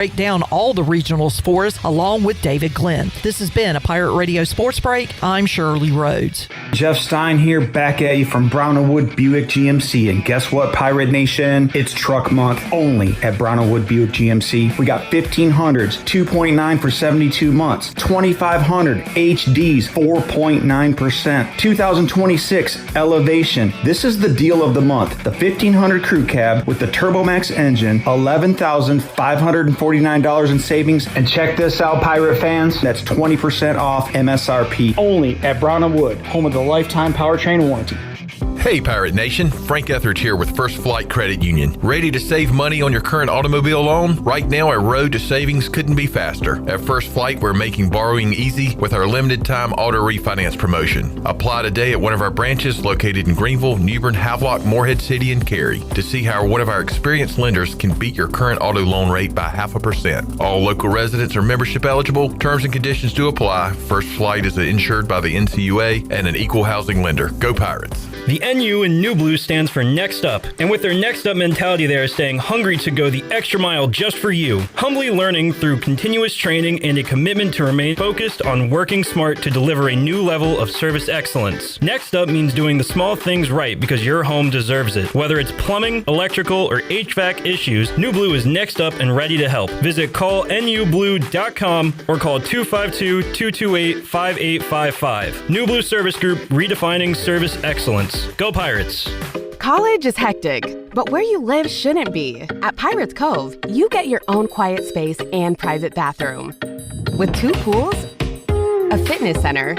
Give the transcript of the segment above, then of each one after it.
Break down all the regionals for us along with David Glenn. This has been a Pirate Radio Sports Break. I'm Shirley Rhodes. Jeff Stein here, back at you from Brown & Wood Buick GMC. And guess what, Pirate Nation? It's truck month only at Brown & Wood Buick GMC. We got 1500s, 2.9 for 72 months, 2500 HDs, 4.9%, 2026 Elevation. This is the deal of the month. The 1500 Crew Cab with the TurboMax engine, $11,549 in savings. And check this out, Pirate fans. That's 20% off MSRP. Only at Brown & Wood, home of the lifetime powertrain warranty. Hey Pirate Nation, Frank Etheridge here with First Flight Credit Union. Ready to save money on your current automobile loan? Right now, our road to savings couldn't be faster. At First Flight, we're making borrowing easy with our limited time auto refinance promotion. Apply today at one of our branches located in Greenville, New Bern, Havelock, Morehead City, and Cary to see how one of our experienced lenders can beat your current auto loan rate by 0.5%. All local residents are membership eligible. Terms and conditions do apply. First Flight is insured by the NCAA and an equal housing lender. Go Pirates! The NU in New Blue stands for Next Up, and with their Next Up mentality, they are staying hungry to go the extra mile just for you, humbly learning through continuous training and a commitment to remain focused on working smart to deliver a new level of service excellence. Next Up means doing the small things right because your home deserves it. Whether it's plumbing, electrical, or HVAC issues, New Blue is next up and ready to help. Visit callnublue.com or call 252-228-5855. New Blue Service Group, redefining service excellence. Go Pirates! College is hectic, but where you live shouldn't be. At Pirates Cove, you get your own quiet space and private bathroom. With 2 pools, a fitness center,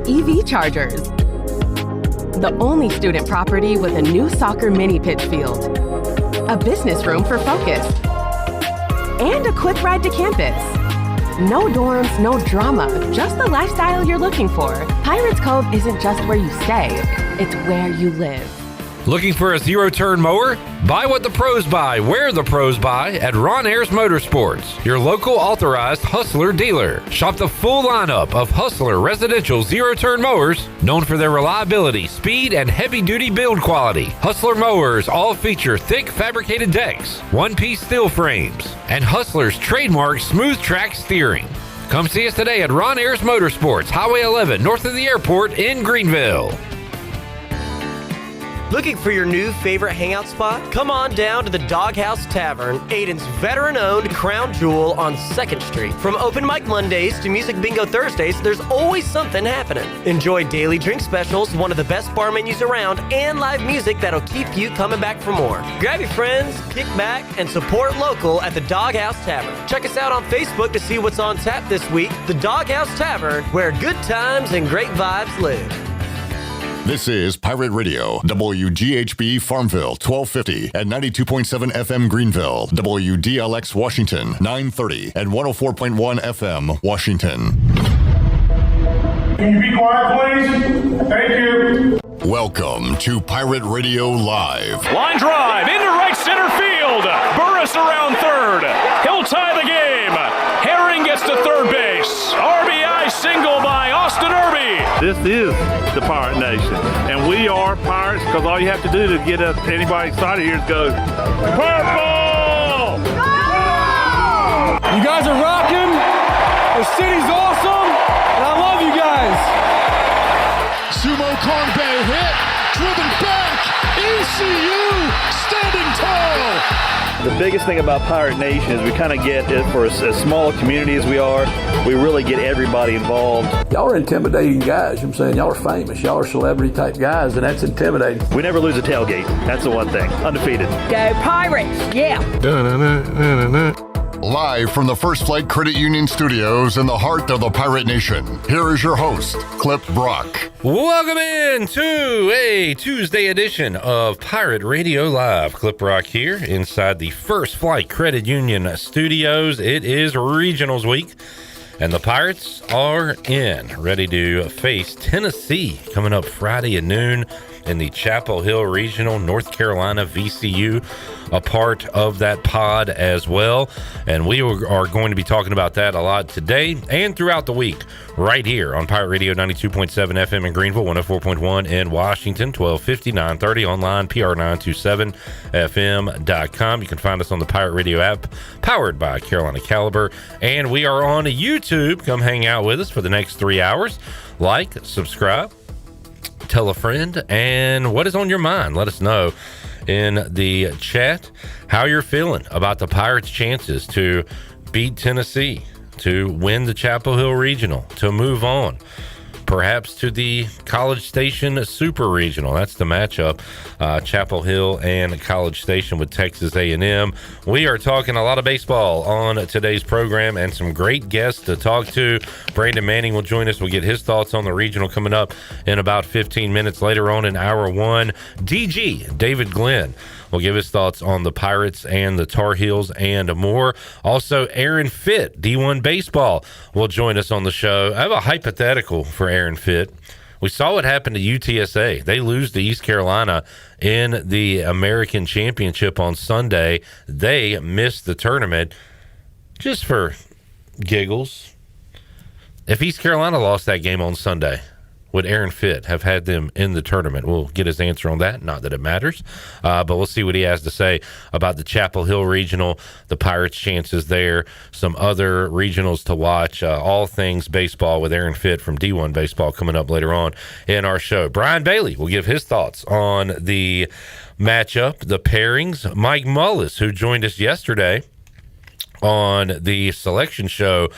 EV chargers, the only student property with a new soccer mini pitch field, a business room for focus, and a quick ride to campus. No dorms, no drama, just the lifestyle you're looking for. Pirates Cove isn't just where you stay, it's where you live. Looking for a zero-turn mower? Buy what the pros buy, where the pros buy at Ron Ayers Motorsports, your local authorized Hustler dealer. Shop the full lineup of Hustler residential zero-turn mowers, known for their reliability, speed, and heavy-duty build quality. Hustler mowers all feature thick fabricated decks, one-piece steel frames, and Hustler's trademark smooth track steering. Come see us today at Ron Ayers Motorsports, Highway 11, north of the airport in Greenville. Looking for your new favorite hangout spot? Come on down to the Doghouse Tavern, Aiden's veteran-owned crown jewel on 2nd Street. From open mic Mondays to music bingo Thursdays, there's always something happening. Enjoy daily drink specials, one of the best bar menus around, and live music that'll keep you coming back for more. Grab your friends, kick back, and support local at the Doghouse Tavern. Check us out on Facebook to see what's on tap this week. The Doghouse Tavern, where good times and great vibes live. This is Pirate Radio, WGHB Farmville, 1250 and 92.7 FM Greenville, WDLX Washington, 930 and 104.1 FM Washington. Can you be quiet, please? Thank you. Welcome to Pirate Radio Live. Line drive into right center field. Burris around third. He'll tie the game. Herring gets to third base. RBI single by Austin Irby. This is the Pirate Nation, and we are Pirates because all you have to do to get anybody excited here is go, Purple! You guys are rocking. The city's awesome, and I love you guys. Sumo Konbe hit, driven back, ECU standing tall. The biggest thing about Pirate Nation is we kind of get it for as small a community as we are. We really get everybody involved. Y'all are intimidating guys. I'm saying y'all are famous. Y'all are celebrity type guys, and that's intimidating. We never lose a tailgate. That's the one thing. Undefeated. Go Pirates! Yeah. Live from the First Flight Credit Union Studios in the heart of the Pirate Nation, here is your host, Clip Brock. Welcome in to a Tuesday edition of Pirate Radio Live. Clip Brock here inside the First Flight Credit Union Studios. It is Regionals Week, and the Pirates are ready to face Tennessee coming up Friday at noon. in the Chapel Hill Regional. North Carolina VCU a part of that pod as well. And we are going to be talking about that a lot today and throughout the week right here on Pirate Radio 92.7 FM in Greenville, 104.1 in Washington, 1250, 930 online, PR927FM.com. You can find us on the Pirate Radio app powered by Carolina Caliber. And we are on YouTube. Come hang out with us for the next 3 hours. Like, subscribe, tell a friend, and what is on your mind? Let us know in the chat how you're feeling about the Pirates' chances to beat Tennessee, to win the Chapel Hill Regional, to move on, perhaps to the College Station Super Regional. That's the matchup, Chapel Hill and College Station with Texas A&M. We are talking a lot of baseball on today's program and some great guests to talk to. Brandon Manning will join us. We'll get his thoughts on the regional coming up in about 15 minutes. Later on in hour one, DG, David Glenn, will give his thoughts on the Pirates and the Tar Heels and more. Also, Aaron Fitt, D1 Baseball, will join us on the show. I have a hypothetical for Aaron Fitt. We saw what happened to UTSA. They lose to East Carolina in the American Championship on Sunday. They missed the tournament just for giggles. If East Carolina lost that game on Sunday, would Aaron Fitt have had them in the tournament? We'll get his answer on that. Not that it matters, but we'll see what he has to say about the Chapel Hill Regional, the Pirates' chances there, some other regionals to watch, all things baseball with Aaron Fitt from D1 Baseball coming up later on in our show. Brian Bailey will give his thoughts on the matchup, the pairings. Mike Mullis, who joined us yesterday on the selection show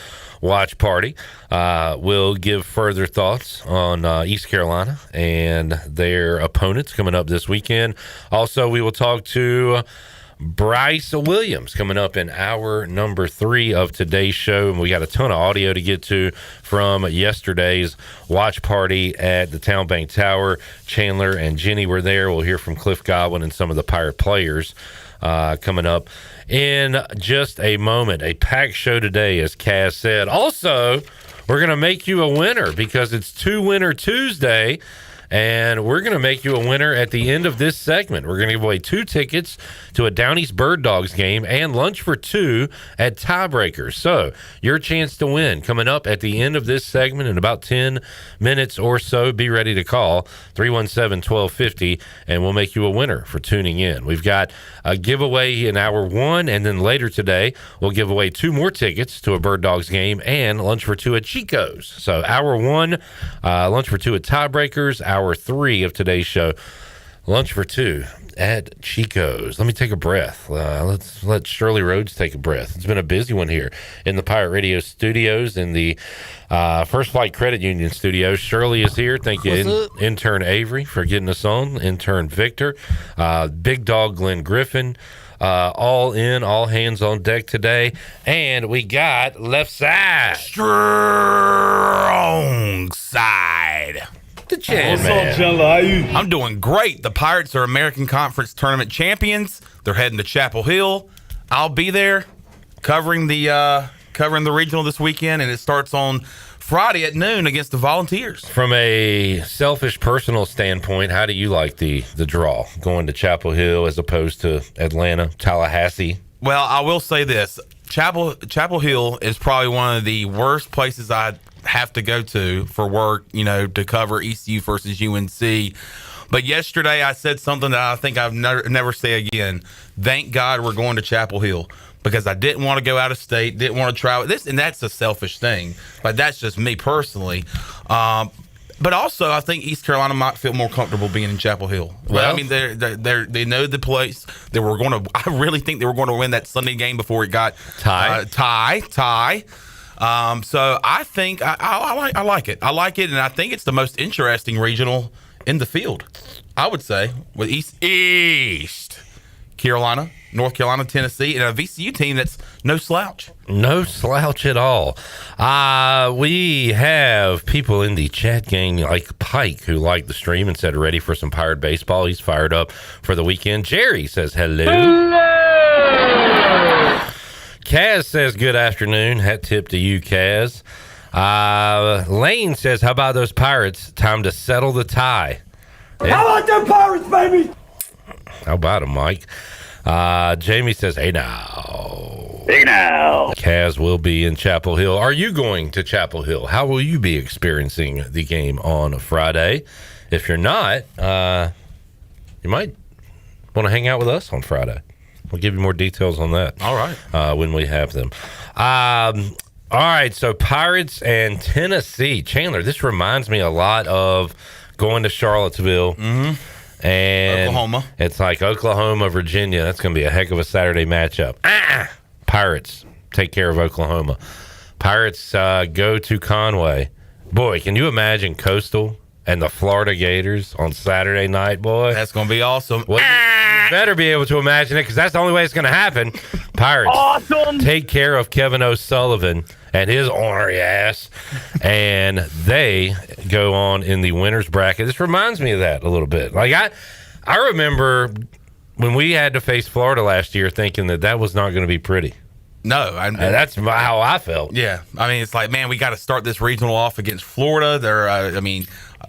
watch party, will give further thoughts on East Carolina and their opponents coming up this weekend. Also, we will talk to Bryce Williams coming up in hour number 3 of today's show. And we got a ton of audio to get to from yesterday's watch party at the Town Bank Tower. Chandler and Jenny were there. We'll hear from Cliff Godwin and some of the Pirate players coming up in just a moment. A packed show today, as Kaz said. Also, we're going to make you a winner because it's Two Winner Tuesday, and we're going to make you a winner at the end of this segment. We're going to give away 2 tickets to a Down East Bird Dogs game and lunch for 2 at Tiebreakers. So your chance to win coming up at the end of this segment in about 10 minutes or so. Be ready to call 317-1250, and we'll make you a winner for tuning in. We've got a giveaway in hour 1, and then later today we'll give away 2 more tickets to a Bird Dogs game and lunch for 2 at Chico's. So hour 1, lunch for 2 at Tiebreakers. Hour 3 of today's show, lunch for 2 at Chico's. Let me take a breath. Let's let Shirley Rhodes take a breath. It's been a busy one here in the Pirate Radio studios, in the First Flight Credit Union studios. Shirley is here. Thank you, intern Avery, for getting us on. Intern Victor, Big Dog Glenn Griffin, all hands on deck today. And we got left side, strong side. What's up, Chandler? How you? I'm doing great. The Pirates are American Conference Tournament champions. They're heading to Chapel Hill. I'll be there covering the regional this weekend, and it starts on Friday at noon against the Volunteers. From a selfish personal standpoint, how do you like the draw going to Chapel Hill as opposed to Atlanta, Tallahassee? Well, I will say this. Chapel Hill is probably one of the worst places I have to go to for work, to cover ECU versus UNC. But yesterday I said something that I think I've never say again. Thank God we're going to Chapel Hill, because I didn't want to go out of state, didn't want to try this, and that's a selfish thing. Like, that's just me personally. But also, I think East Carolina might feel more comfortable being in Chapel Hill. Well, I mean, they know the place. They were going to. I really think they were going to win that Sunday game before it got tie. So I think I like it. I like it, and I think it's the most interesting regional in the field, I would say, with East Carolina, North Carolina, Tennessee, and a VCU team that's no slouch. No slouch at all. We have people in the chat gang like Pike who liked the stream and said ready for some Pirate baseball. He's fired up for the weekend. Jerry says hello. Kaz says good afternoon. Hat tip to you, Kaz. Lane says, how about those Pirates? Time to settle the tie. Yeah. How about them Pirates, baby? How about him, Mike? Jamie says, hey now. Hey now. Kaz will be in Chapel Hill. Are you going to Chapel Hill? How will you be experiencing the game on Friday? If you're not, you might want to hang out with us on Friday. We'll give you more details on that. All right. When we have them. All right, so Pirates and Tennessee. Chandler, this reminds me a lot of going to Charlottesville. Mm-hmm. And Oklahoma. It's like Oklahoma, Virginia. That's going to be a heck of a Saturday matchup. Pirates take care of Oklahoma. Pirates go to Conway. Boy, can you imagine Coastal and the Florida Gators on Saturday night, boy? That's going to be awesome. Well, you better be able to imagine it because that's the only way it's going to happen. Pirates take care of Kevin O'Sullivan and his ornery ass, and they go on in the winner's bracket. This reminds me of that a little bit. Like I remember when we had to face Florida last year thinking that was not going to be pretty. No, that's how I felt. Yeah, I mean, it's like, man, we got to start this regional off against Florida. They're,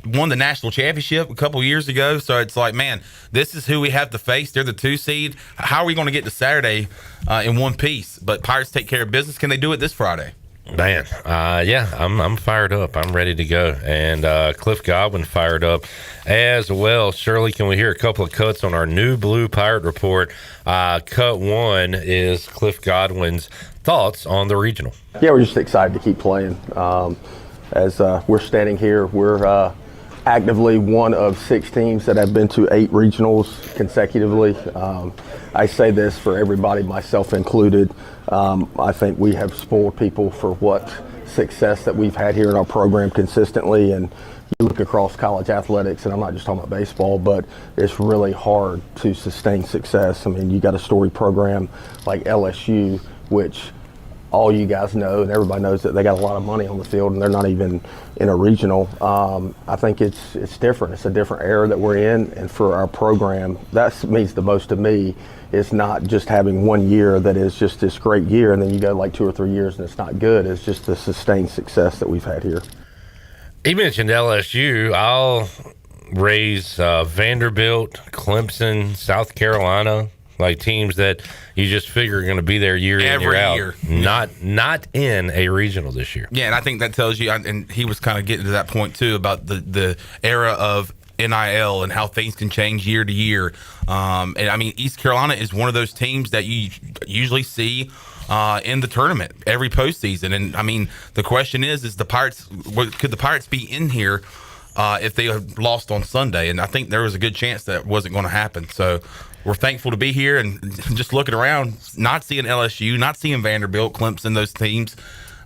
won the national championship a couple years ago, so it's like, man, this is who we have to face. They're the 2 seed. How are we going to get to Saturday in one piece? But Pirates take care of business. Can they do it this Friday? Man, yeah, I'm fired up. I'm ready to go. And Cliff Godwin fired up as well. Shirley, can we hear a couple of cuts on our new Blue Pirate Report? Cut 1 is Cliff Godwin's thoughts on the regional. Yeah, we're just excited to keep playing. As we're standing here, we're actively one of 6 teams that have been to 8 regionals consecutively. I say this for everybody, myself included. I think we have spoiled people for what success that we've had here in our program consistently. And you look across college athletics, and I'm not just talking about baseball, but it's really hard to sustain success. I mean, you got a storied program like LSU, which all you guys know, and everybody knows that they got a lot of money on the field, and they're not even in a regional. I think it's different. It's a different era that we're in, and for our program, that means the most to me. It's not just having one year that is just this great year, and then you go like 2 or 3 years and it's not good. It's just the sustained success that we've had here. He mentioned LSU. I'll raise Vanderbilt, Clemson, South Carolina, like teams that you just figure are going to be there year in, year out. Not in a regional this year. Yeah, and I think that tells you, and he was kind of getting to that point too about the era of NIL and how things can change year to year. And I mean, East Carolina is one of those teams that you usually see in the tournament every postseason. And I mean, the question is the Pirates, could the Pirates be in here if they had lost on Sunday? And I think there was a good chance that wasn't going to happen. So we're thankful to be here and just looking around, not seeing LSU, not seeing Vanderbilt, Clemson, those teams,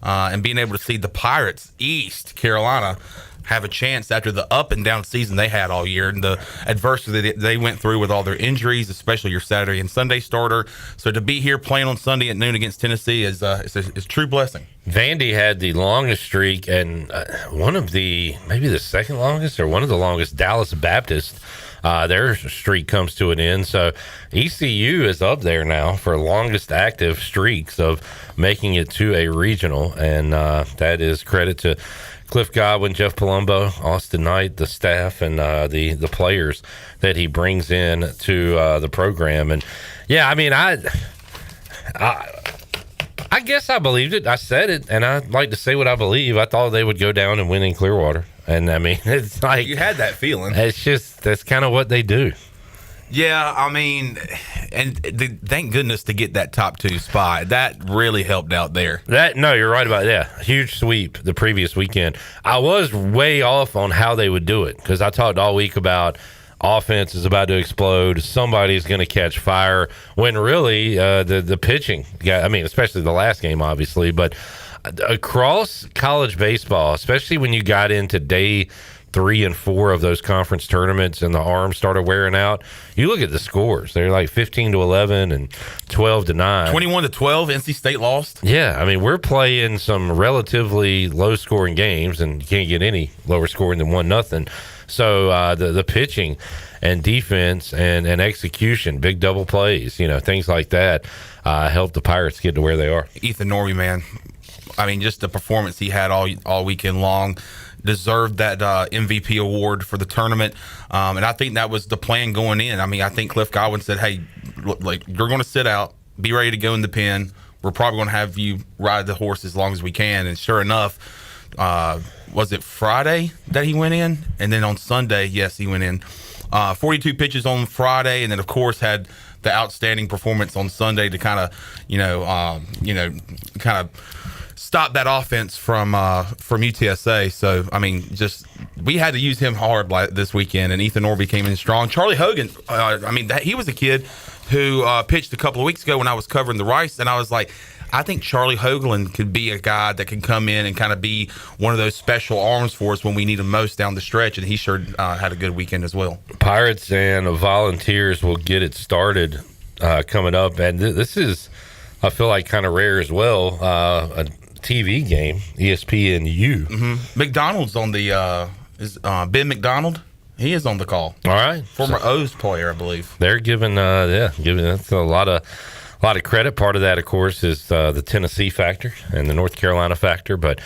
and being able to see the Pirates, East Carolina, have a chance after the up and down season they had all year and the adversity that they went through with all their injuries, especially your Saturday and Sunday starter. So to be here playing on Sunday at noon against Tennessee is a true blessing. Vandy had the longest streak and maybe the second longest or one of the longest, Dallas Baptist. Their streak comes to an end. So ECU is up there now for longest active streaks of making it to a regional. And that is credit to Cliff Godwin, Jeff Palumbo, Austin Knight, the staff, and the players that he brings in to the program. And yeah, I mean, I guess I believed it. I said it, and I like to say what I believe. I thought they would go down and win in Clearwater. And I mean, it's like you had that feeling. It's just that's kind of what they do. Yeah, I mean, and thank goodness to get that top 2 spot. That really helped out there. No, you're right about that. Huge sweep the previous weekend. I was way off on how they would do it because I talked all week about offense is about to explode. Somebody's going to catch fire. When really the pitching, especially the last game, obviously, but across college baseball, especially when you got into day 3 and 4 of those conference tournaments and the arms started wearing out, you look at the scores. They're like 15-11 and 12-9. 21-12, NC State lost. Yeah, I mean, we're playing some relatively low-scoring games, and you can't get any lower scoring than 1-0. So the pitching and defense and execution, big double plays, things like that helped the Pirates get to where they are. Ethan Norby, man. I mean, just the performance he had all weekend long. deserved that MVP award for the tournament. And I think that was the plan going in. I mean, I think Cliff Godwin said, hey, look, like, you're going to sit out, be ready to go in the pen. We're probably going to have you ride the horse as long as we can. And sure enough, was it Friday that he went in? And then on Sunday, yes, he went in. 42 pitches on Friday, and then, of course, had the outstanding performance on Sunday to kind of, kind of stop that offense from UTSA. So, I mean, just we had to use him hard this weekend, and Ethan Orby came in strong. Charlie Hogan, he was a kid who pitched a couple of weeks ago when I was covering the Rice, and I was like, I think Charlie Hoagland could be a guy that can come in and kind of be one of those special arms for us when we need him most down the stretch, and he sure had a good weekend as well. Pirates and Volunteers will get it started coming up, and this is, I feel like, kind of rare as well, a TV game, ESPNU. Mm-hmm. McDonald's on the Ben McDonald. He is on the call. All right. Former O's player, I believe. They're giving that's a lot of credit. Part of that, of course, is the Tennessee factor and the North Carolina factor, but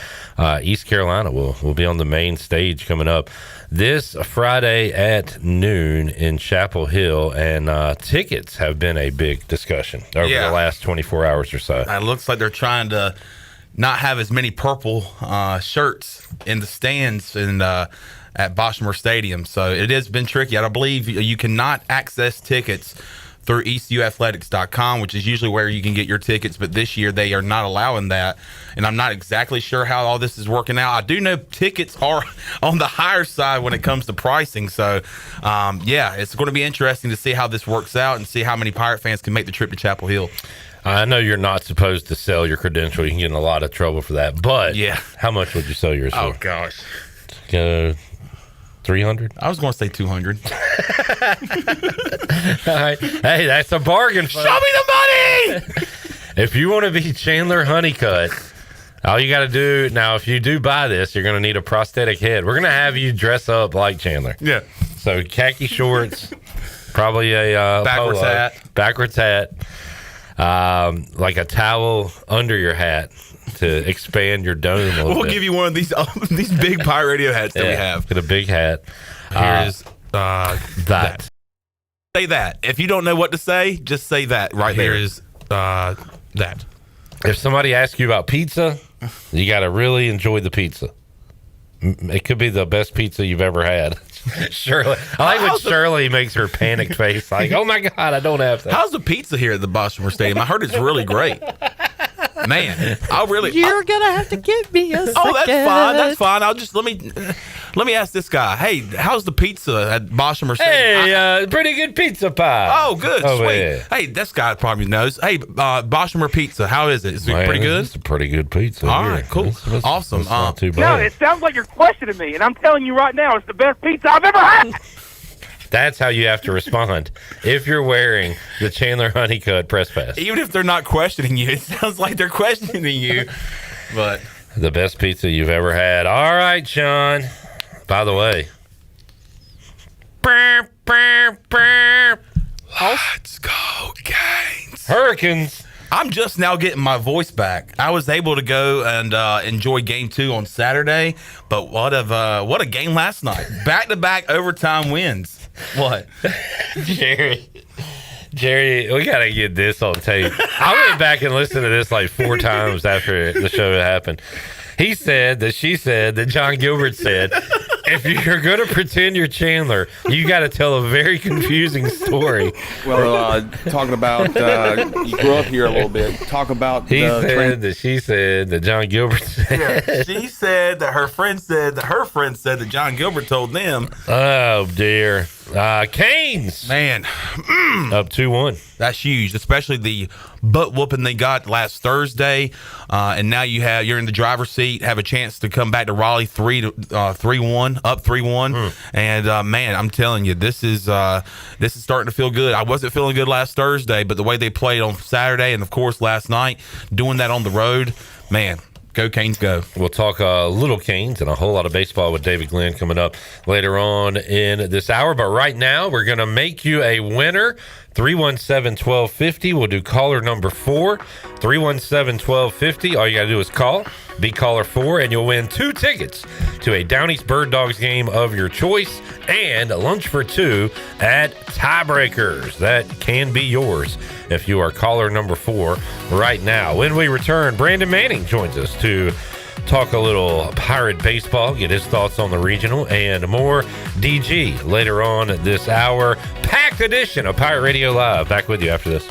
East Carolina will be on the main stage coming up this Friday at noon in Chapel Hill, and tickets have been a big discussion over the last 24 hours or so. It looks like they're trying to not have as many purple shirts in the stands at Boschmer Stadium, so it has been tricky. I believe you cannot access tickets through ECUathletics.com, which is usually where you can get your tickets, but this year they are not allowing that, and I'm not exactly sure how all this is working out. I do know tickets are on the higher side when it comes to pricing, so it's going to be interesting to see how this works out and see how many Pirate fans can make the trip to Chapel Hill. I know you're not supposed to sell your credential. You can get in a lot of trouble for that, but how much would you sell yours for? Oh, gosh. 300? I was going to say 200. All right. Hey, that's a bargain, folks. Show me the money! If you want to be Chandler Honeycutt, all you got to do now, if you do buy this, you're going to need a prosthetic head. We're going to have you dress up like Chandler. Yeah. So khaki shorts, probably a backwards hat, like a towel under your hat to expand your dome a little bit. We'll give you one of these big Pirate Radio hats that we have. Get a big hat. Here's that. Say that. If you don't know what to say, just say that right there. Here's that. If somebody asks you about pizza, you got to really enjoy the pizza. It could be the best pizza you've ever had. Shirley. I like when Shirley makes her panicked face like, oh my God, I don't have that. How's the pizza here at the Boschmer Stadium? I heard it's really great. Man, You're gonna have to give me a second. Oh, that's fine. I'll just let me ask this guy. Hey, how's the pizza at Boschmer Stadium? Hey, pretty good pizza pie. Oh, good, sweet. Yeah. Hey, this guy probably knows. Hey, Boschmer Pizza, how is it? Is it pretty good? It's a pretty good pizza. All right, cool, awesome. That's not too bad. No, it sounds like you're questioning me, and I'm telling you right now, it's the best pizza I've ever had. That's how you have to respond if you're wearing the Chandler Honeycutt press pass. Even if they're not questioning you, it sounds like they're questioning you. But the best pizza you've ever had. All right, Sean. By the way. Let's go, Canes. Hurricanes. I'm just now getting my voice back. I was able to go and enjoy Game 2 on Saturday, but what a game last night. Back-to-back overtime wins. What? Jerry, we got to get this on tape. I went back and listened to this like 4 times after the show happened. He said that she said that John Gilbert said, if you're going to pretend you're Chandler, you got to tell a very confusing story. Well, talking about, you grew up here a little bit. Talk about He said that she said that John Gilbert said. Yeah, she said that her friend said that John Gilbert told them. Oh, dear. Canes. Man. Up 2-1. That's huge, especially the butt whooping they got last Thursday. And now you're in the driver's seat, have a chance to come back to Raleigh 3-1, up 3-1. And man, I'm telling you, this is starting to feel good. I wasn't feeling good last Thursday, but the way they played on Saturday and of course last night, doing that on the road, man. Go Canes, go. We'll talk a little Canes and a whole lot of baseball with David Glenn coming up later on in this hour. But right now, we're going to make you a winner. 317-1250. We'll do caller number 4. 317-1250. All you got to do is call. Be caller 4, and you'll win 2 tickets to a Down East Bird Dogs game of your choice and lunch for two at Tiebreakers. That can be yours if you are caller number 4 right now. When we return, Brandon Manning joins us to talk a little Pirate baseball, get his thoughts on the regional, and more. DG later on this hour. Packed edition of Pirate Radio Live. Back with you after this.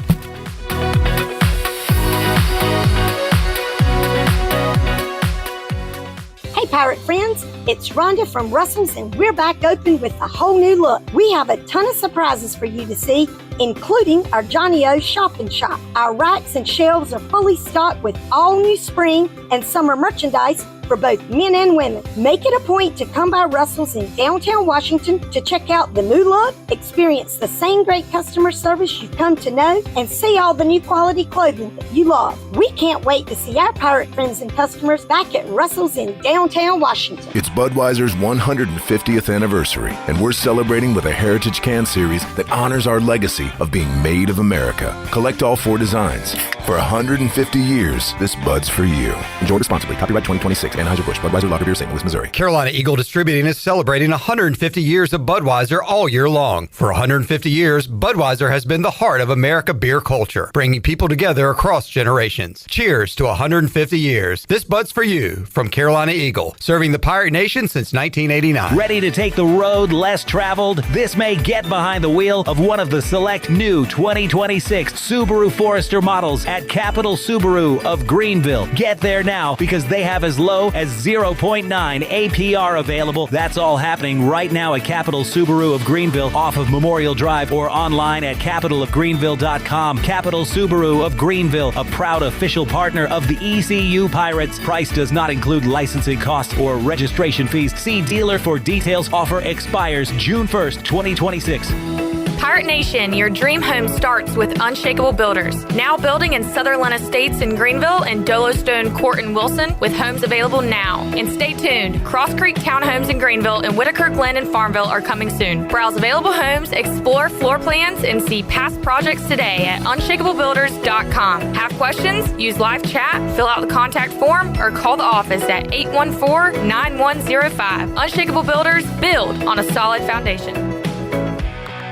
Hey Pirate friends, it's Rhonda from Russell's and we're back open with a whole new look. We have a ton of surprises for you to see, including our Johnny O's Shop and Shop. Our racks and shelves are fully stocked with all new spring and summer merchandise for both men and women. Make it a point to come by Russell's in downtown Washington to check out the new look, experience the same great customer service you've come to know, and see all the new quality clothing that you love. We can't wait to see our pirate friends and customers back at Russell's in downtown Washington. It's Budweiser's 150th anniversary, and we're celebrating with a Heritage Can series that honors our legacy of being made of America. Collect all 4 designs. For 150 years, this Bud's for you. Enjoy responsibly. Copyright 2026. Anheuser-Busch. Budweiser Lager Beer, St. Louis, Missouri. Carolina Eagle Distributing is celebrating 150 years of Budweiser all year long. For 150 years, Budweiser has been the heart of America beer culture, bringing people together across generations. Cheers to 150 years. This Bud's for you from Carolina Eagle, serving the Pirate Nation since 1989. Ready to take the road less traveled? This may get behind the wheel of one of the select new 2026 Subaru Forester models at Capital Subaru of Greenville. Get there now because they have as low as 0.9 APR available. That's all happening right now at Capital Subaru of Greenville off of Memorial Drive or online at capitalofgreenville.com. Capital Subaru of Greenville, a proud official partner of the ECU Pirates. Price does not include licensing costs or registration fees. See dealer for details. Offer expires June 1st, 2026. Pirate Nation, your dream home starts with Unshakable Builders. Now building in Sutherland Estates in Greenville and Dolostone Court in Wilson with homes available now. And stay tuned, Cross Creek Townhomes in Greenville and Whitaker Glen and Farmville are coming soon. Browse available homes, explore floor plans, and see past projects today at unshakablebuilders.com. Have questions? Use live chat, fill out the contact form, or call the office at 814-9105. Unshakable Builders, build on a solid foundation.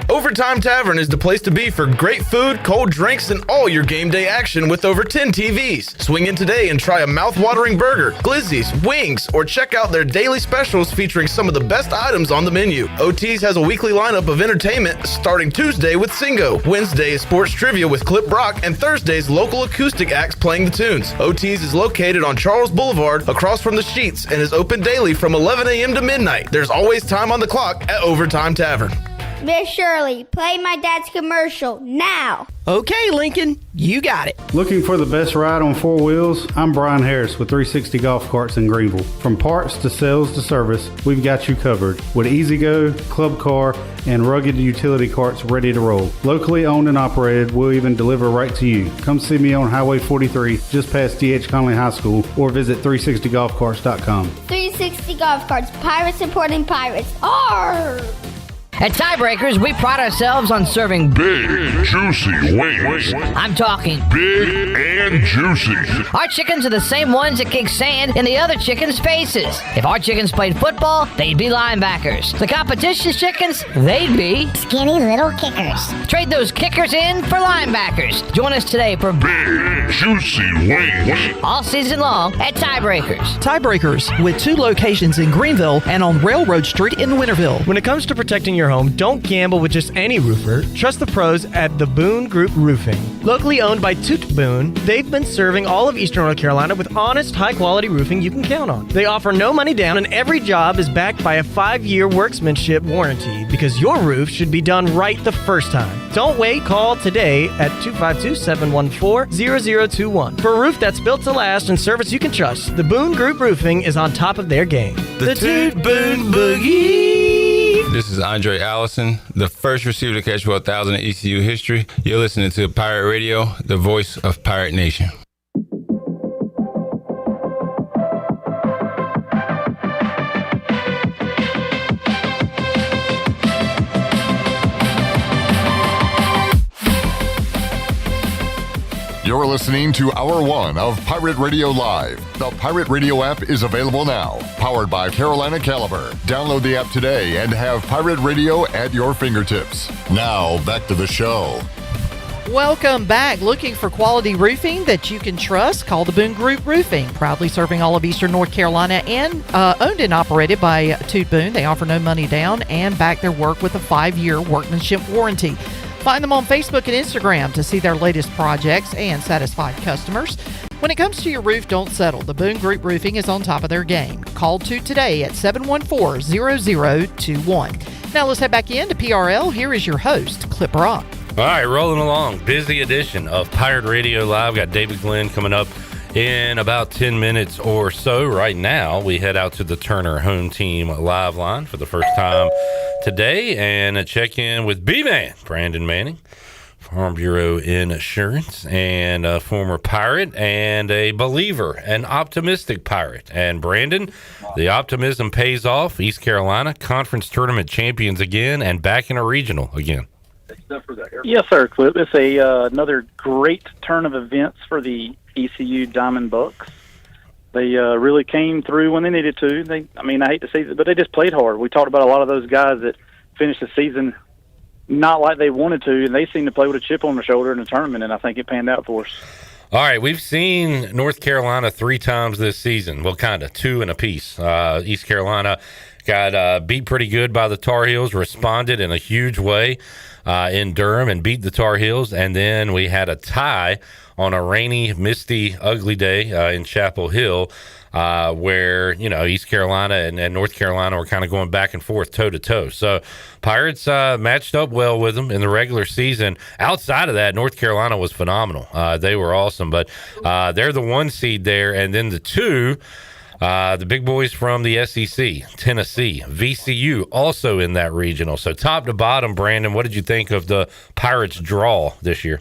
Overtime Tavern is the place to be for great food, cold drinks, and all your game day action with over 10 TVs. Swing in today and try a mouth-watering burger, glizzies, wings, or check out their daily specials featuring some of the best items on the menu. OT's has a weekly lineup of entertainment starting Tuesday with Singo, Wednesday is sports trivia with Clip Brock, and Thursday's local acoustic acts playing the tunes. OT's is located on Charles Boulevard across from the Sheets and is open daily from 11 a.m. to midnight. There's always time on the clock at Overtime Tavern. Miss Shirley, play my dad's commercial now. Okay, Lincoln, you got it. Looking for the best ride on 4 wheels? I'm Brian Harris with 360 Golf Carts in Greenville. From parts to sales to service, we've got you covered with E-Z-Go, Club Car, and rugged utility carts ready to roll. Locally owned and operated, we'll even deliver right to you. Come see me on Highway 43, just past D.H. Conley High School, or visit 360golfcarts.com. 360 Golf Carts, pirates supporting pirates. Arr! At Tiebreakers, we pride ourselves on serving big, juicy wings. I'm talking big and juicy. Our chickens are the same ones that kick sand in the other chickens' faces. If our chickens played football, they'd be linebackers. The competition's chickens, they'd be skinny little kickers. Trade those kickers in for linebackers. Join us today for big, juicy wings. All season long at Tiebreakers. Tiebreakers, with 2 locations in Greenville and on Railroad Street in Winterville. When it comes to protecting your home, don't gamble with just any roofer. Trust the pros at the Boone Group Roofing. Locally owned by Toot Boone, they've been serving all of Eastern North Carolina with honest, high-quality roofing you can count on. They offer no money down, and every job is backed by a 5-year workmanship warranty because your roof should be done right the first time. Don't wait. Call today at 252-714-0021 for a roof that's built to last and service you can trust. The Boone Group Roofing is on top of their game. The Toot Boone Boogie. This is Andre Allison, the first receiver to catch 1,000 in ECU history. You're listening to Pirate Radio, the voice of Pirate Nation. You're listening to Hour 1 of Pirate Radio Live. The Pirate Radio app is available now. Powered by Carolina Caliber. Download the app today and have Pirate Radio at your fingertips. Now, back to the show. Welcome back. Looking for quality roofing that you can trust? Call the Boone Group Roofing. Proudly serving all of Eastern North Carolina and owned and operated by Toot Boone. They offer no money down and back their work with a 5-year workmanship warranty. Find them on Facebook and Instagram to see their latest projects and satisfied customers. When it comes to your roof, don't settle. The Boone Group Roofing is on top of their game. Call Toot today at 714-0021. Now let's head back into PRL. Here is your host, Clip Rock. All right, rolling along. Busy edition of Pirate Radio Live. Got David Glenn coming up in about 10 minutes or so. Right now, we head out to the Turner Home Team live line for the first time today and a check-in with B-Man, Brandon Manning, Farm Bureau Insurance, and a former Pirate and a believer, an optimistic Pirate. And Brandon, the optimism pays off. East Carolina Conference Tournament champions again and back in a regional again. Yes, sir, Clip. It's another great turn of events for the ECU Diamond Bucks. They really came through when they needed to. I hate to say it, but they just played hard. We talked about a lot of those guys that finished the season not like they wanted to, and they seemed to play with a chip on their shoulder in the tournament, and I think it panned out for us. All right, we've seen North Carolina 3 times this season. Well, kind of 2 in a piece. East Carolina got beat pretty good by the Tar Heels, responded in a huge way in Durham and beat the Tar Heels, and then we had a tie on a rainy, misty, ugly day in Chapel Hill where, East Carolina and North Carolina were kind of going back and forth toe-to-toe. So Pirates matched up well with them in the regular season. Outside of that, North Carolina was phenomenal. They were awesome, but they're the 1 seed there, and then the 2 the big boys from the SEC, Tennessee, VCU, also in that regional. So top to bottom, Brandon, what did you think of the Pirates' draw this year?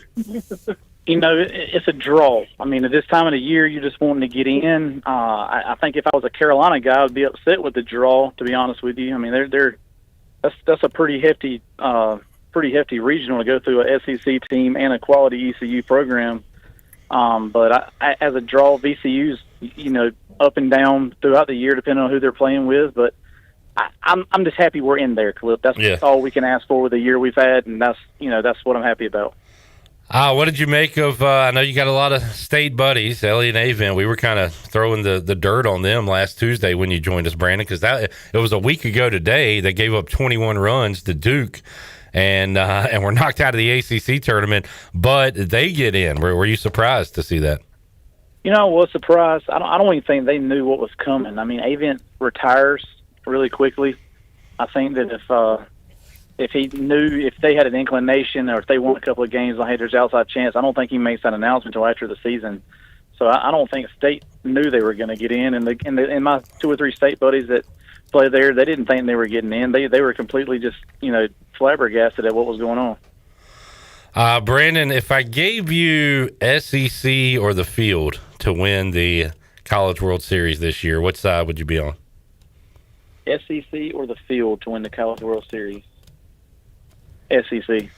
It's a draw. At this time of the year, you're just wanting to get in. I think if I was a Carolina guy, I would be upset with the draw, to be honest with you. That's a pretty hefty regional to go through a SEC team and a quality ECU program. But as a draw, VCU's, up and down throughout the year, depending on who they're playing with. But I'm just happy we're in there, Clip. That's all we can ask for with the year we've had, and that's what I'm happy about. What did you make of, I know you got a lot of state buddies, Elliot and Avent. We were kind of throwing the dirt on them last Tuesday when you joined us, Brandon, because it was a week ago today. They gave up 21 runs to Duke and were knocked out of the ACC tournament, but they get in. Were you surprised to see that? I was surprised. I don't even think they knew what was coming. Avent retires really quickly. I think that if he knew, if they had an inclination or if they won a couple of games, hey, there's outside chance, I don't think he makes that announcement until after the season. So I don't think State knew they were going to get in. And my 2 or 3 State buddies that play there, they didn't think they were getting in. They were completely just, flabbergasted at what was going on. Brandon, if I gave you SEC or the field to win the College World Series this year, what side would you be on? SEC or the field to win the College World Series? SEC.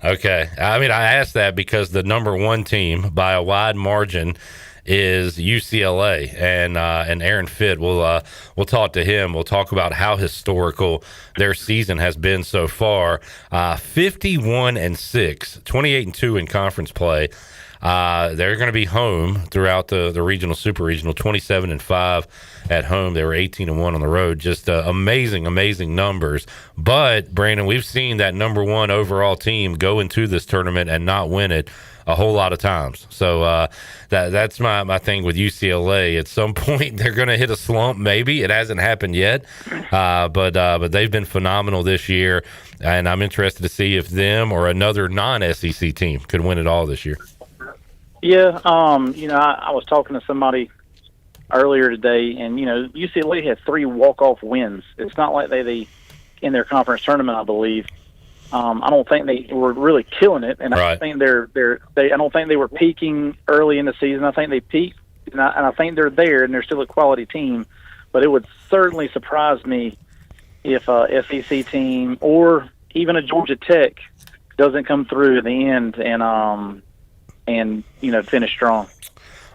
Okay. I asked that because the number 1 team by a wide margin is UCLA, and Aaron Fitt. We'll talk to him. We'll talk about how historical their season has been so far. 51-6, 28-2 in conference play. They're going to be home throughout the regional, super regional, 27-5 at home. They were 18-1 on the road. Just amazing numbers. But Brandon, we've seen that number 1 overall team go into this tournament and not win it a whole lot of times. So that's my thing with UCLA. At some point, they're going to hit a slump. Maybe it hasn't happened yet, but they've been phenomenal this year, and I'm interested to see if them or another non-SEC team could win it all this year. Yeah, I was talking to somebody earlier today, and UCLA had 3 walk-off wins. It's not like they in their conference tournament, I believe. I don't think they were really killing it, and I think I don't think they were peaking early in the season. I think they peaked, and I think they're there, and they're still a quality team. But it would certainly surprise me if a SEC team or even a Georgia Tech doesn't come through at the end and and finish strong.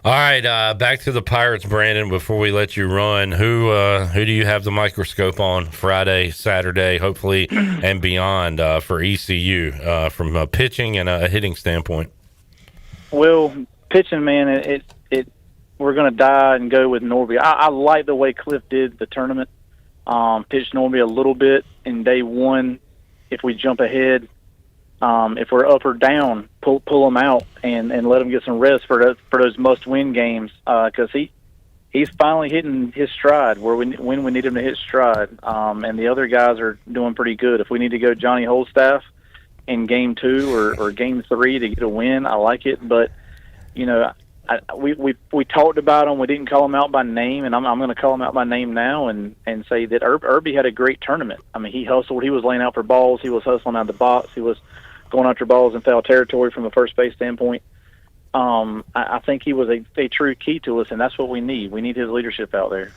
All right, back to the Pirates, Brandon. Before we let you run, who do you have the microscope on Friday, Saturday, hopefully, and beyond for ECU from a pitching and a hitting standpoint? Well, pitching, man, it we're going to die and go with Norby. I like the way Cliff did the tournament. Pitched Norby a little bit in day one. If we jump ahead, if we're up or down, pull them out and let them get some rest for those must-win games, because he's finally hitting his stride when we need him to hit stride. And the other guys are doing pretty good. If we need to go Johnny Holstaff in game 2 or game 3 to get a win, I like it. But we talked about him. We didn't call him out by name, and I'm going to call him out by name now and say that Irby had a great tournament. I mean, he hustled. He was laying out for balls. He was hustling out of the box. He was going after balls in foul territory from a first base standpoint. I think he was a true key to us, and that's what we need. We need his leadership out there.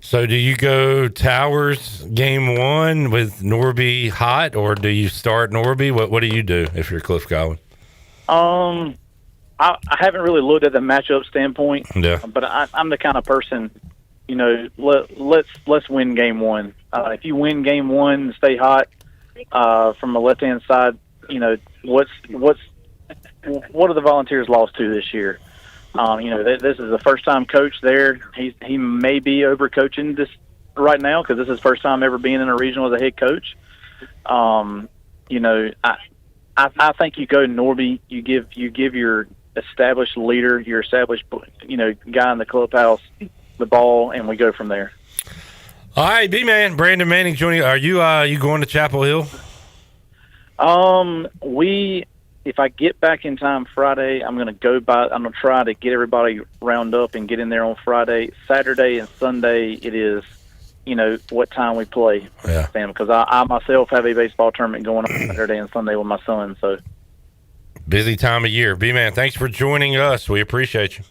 So do you go Towers game 1 with Norby hot, or do you start Norby? What do you do if you're Cliff Godwin? I haven't really looked at the matchup standpoint, but I'm the kind of person, let's win game 1. If you win game 1, stay hot from the left-hand side. What are the Volunteers lost to this year? This is the first time coach there. He may be overcoaching this right now because this is his first time ever being in a regional as a head coach. I think you go Norby. You give your established leader, your established guy in the clubhouse the ball, and we go from there. All right, B-Man, Brandon Manning joining you. Are you going to Chapel Hill? If I get back in time Friday, I'm going to try to get everybody round up and get in there on Friday. Saturday and Sunday, it is, what time we play. Yeah. Because I myself have a baseball tournament going on Saturday and Sunday with my son. So busy time of year. B-Man, thanks for joining us. We appreciate you.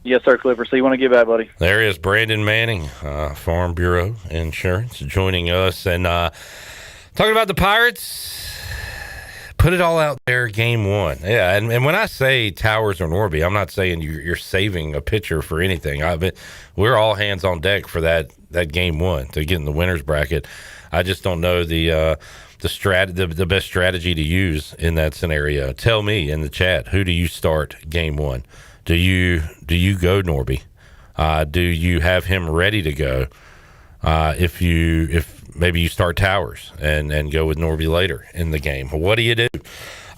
Yes, sir, Clipper. See you when I get back, buddy. There is Brandon Manning, Farm Bureau Insurance, joining us. And talking about the Pirates, put it all out there, game 1. Yeah, and when I say Towers or Norby, I'm not saying you're saving a pitcher for anything. We're all hands on deck for that game 1 to get in the winner's bracket. I just don't know the best strategy to use in that scenario. Tell me in the chat, who do you start game 1? Do you go Norby? Do you have him ready to go? If maybe you start Towers and go with Norby later in the game. What do you do?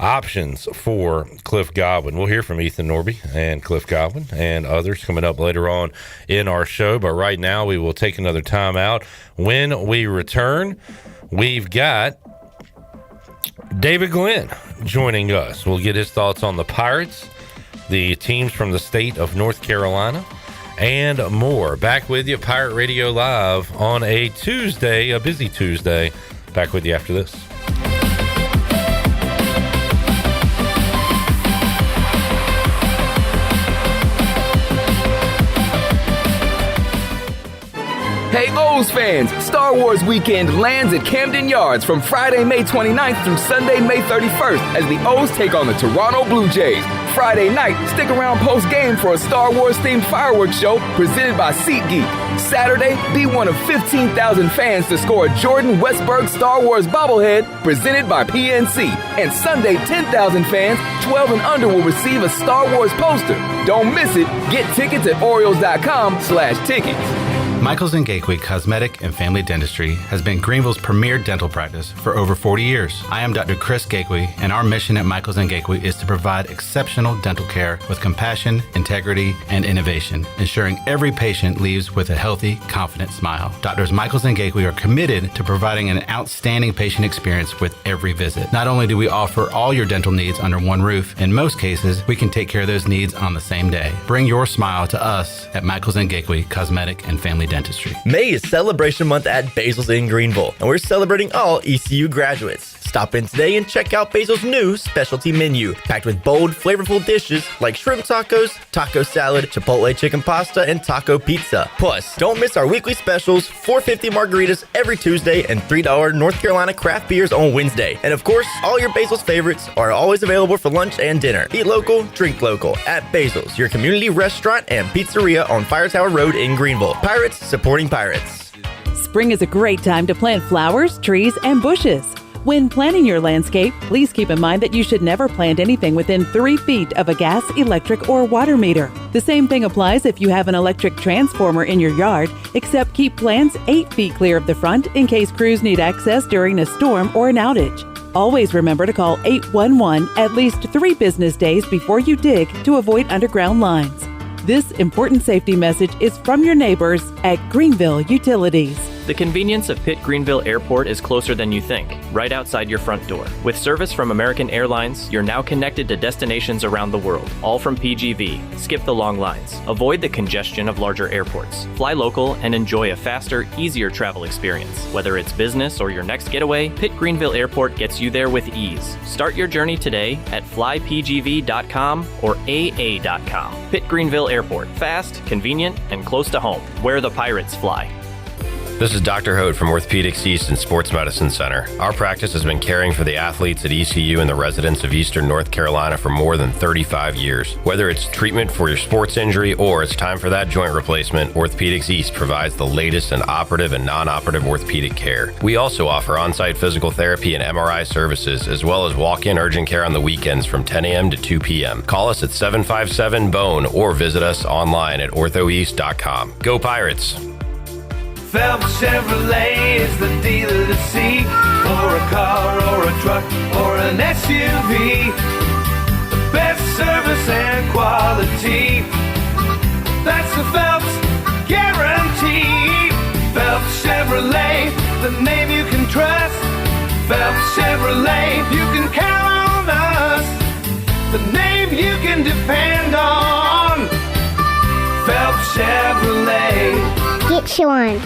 Options for Cliff Godwin. We'll hear from Ethan Norby and Cliff Godwin and others coming up later on in our show. But right now, we will take another time out. When we return, we've got David Glenn joining us. We'll get his thoughts on the Pirates, the teams from the state of North Carolina, and more. Back with you, Pirate Radio Live on a Tuesday, a busy Tuesday. Back with you after this. Hey O's fans, Star Wars Weekend lands at Camden Yards from Friday, May 29th through Sunday, May 31st as the O's take on the Toronto Blue Jays. Friday night, stick around post-game for a Star Wars-themed fireworks show presented by SeatGeek. Saturday, be one of 15,000 fans to score a Jordan Westberg Star Wars bobblehead presented by PNC. And Sunday, 10,000 fans, 12 and under will receive a Star Wars poster. Don't miss it. Get tickets at Orioles.com/tickets. Michaels & Gateway Cosmetic and Family Dentistry has been Greenville's premier dental practice for over 40 years. I am Dr. Chris Gateway, and our mission at Michaels & Gateway is to provide exceptional dental care with compassion, integrity, and innovation, ensuring every patient leaves with a healthy, confident smile. Doctors Michaels & Gateway are committed to providing an outstanding patient experience with every visit. Not only do we offer all your dental needs under one roof, in most cases, we can take care of those needs on the same day. Bring your smile to us at Michaels & Gateway Cosmetic and Family Dentistry. May is celebration month at Basil's in Greenville, and we're celebrating all ECU graduates. Stop in today and check out Basil's new specialty menu, packed with bold, flavorful dishes like shrimp tacos, taco salad, chipotle chicken pasta, and taco pizza. Plus, don't miss our weekly specials, $4.50 margaritas every Tuesday and $3 North Carolina craft beers on Wednesday. And of course, all your Basil's favorites are always available for lunch and dinner. Eat local, drink local at Basil's, your community restaurant and pizzeria on Fire Tower Road in Greenville. Pirates supporting pirates. Spring is a great time to plant flowers, trees, and bushes. When planning your landscape, please keep in mind that you should never plant anything within 3 feet of a gas, electric, or water meter. The same thing applies if you have an electric transformer in your yard, except keep plants 8 feet clear of the front in case crews need access during a storm or an outage. Always remember to call 811 at least 3 business days before you dig to avoid underground lines. This important safety message is from your neighbors at Greenville Utilities. The convenience of Pitt Greenville Airport is closer than you think, right outside your front door. With service from American Airlines, you're now connected to destinations around the world, all from PGV. Skip the long lines. Avoid the congestion of larger airports. Fly local and enjoy a faster, easier travel experience. Whether it's business or your next getaway, Pitt Greenville Airport gets you there with ease. Start your journey today at flypgv.com or aa.com. Pitt Greenville Airport. Fast, convenient, and close to home, where the pirates fly. This is Dr. Hote from Orthopedics East and Sports Medicine Center. Our practice has been caring for the athletes at ECU and the residents of Eastern North Carolina for more than 35 years. Whether it's treatment for your sports injury or it's time for that joint replacement, Orthopedics East provides the latest in operative and non-operative orthopedic care. We also offer on-site physical therapy and MRI services, as well as walk-in urgent care on the weekends from 10 a.m. to 2 p.m. Call us at 757-BONE or visit us online at orthoeast.com. Go Pirates! Phelps Chevrolet is the dealer to see for a car or a truck or an SUV. The best service and quality. That's the Phelps guarantee. Phelps Chevrolet, the name you can trust. Phelps Chevrolet, you can count on us. The name you can depend on. Phelps Chevrolet. Get you one.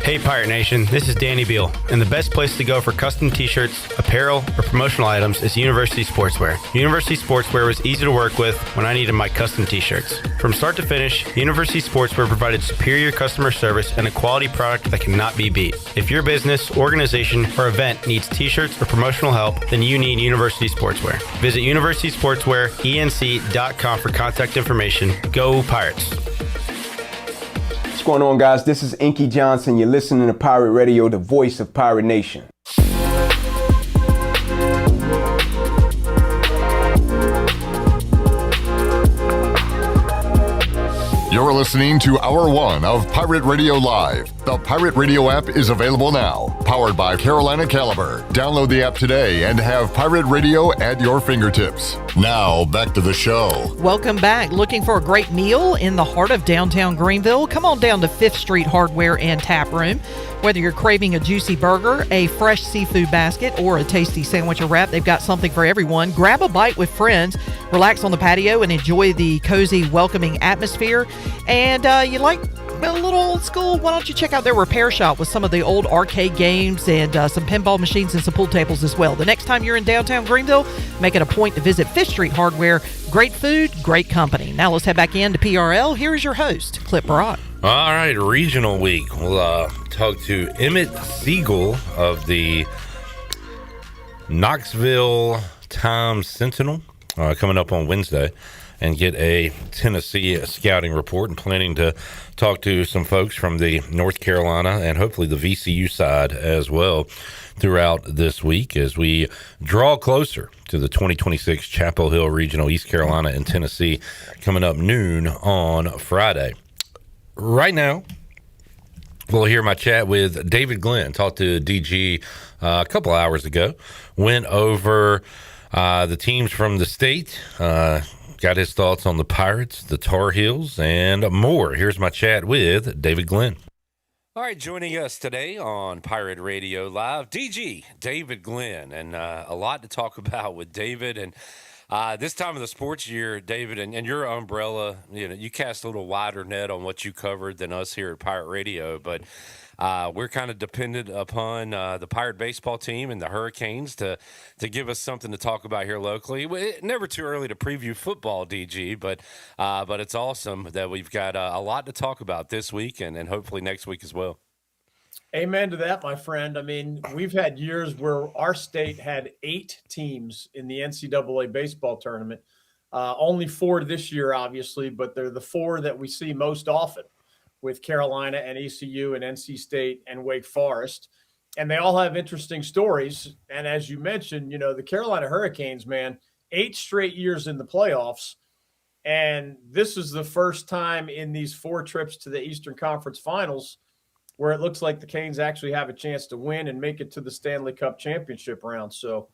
Hey Pirate Nation, this is Danny Beal, and the best place to go for custom t-shirts, apparel, or promotional items is University Sportswear. University Sportswear was easy to work with when I needed my custom t-shirts. From start to finish, University Sportswear provided superior customer service and a quality product that cannot be beat. If your business, organization, or event needs t-shirts or promotional help, then you need University Sportswear. Visit universitysportswearenc.com for contact information. Go Pirates! What's going on, guys? This is Inky Johnson. You're listening to Pirate Radio, the voice of Pirate Nation. You're listening to Hour 1 of Pirate Radio Live. The Pirate Radio app is available now, powered by Carolina Caliber. Download the app today and have Pirate Radio at your fingertips. Now, back to the show. Welcome back. Looking for a great meal in the heart of downtown Greenville? Come on down to 5th Street Hardware and Tap Room. Whether you're craving a juicy burger, a fresh seafood basket, or a tasty sandwich or wrap, they've got something for everyone. Grab a bite with friends, relax on the patio, and enjoy the cozy, welcoming atmosphere. And you like a little old school? Why don't you check out their repair shop with some of the old arcade games and some pinball machines and some pool tables as well. The next time you're in downtown Greenville, make it a point to visit 5th Street Hardware. Great food, great company. Now let's head back in to PRL. Here is your host, Clip Barat. All right, Regional Week. We'll talk to Emmett Siegel of the Knoxville Times-Sentinel coming up on Wednesday, and get a Tennessee scouting report, and planning to talk to some folks from the North Carolina and hopefully the VCU side as well throughout this week as we draw closer to the 2026 Chapel Hill Regional, East Carolina and Tennessee, coming up noon on Friday. Right now, we'll hear my chat with David Glenn. Talked to DG a couple hours ago. Went over the teams from the state. Got his thoughts on the Pirates, the Tar Heels, and more. Here's my chat with David Glenn. All right, joining us today on Pirate Radio Live, DG, David Glenn, and a lot to talk about with David. And This time of the sports year, David, and your umbrella, you cast a little wider net on what you covered than us here at Pirate Radio, but we're kind of dependent upon the Pirate baseball team and the Hurricanes to give us something to talk about here locally. Never too early to preview football, DG, but it's awesome that we've got a lot to talk about this week and hopefully next week as well. Amen to that, my friend. I mean, we've had years where our state had 8 teams in the NCAA baseball tournament. Only 4 this year, obviously, but they're the 4 that we see most often with Carolina and ECU and NC State and Wake Forest. And they all have interesting stories. And as you mentioned, the Carolina Hurricanes, man, 8 straight years in the playoffs. And this is the first time in these 4 trips to the Eastern Conference Finals where it looks like the Canes actually have a chance to win and make it to the Stanley Cup championship round. So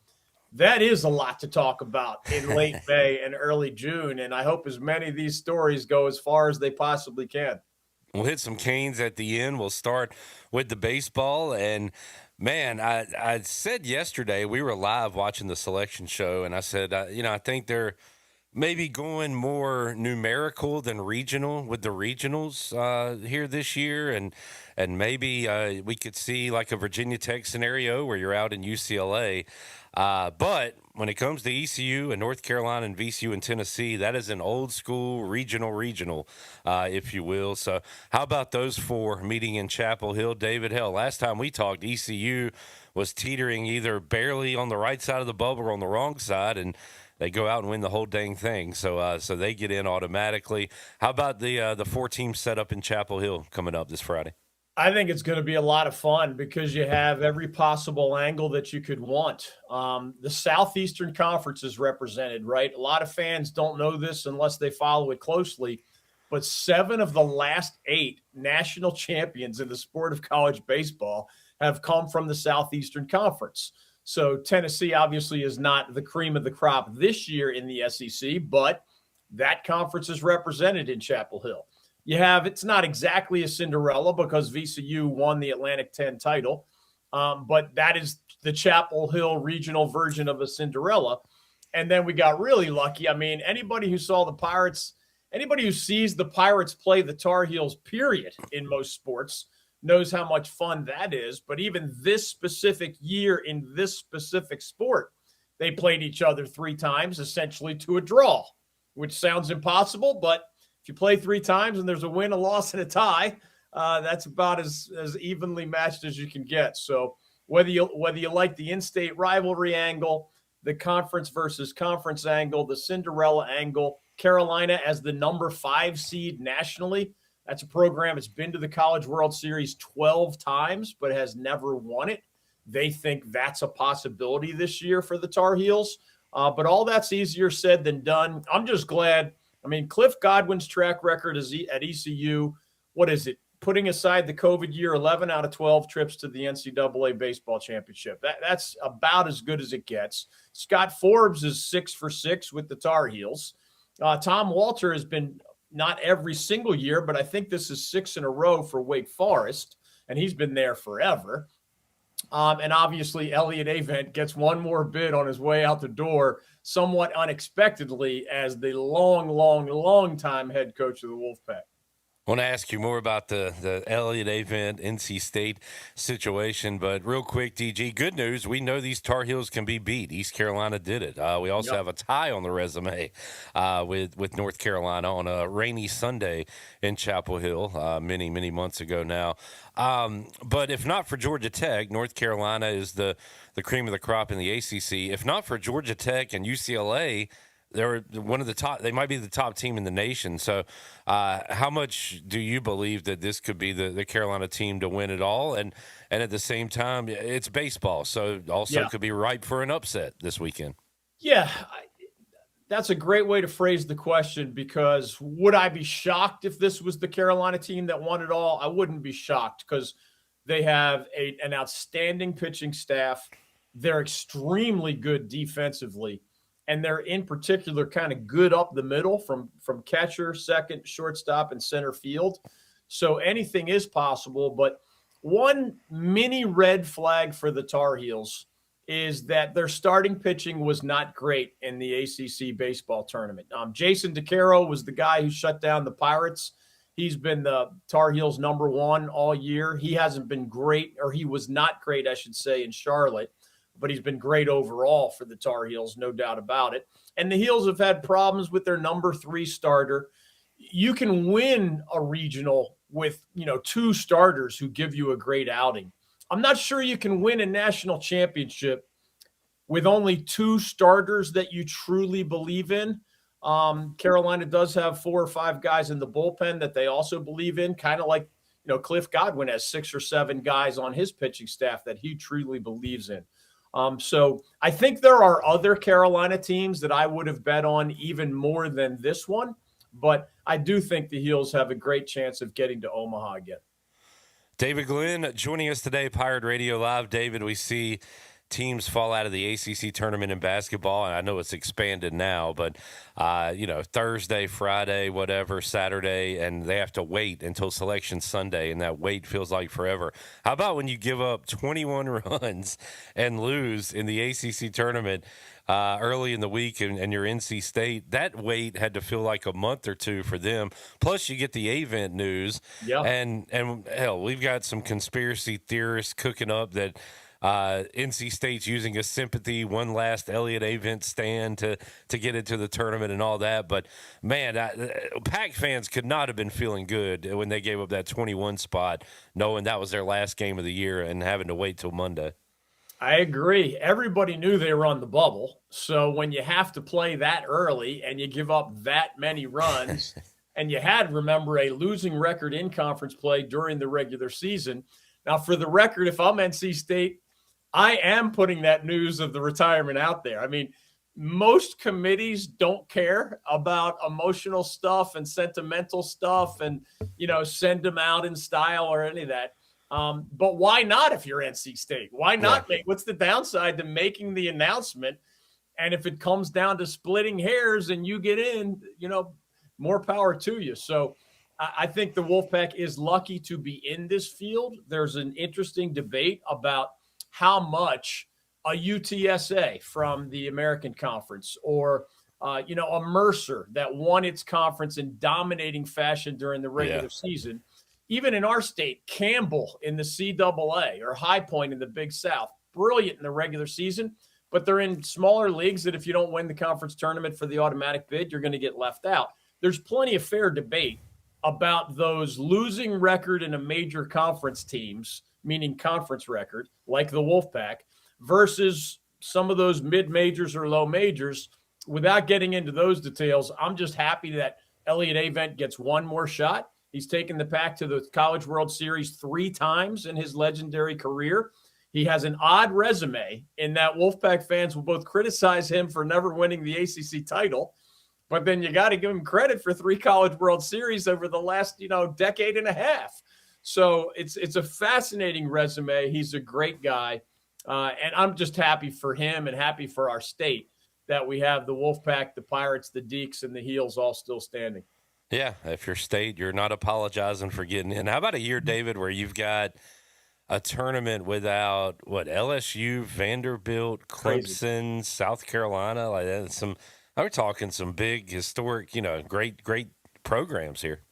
that is a lot to talk about in late May and early June. And I hope as many of these stories go as far as they possibly can. We'll hit some Canes at the end. We'll start with the baseball. And, man, I said yesterday we were live watching the selection show, and I said, I think they're maybe going more numerical than regional with the regionals here this year. And maybe we could see like a Virginia Tech scenario where you're out in UCLA. But when it comes to ECU and North Carolina and VCU and Tennessee, that is an old school regional, if you will. So how about those 4 meeting in Chapel Hill? David, hell, last time we talked, ECU was teetering either barely on the right side of the bubble or on the wrong side, and they go out and win the whole dang thing. So they get in automatically. How about the 4 teams set up in Chapel Hill coming up this Friday? I think it's going to be a lot of fun because you have every possible angle that you could want. The Southeastern Conference is represented, right? A lot of fans don't know this unless they follow it closely, but 7 of the last 8 national champions in the sport of college baseball have come from the Southeastern Conference. So Tennessee obviously is not the cream of the crop this year in the SEC, but that conference is represented in Chapel Hill. It's not exactly a Cinderella because VCU won the Atlantic 10 title, but that is the Chapel Hill regional version of a Cinderella. And then we got really lucky. I mean, anybody who saw the Pirates, anybody who sees the Pirates play the Tar Heels, period, in most sports, knows how much fun that is. But even this specific year in this specific sport, they played each other 3 times, essentially to a draw, which sounds impossible, but if you play 3 times and there's a win, a loss, and a tie, that's about as evenly matched as you can get. So whether you like the in-state rivalry angle, the conference versus conference angle, the Cinderella angle, Carolina as the number 5 seed nationally, that's a program that's been to the College World Series 12 times but has never won it. They think that's a possibility this year for the Tar Heels. But all that's easier said than done. I'm just glad. I mean, Cliff Godwin's track record is at ECU. What is it? Putting aside the COVID year, 11 out of 12 trips to the NCAA baseball championship. That's about as good as it gets. Scott Forbes is 6 for 6 with the Tar Heels. Tom Walter has been not every single year, but I think this is 6 in a row for Wake Forest, and he's been there forever. And obviously, Elliott Avent gets one more bid on his way out the door, somewhat unexpectedly, as the long time head coach of the Wolfpack. I want to ask you more about the Elliott Avent NC State situation, but real quick, DG, good news. We know these Tar Heels can be beat. East Carolina did it. We also have a tie on the resume with North Carolina on a rainy Sunday in Chapel Hill many months ago now. But if not for Georgia Tech, North Carolina is the cream of the crop in the ACC. If not for Georgia Tech and UCLA, they're one of the top. They might be the top team in the nation. So, how much do you believe that this could be the Carolina team to win it all? And at the same time, it's baseball, so also could be ripe for an upset this weekend. Yeah, that's a great way to phrase the question, because would I be shocked if this was the Carolina team that won it all? I wouldn't be shocked because they have an outstanding pitching staff. They're extremely good defensively. And they're in particular kind of good up the middle from catcher, second, shortstop, and center field. So anything is possible. But one mini red flag for the Tar Heels is that their starting pitching was not great in the ACC baseball tournament. Jason DeCaro was the guy who shut down the Pirates. He's been the Tar Heels #1 all year. He hasn't been great, or he was not great, I should say, in Charlotte, but he's been great overall for the Tar Heels, no doubt about it. And the Heels have had problems with their #3 starter. You can win a regional with, 2 starters who give you a great outing. I'm not sure you can win a national championship with only 2 starters that you truly believe in. Carolina does have 4 or 5 guys in the bullpen that they also believe in, kind of like, Cliff Godwin has 6 or 7 guys on his pitching staff that he truly believes in. So I think there are other Carolina teams that I would have bet on even more than this one, but I do think the Heels have a great chance of getting to Omaha again. David Glenn joining us today, Pirate Radio Live. David, we see teams fall out of the ACC tournament in basketball, and I know it's expanded now, but, Thursday, Friday, whatever, Saturday, and they have to wait until Selection Sunday, and that wait feels like forever. How about when you give up 21 runs and lose in the ACC tournament early in the week and you're NC State? That wait had to feel like a month or 2 for them. Plus, you get the event news, and hell, we've got some conspiracy theorists cooking up that NC State's using a sympathy, one last Elliott Avent stand to get into the tournament and all that. But, man, Pac fans could not have been feeling good when they gave up that 21 spot, knowing that was their last game of the year and having to wait till Monday. I agree. Everybody knew they were on the bubble. So when you have to play that early and you give up that many runs, and you had, remember, a losing record in conference play during the regular season. Now, for the record, if I'm NC State, I am putting that news of the retirement out there. I mean, most committees don't care about emotional stuff and sentimental stuff and, send them out in style or any of that. But why not if you're NC State? Why not what's the downside to making the announcement? And if it comes down to splitting hairs and you get in, more power to you. So I think the Wolfpack is lucky to be in this field. There's an interesting debate about how much a UTSA from the American Conference or, a Mercer that won its conference in dominating fashion during the regular season. Even in our state, Campbell in the CAA or High Point in the Big South, brilliant in the regular season, but they're in smaller leagues that if you don't win the conference tournament for the automatic bid, you're going to get left out. There's plenty of fair debate about those losing record in a major conference teams, meaning conference record, like the Wolfpack, versus some of those mid-majors or low majors. Without getting into those details, I'm just happy that Elliott Avent gets one more shot. He's taken the Pack to the College World Series 3 times in his legendary career. He has an odd resume in that Wolfpack fans will both criticize him for never winning the ACC title, but then you got to give him credit for 3 College World Series over the last, decade and a half. So it's a fascinating resume. He's a great guy. And I'm just happy for him and happy for our state that we have the Wolfpack, the Pirates, the Deeks, and the Heels all still standing. Yeah, if you're State, you're not apologizing for getting in. How about a year, David, where you've got a tournament without, LSU, Vanderbilt, Clemson, Crazy. South Carolina? Like that. I'm talking some big, historic, great programs here.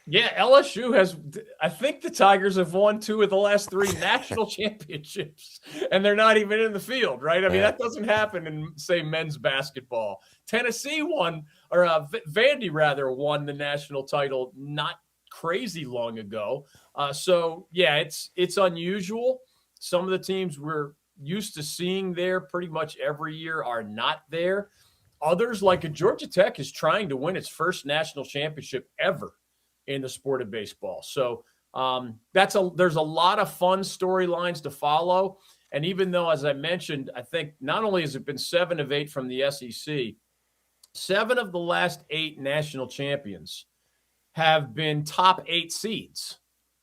Yeah, LSU has, I think the Tigers have won 2 of the last 3 national championships, and they're not even in the field, right? I mean, that doesn't happen in, say, men's basketball. Tennessee won, or Vandy rather, won the national title not crazy long ago. So, yeah, it's unusual. Some of the teams we're used to seeing there pretty much every year are not there. Others, like a Georgia Tech, is trying to win its first national championship ever in the sport of baseball. So there's a lot of fun storylines to follow. And even though, as I mentioned, I think not only has it been 7 of 8 from the SEC, 7 of the last 8 national champions have been top 8 seeds.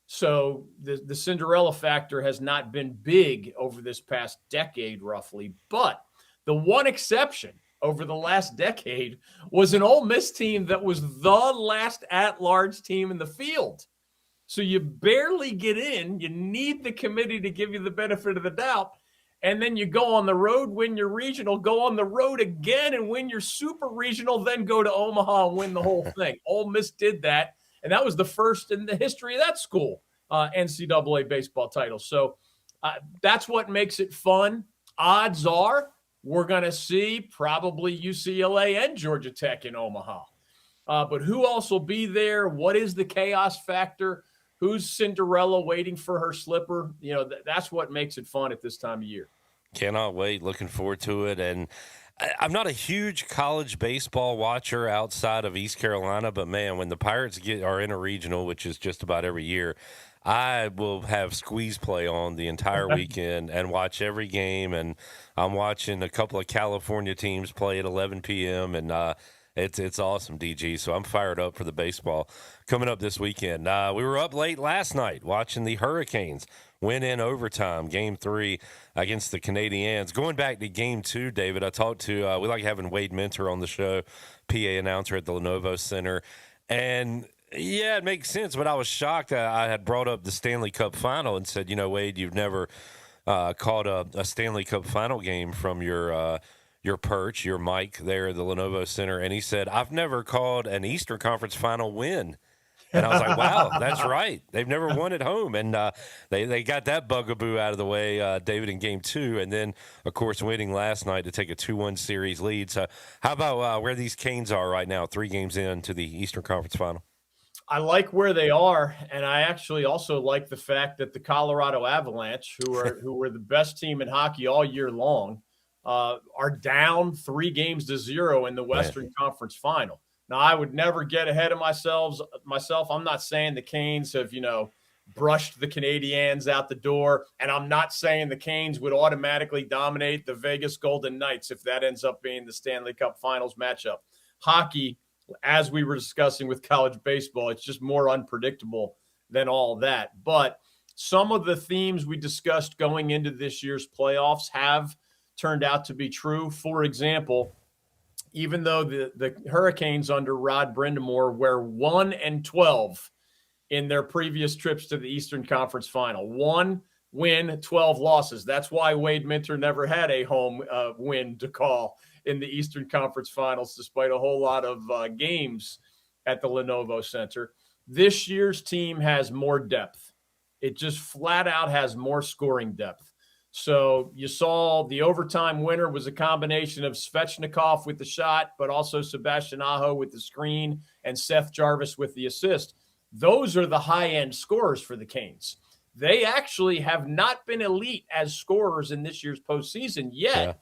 So the Cinderella factor has not been big over this past decade, roughly. But the one exception over the last decade was an Ole Miss team that was the last at-large team in the field. So you barely get in. You need the committee to give you the benefit of the doubt. And then you go on the road, win your regional, go on the road again and win your super regional, then go to Omaha and win the whole thing. Ole Miss did that, and that was the first in the history of that school NCAA baseball title. So that's what makes it fun. Odds are we're going to see probably UCLA and Georgia Tech in Omaha. But who else will be there? What is the chaos factor? Who's Cinderella waiting for her slipper? You know, that's what makes it fun at this time of year. Cannot wait. Looking forward to it. And I'm not a huge college baseball watcher outside of East Carolina, but man, when the Pirates are in a regional, which is just about every year, I will have squeeze play on the entire weekend and watch every game. And I'm watching a couple of California teams play at 11 p.m. and it's awesome, DG. So I'm fired up for the baseball coming up this weekend. We were up late last night watching the Hurricanes win in overtime, Game 3 against the Canadiens. Going back to Game 2, David, I talked to, we like having Wade Minter on the show, PA announcer at the Lenovo Center. And, yeah, it makes sense, but I was shocked. I had brought up the Stanley Cup final and said, you know, Wade, you've never caught a Stanley Cup final game from your perch, your mic there at the Lenovo Center. And he said, I've never called an Eastern Conference final win. And I was like, wow, that's right. They've never won at home. And they got that bugaboo out of the way, David, in Game 2. And then, of course, winning last night to take a 2-1 series lead. So how about where these Canes are right now, 3 games into the Eastern Conference final? I like where they are, and I actually also like the fact that the Colorado Avalanche, who were the best team in hockey all year long, are down 3-0 in the Western Conference final. Now, I would never get ahead of myself. I'm not saying the Canes have, brushed the Canadiens out the door, and I'm not saying the Canes would automatically dominate the Vegas Golden Knights if that ends up being the Stanley Cup Finals matchup. Hockey, as we were discussing with college baseball, it's just more unpredictable than all that. But some of the themes we discussed going into this year's playoffs have turned out to be true. For example, even though the Hurricanes under Rod Brindamore were 1-12 in their previous trips to the Eastern Conference Final, 1 win, 12 losses. That's why Wade Minter never had a home win to call in the Eastern Conference Finals, despite a whole lot of games at the Lenovo Center. This year's team has more depth. It just flat out has more scoring depth. So you saw the overtime winner was a combination of Svechnikov with the shot, but also Sebastian Aho with the screen and Seth Jarvis with the assist. Those are the high-end scorers for the Canes. They actually have not been elite as scorers in this year's postseason yet.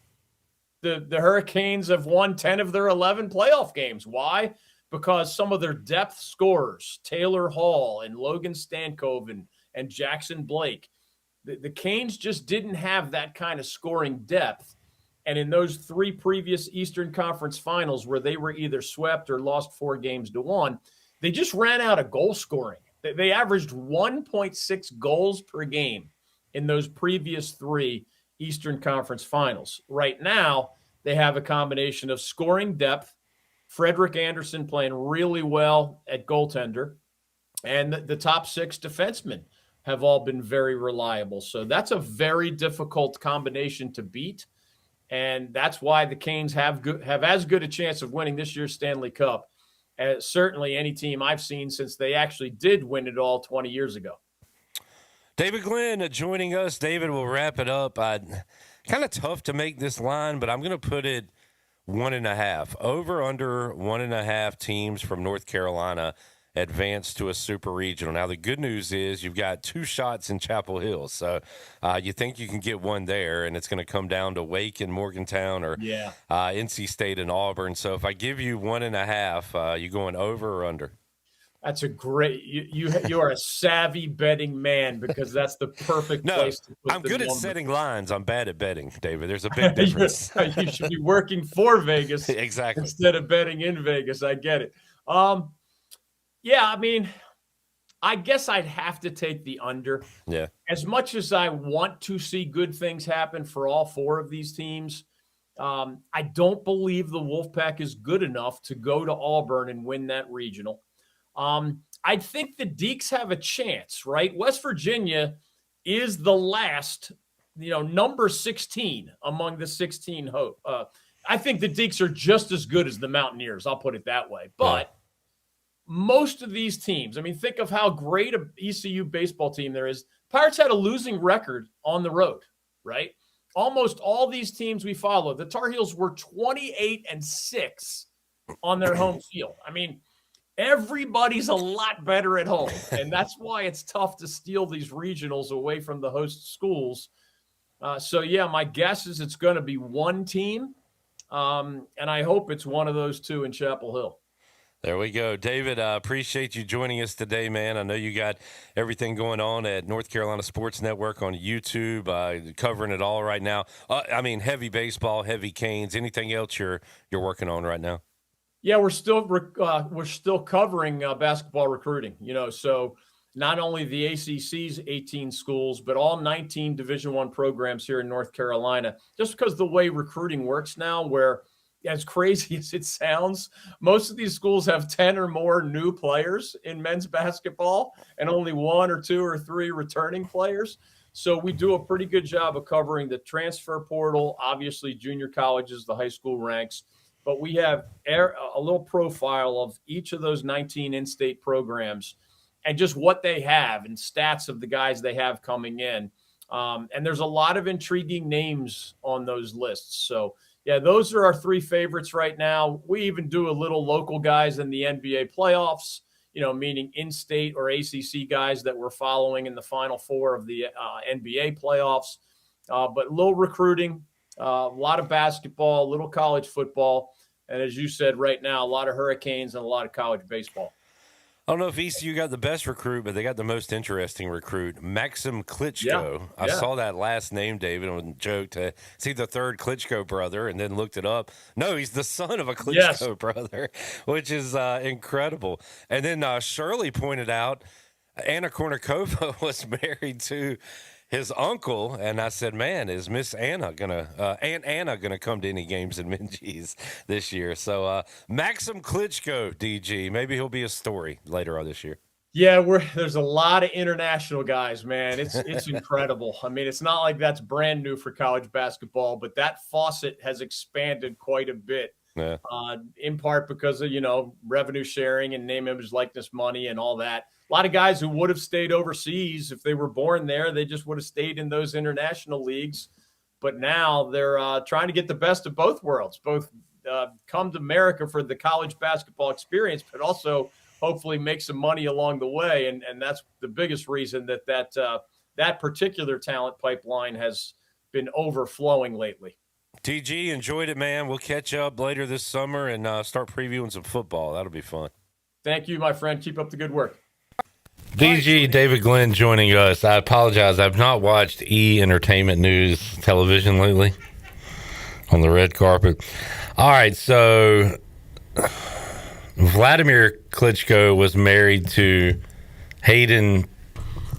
Yeah. The Hurricanes have won 10 of their 11 playoff games. Why? Because some of their depth scorers, Taylor Hall and Logan Stankoven and Jackson Blake, the Canes just didn't have that kind of scoring depth. And in those 3 previous Eastern Conference Finals where they were either swept or lost 4-1, they just ran out of goal scoring. They averaged 1.6 goals per game in those previous 3 Eastern Conference Finals. Right now, they have a combination of scoring depth, Frederick Anderson playing really well at goaltender, and the top 6 defensemen have all been very reliable. So that's a very difficult combination to beat, and that's why the Canes have as good a chance of winning this year's Stanley Cup as certainly any team I've seen since they actually did win it all 20 years ago. David Glenn joining us. David, will wrap it up. Kind of tough to make this line, but I'm going to put it 1.5. Over under 1.5 teams from North Carolina advance to a super regional. Now, the good news is you've got 2 shots in Chapel Hill. So you think you can get one there, and it's going to come down to Wake and Morgantown or NC State and Auburn. So if I give you 1.5, you going over or under? That's a great you are a savvy betting man because that's the perfect place to put I'm good at setting lines. I'm bad at betting, David. There's a big difference. You should be working for Vegas exactly instead of betting in Vegas. I get it. Yeah, I mean, I guess I'd have to take the under. Yeah. As much as I want to see good things happen for all 4 of these teams, I don't believe the Wolfpack is good enough to go to Auburn and win that regional. I think the Deacs have a chance, right? West Virginia is the last number 16 among the 16 I think the Deacs are just as good as the Mountaineers. I'll put it that way. But most of these teams, I mean, think of how great a ECU baseball team there is. Pirates had a losing record on the road, right? Almost all these teams we follow, the Tar Heels were 28-6 on their home field. I mean, everybody's a lot better at home, and that's why it's tough to steal these regionals away from the host schools. So, my guess is it's going to be one team, and I hope it's one of those two in Chapel Hill. There we go. David, I appreciate you joining us today, man. I know you got everything going on at North Carolina Sports Network on YouTube, covering it all right now. Heavy baseball, heavy Canes. Anything else you're working on right now? Yeah, we're still covering basketball recruiting, so not only the ACC's 18 schools, but all 19 Division I programs here in North Carolina, just because the way recruiting works now, where as crazy as it sounds, most of these schools have 10 or more new players in men's basketball and only 1 or 2 or 3 returning players. So we do a pretty good job of covering the transfer portal, obviously junior colleges, the high school ranks, but we have a little profile of each of those 19 in-state programs and just what they have and stats of the guys they have coming in. And there's a lot of intriguing names on those lists. So, yeah, those are our 3 favorites right now. We even do a little local guys in the NBA playoffs, meaning in-state or ACC guys that we're following in the Final Four of the NBA playoffs. But a little recruiting, a lot of basketball, a little college football, and as you said right now, a lot of Hurricanes and a lot of college baseball. I don't know if ECU got the best recruit, but they got the most interesting recruit, Maxim Klitschko. Yeah. I saw that last name, David, and joked, is he the third Klitschko brother? And then looked it up. No, he's the son of a Klitschko brother, which is incredible. And then Shirley pointed out Anna Kournikova was married to his uncle, and I said, man, is Miss Anna Aunt Anna gonna come to any games in Minji's this year? So Maxim Klitschko, DG, maybe he'll be a story later on this year. Yeah, there's a lot of international guys, man. It's incredible. I mean, it's not like that's brand new for college basketball, but that faucet has expanded quite a bit. Yeah. In part because of, revenue sharing and name, image, likeness money and all that. A lot of guys who would have stayed overseas if they were born there, they just would have stayed in those international leagues. But now they're trying to get the best of both worlds, both come to America for the college basketball experience, but also hopefully make some money along the way. And that's the biggest reason that particular talent pipeline has been overflowing lately. TG, enjoyed it, man. We'll catch up later this summer and start previewing some football. That'll be fun. Thank you, my friend. Keep up the good work. DG David Glenn joining us. I apologize. I've not watched Entertainment News television lately on the red carpet. All right, so Vladimir Klitschko was married to Hayden.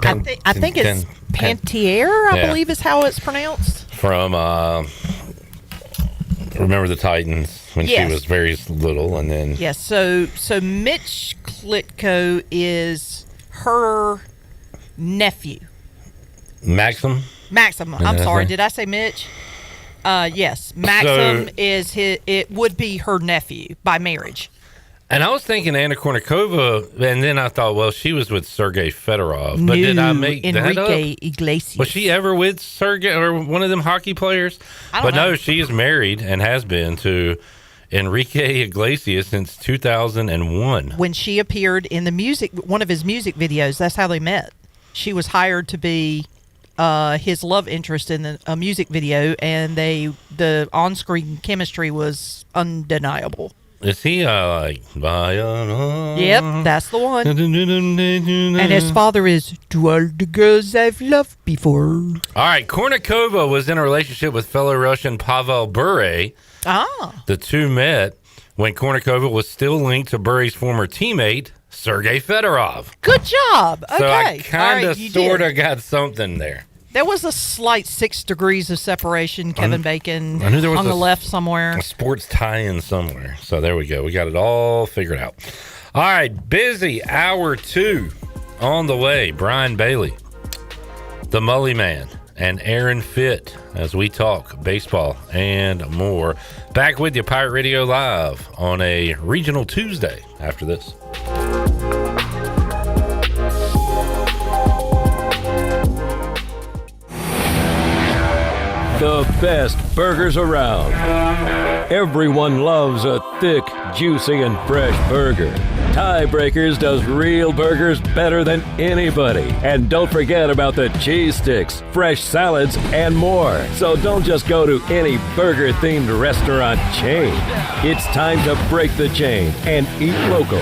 I think it's Pantier, I believe is how it's pronounced. From Remember the Titans when she was very little, and then yes. So Mitch Klitschko is her nephew. Maxim. I'm sorry. Did I say Mitch? Yes. Maxim is his. It would be her nephew by marriage. And I was thinking Anna Kournikova, and then I thought, well, she was with Sergei Fedorov. But did I make that up? Enrique Iglesias. Was she ever with Sergei or one of them hockey players? I don't know. No, she is married and has been to Enrique Iglesias since 2001. When she appeared in one of his music videos, that's how they met. She was hired to be his love interest in a music video, and the on-screen chemistry was undeniable. Is he like? Yep, that's the one. And his father is to all the girls I've loved before. All right, Kournikova was in a relationship with fellow Russian Pavel Bure. The two met when Kournikova was still linked to Bure's former teammate Sergei Fedorov. Good job. Okay, so I kind of sort of got something there. There was a slight 6 degrees of separation. Kevin Bacon on the left somewhere. A sports tie-in somewhere. So there we go. We got it all figured out. All right, busy hour 2 on the way. Brian Bailey, the Mully Man, and Aaron Fitt as we talk baseball and more. Back with you, Pirate Radio Live on a regional Tuesday after this. The best burgers around. Everyone loves a thick, juicy, and fresh burger. Tiebreakers does real burgers better than anybody. And don't forget about the cheese sticks, fresh salads, and more. So don't just go to any burger-themed restaurant chain. It's time to break the chain and eat local.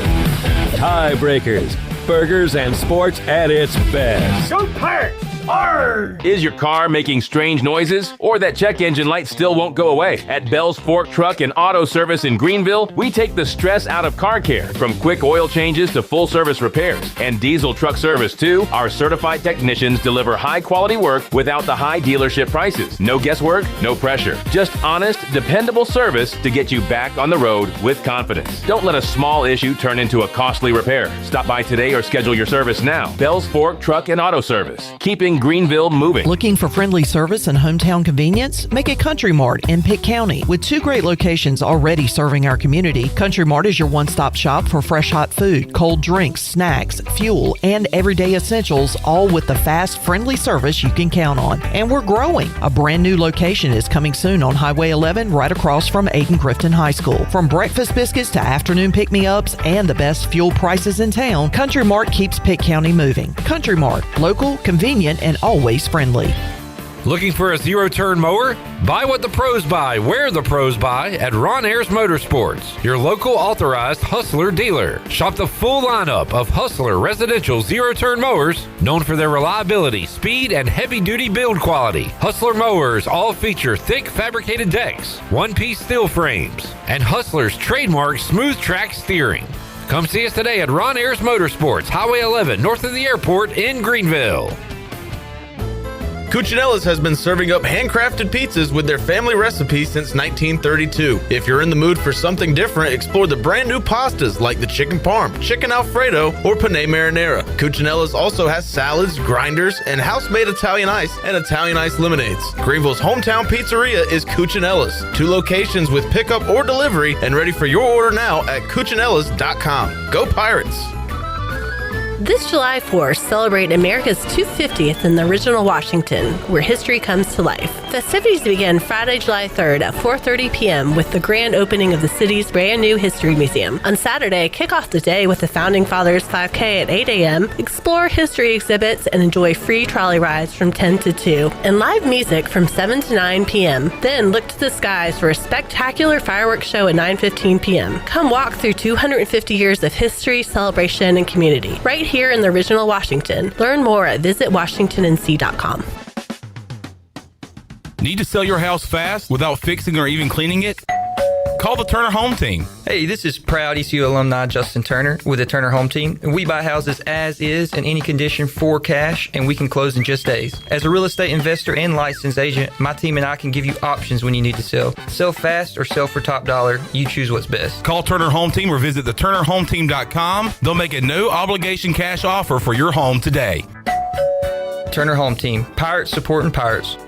Tiebreakers, burgers and sports at its best. Go Pirates! Arr! Is your car making strange noises? Or that check engine light still won't go away? At Bell's Fork Truck and Auto Service in Greenville, we take the stress out of car care. From quick oil changes to full service repairs. And diesel truck service too, our certified technicians deliver high quality work without the high dealership prices. No guesswork, no pressure. Just honest, dependable service to get you back on the road with confidence. Don't let a small issue turn into a costly repair. Stop by today or schedule your service now. Bell's Fork Truck and Auto Service. Keeping Greenville moving. Looking for friendly service and hometown convenience? Make it Country Mart in Pitt County. With 2 great locations already serving our community, Country Mart is your one-stop shop for fresh hot food, cold drinks, snacks, fuel, and everyday essentials, all with the fast, friendly service you can count on. And we're growing. A brand new location is coming soon on Highway 11 right across from Aidan Crifton High School. From breakfast biscuits to afternoon pick-me-ups and the best fuel prices in town, Country Mart keeps Pitt County moving. Country Mart, local, convenient, and always friendly. Looking for a zero-turn mower? Buy what the pros buy, where the pros buy at Ron Ayers Motorsports, your local authorized Hustler dealer. Shop the full lineup of Hustler residential zero-turn mowers, known for their reliability, speed, and heavy-duty build quality. Hustler mowers all feature thick fabricated decks, one-piece steel frames, and Hustler's trademark smooth track steering. Come see us today at Ron Ayers Motorsports, Highway 11, north of the airport in Greenville. Cuccinella's has been serving up handcrafted pizzas with their family recipe since 1932. If you're in the mood for something different, explore the brand new pastas like the chicken parm, chicken alfredo, or penne marinara. Cuccinella's also has salads, grinders, and house-made Italian ice and Italian ice lemonades. Greenville's hometown pizzeria is Cuccinella's. 2 locations with pickup or delivery, and ready for your order now at cuccinellas.com. Go Pirates! This July 4th, celebrate America's 250th in the original Washington, where history comes to life. Festivities begin Friday, July 3rd at 4:30 p.m. with the grand opening of the city's brand new History Museum. On Saturday, kick off the day with the Founding Fathers 5K at 8 a.m., explore history exhibits, and enjoy free trolley rides from 10 to 2, and live music from 7 to 9 p.m. Then look to the skies for a spectacular fireworks show at 9:15 p.m. Come walk through 250 years of history, celebration, and community. Right here in the original Washington. Learn more at visitwashingtonnc.com. Need to sell your house fast without fixing or even cleaning it? Call the Turner Home Team. Hey, this is proud ECU alumni Justin Turner with the Turner Home Team. We buy houses as is in any condition for cash, and we can close in just days. As a real estate investor and licensed agent, my team and I can give you options when you need to sell. Sell fast or sell for top dollar. You choose what's best. Call Turner Home Team or visit theturnerhometeam.com. They'll make a no obligation cash offer for your home today. Turner Home Team. Pirates supporting pirates.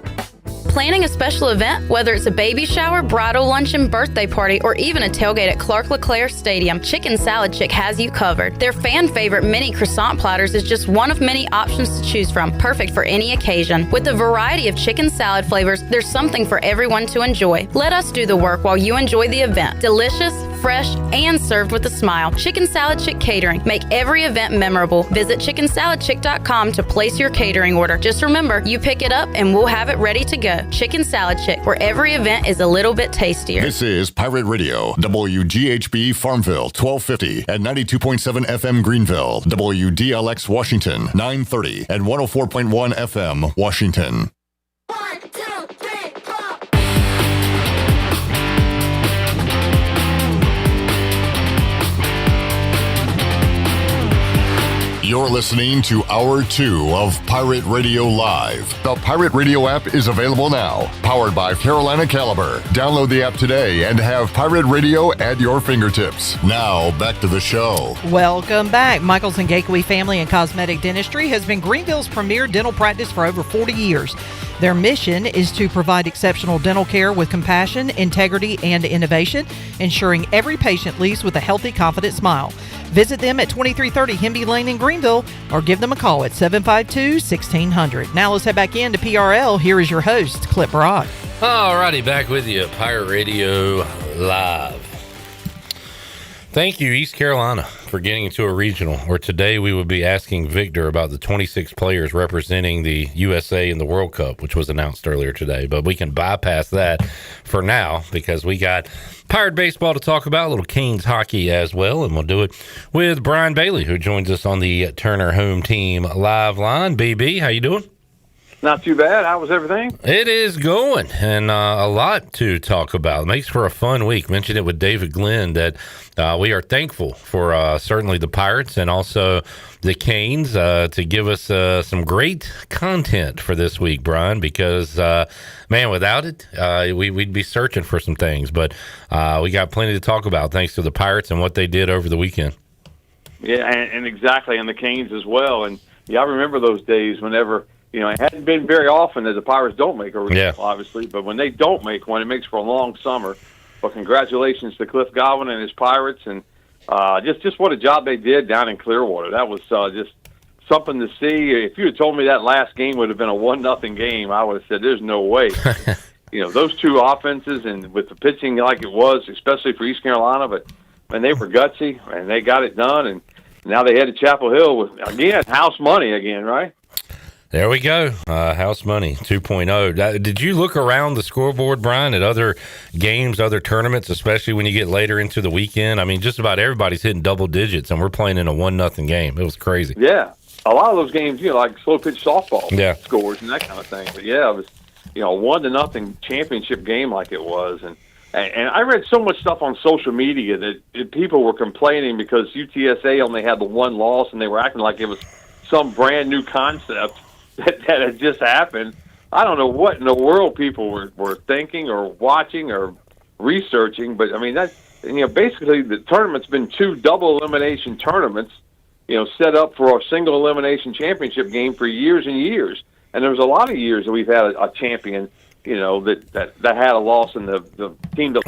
Planning a special event, whether it's a baby shower, bridal luncheon, birthday party, or even a tailgate at Clark LeClaire Stadium, Chicken Salad Chick has you covered. Their fan favorite mini croissant platters is just one of many options to choose from, perfect for any occasion. With a variety of chicken salad flavors, there's something for everyone to enjoy. Let us do the work while you enjoy the event. Delicious, fresh, and served with a smile. Chicken Salad Chick Catering. Make every event memorable. Visit chickensaladchick.com to place your catering order. Just remember, you pick it up and we'll have it ready to go. Chicken Salad Chick, where every event is a little bit tastier. This is Pirate Radio, WGHB Farmville, 1250 and 92.7 FM Greenville, WDLX Washington, 930 and 104.1 FM Washington. You're listening to Hour 2 of Pirate Radio Live. The Pirate Radio app is available now, powered by Carolina Caliber. Download the app today and have Pirate Radio at your fingertips. Now, back to the show. Welcome back. Michaels and Gateway Family and Cosmetic Dentistry has been Greenville's premier dental practice for over 40 years. Their mission is to provide exceptional dental care with compassion, integrity, and innovation, ensuring every patient leaves with a healthy, confident smile. Visit them at 2330 Hemby Lane in Greenville or give them a call at 752-1600. Now let's head back into PRL. Here is your host, Clip Brock. All righty, back with you, Pirate Radio Live. Thank you, East Carolina, for getting into a regional, where today we would be asking Victor about the 26 players representing the USA in the World Cup, which was announced earlier today. But we can bypass that for now because we got Pirate baseball to talk about, a little Canes hockey as well, and we'll do it with Brian Bailey, who joins us on the Turner Home Team live line. BB, how you doing? Not too bad. How was everything? It is going, and a lot to talk about. It makes for a fun week. Mentioned it with David Glenn that we are thankful for certainly the Pirates and also the Canes to give us some great content for this week, Brian, because, man, without it, we'd be searching for some things. But we got plenty to talk about thanks to the Pirates and what they did over the weekend. Yeah, and exactly, and the Canes as well. And, yeah, I remember those days whenever – it hadn't been very often that the Pirates don't make a regional, obviously, but when they don't make one, it makes for a long summer. But congratulations to Cliff Godwin and his Pirates, and just what a job they did down in Clearwater. That was just something to see. If you had told me that last game would have been a 1-0 game, I would have said there's no way. Those two offenses and with the pitching like it was, especially for East Carolina, but man, they were gutsy and they got it done, and now they head to Chapel Hill with again house money again, right? There we go. House money 2.0. Did you look around the scoreboard, Brian, at other games, other tournaments, especially when you get later into the weekend? I mean, just about everybody's hitting double digits, and we're playing in a 1-0 game. It was crazy. Yeah. A lot of those games, like slow pitch softball scores and that kind of thing. But, yeah, it was, 1-0 championship game like it was. And I read so much stuff on social media that people were complaining because UTSA only had the one loss, and they were acting like it was some brand new concept that had just happened. I don't know what in the world people were thinking or watching or researching, but I mean basically the tournament's been 2 double elimination tournaments, set up for a single elimination championship game for years and years. And there was a lot of years that we've had a champion, that had a loss in the team that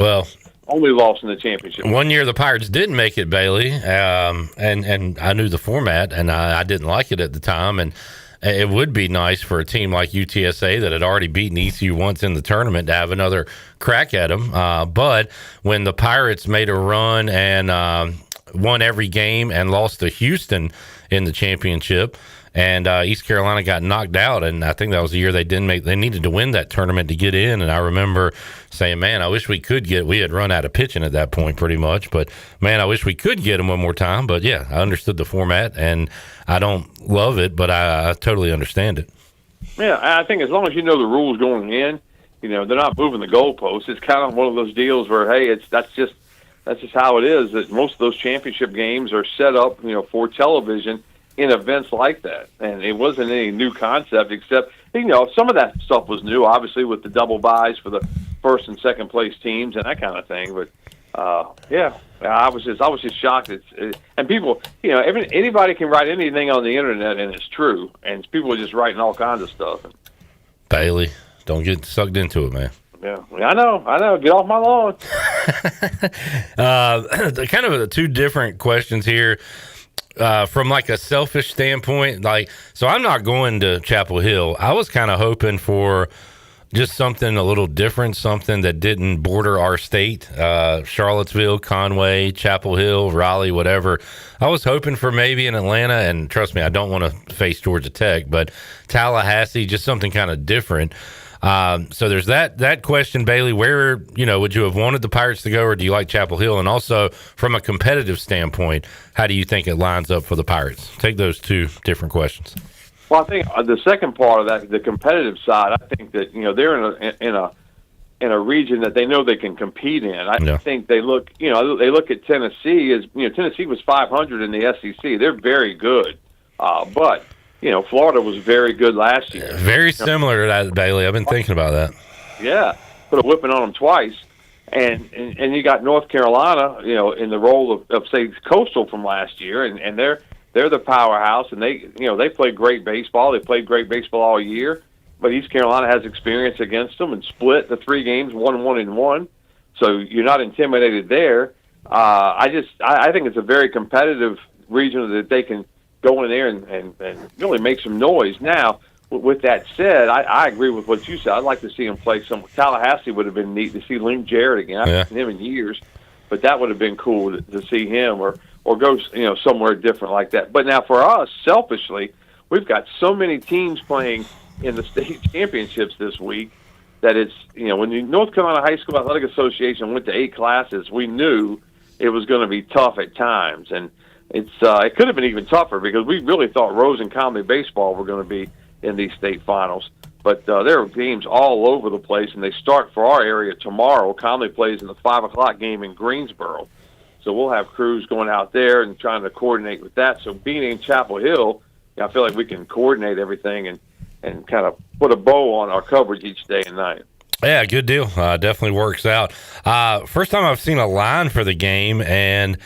only lost in the championship. One year the Pirates didn't make it, Bailey, and I knew the format, and I didn't like it at the time, and it would be nice for a team like UTSA that had already beaten ECU once in the tournament to have another crack at them. But when the Pirates made a run and won every game and lost to Houston in the championship, and East Carolina got knocked out, and I think that was the year they needed to win that tournament to get in. And I remember saying, man, I wish we had run out of pitching at that point pretty much, but man, I wish we could get them one more time. But yeah, I understood the format, and I don't love it, but I totally understand it. Yeah, I think as long as you know the rules going in, they're not moving the goalposts. It's kind of one of those deals where, hey, that's just how it is. That most of those championship games are set up, for television in events like that, and it wasn't any new concept except some of that stuff was new, obviously with the double buys for the first and second place teams and that kind of thing. But I was just shocked. And people, anybody can write anything on the internet and it's true, and people are just writing all kinds of stuff. Bailey, don't get sucked into it, man. Yeah, I know. Get off my lawn. Kind of 2 different questions here. From like a selfish standpoint, so I'm not going to Chapel Hill. I was kind of hoping for just something a little different, something that didn't border our state, Charlottesville, Conway, Chapel Hill, Raleigh, whatever. I was hoping for maybe in Atlanta, and trust me, I don't want to face Georgia Tech, but Tallahassee, just something kind of different. So there's that question, Bailey. Where would you have wanted the Pirates to go, or do you like Chapel Hill? And also from a competitive standpoint, how do you think it lines up for the Pirates? Take those 2 different questions. Well, I think the second part of that, the competitive side, I think that they're in a region that they know they can compete in. I think they look at Tennessee as Tennessee was 500 in the SEC. They're very good. But Florida was very good last year. Very similar to that, Bailey. I've been thinking about that. Yeah, put a whipping on them twice, and you got North Carolina, in the role of say Coastal from last year, and they're the powerhouse, and they play great baseball. They played great baseball all year, but East Carolina has experience against them and split the 3 games, 1-1-1. So you're not intimidated there. I think it's a very competitive region that they can go in there and really make some noise. Now, with that said, I agree with what you said. I'd like to see him play some. Tallahassee would have been neat to see Link Jarrett again. I haven't seen him in years, but that would have been cool to see him or go somewhere different like that. But now for us, selfishly, we've got so many teams playing in the state championships this week that it's when the North Carolina High School Athletic Association went to 8 classes, we knew it was going to be tough at times, and it could have been even tougher because we really thought Rose and Conley baseball were going to be in these state finals. But there are games all over the place, and they start for our area tomorrow. Conley plays in the 5 o'clock game in Greensboro. So we'll have crews going out there and trying to coordinate with that. So being in Chapel Hill, I feel like we can coordinate everything and kind of put a bow on our coverage each day and night. Yeah, good deal. Definitely works out. First time I've seen a line for the game, and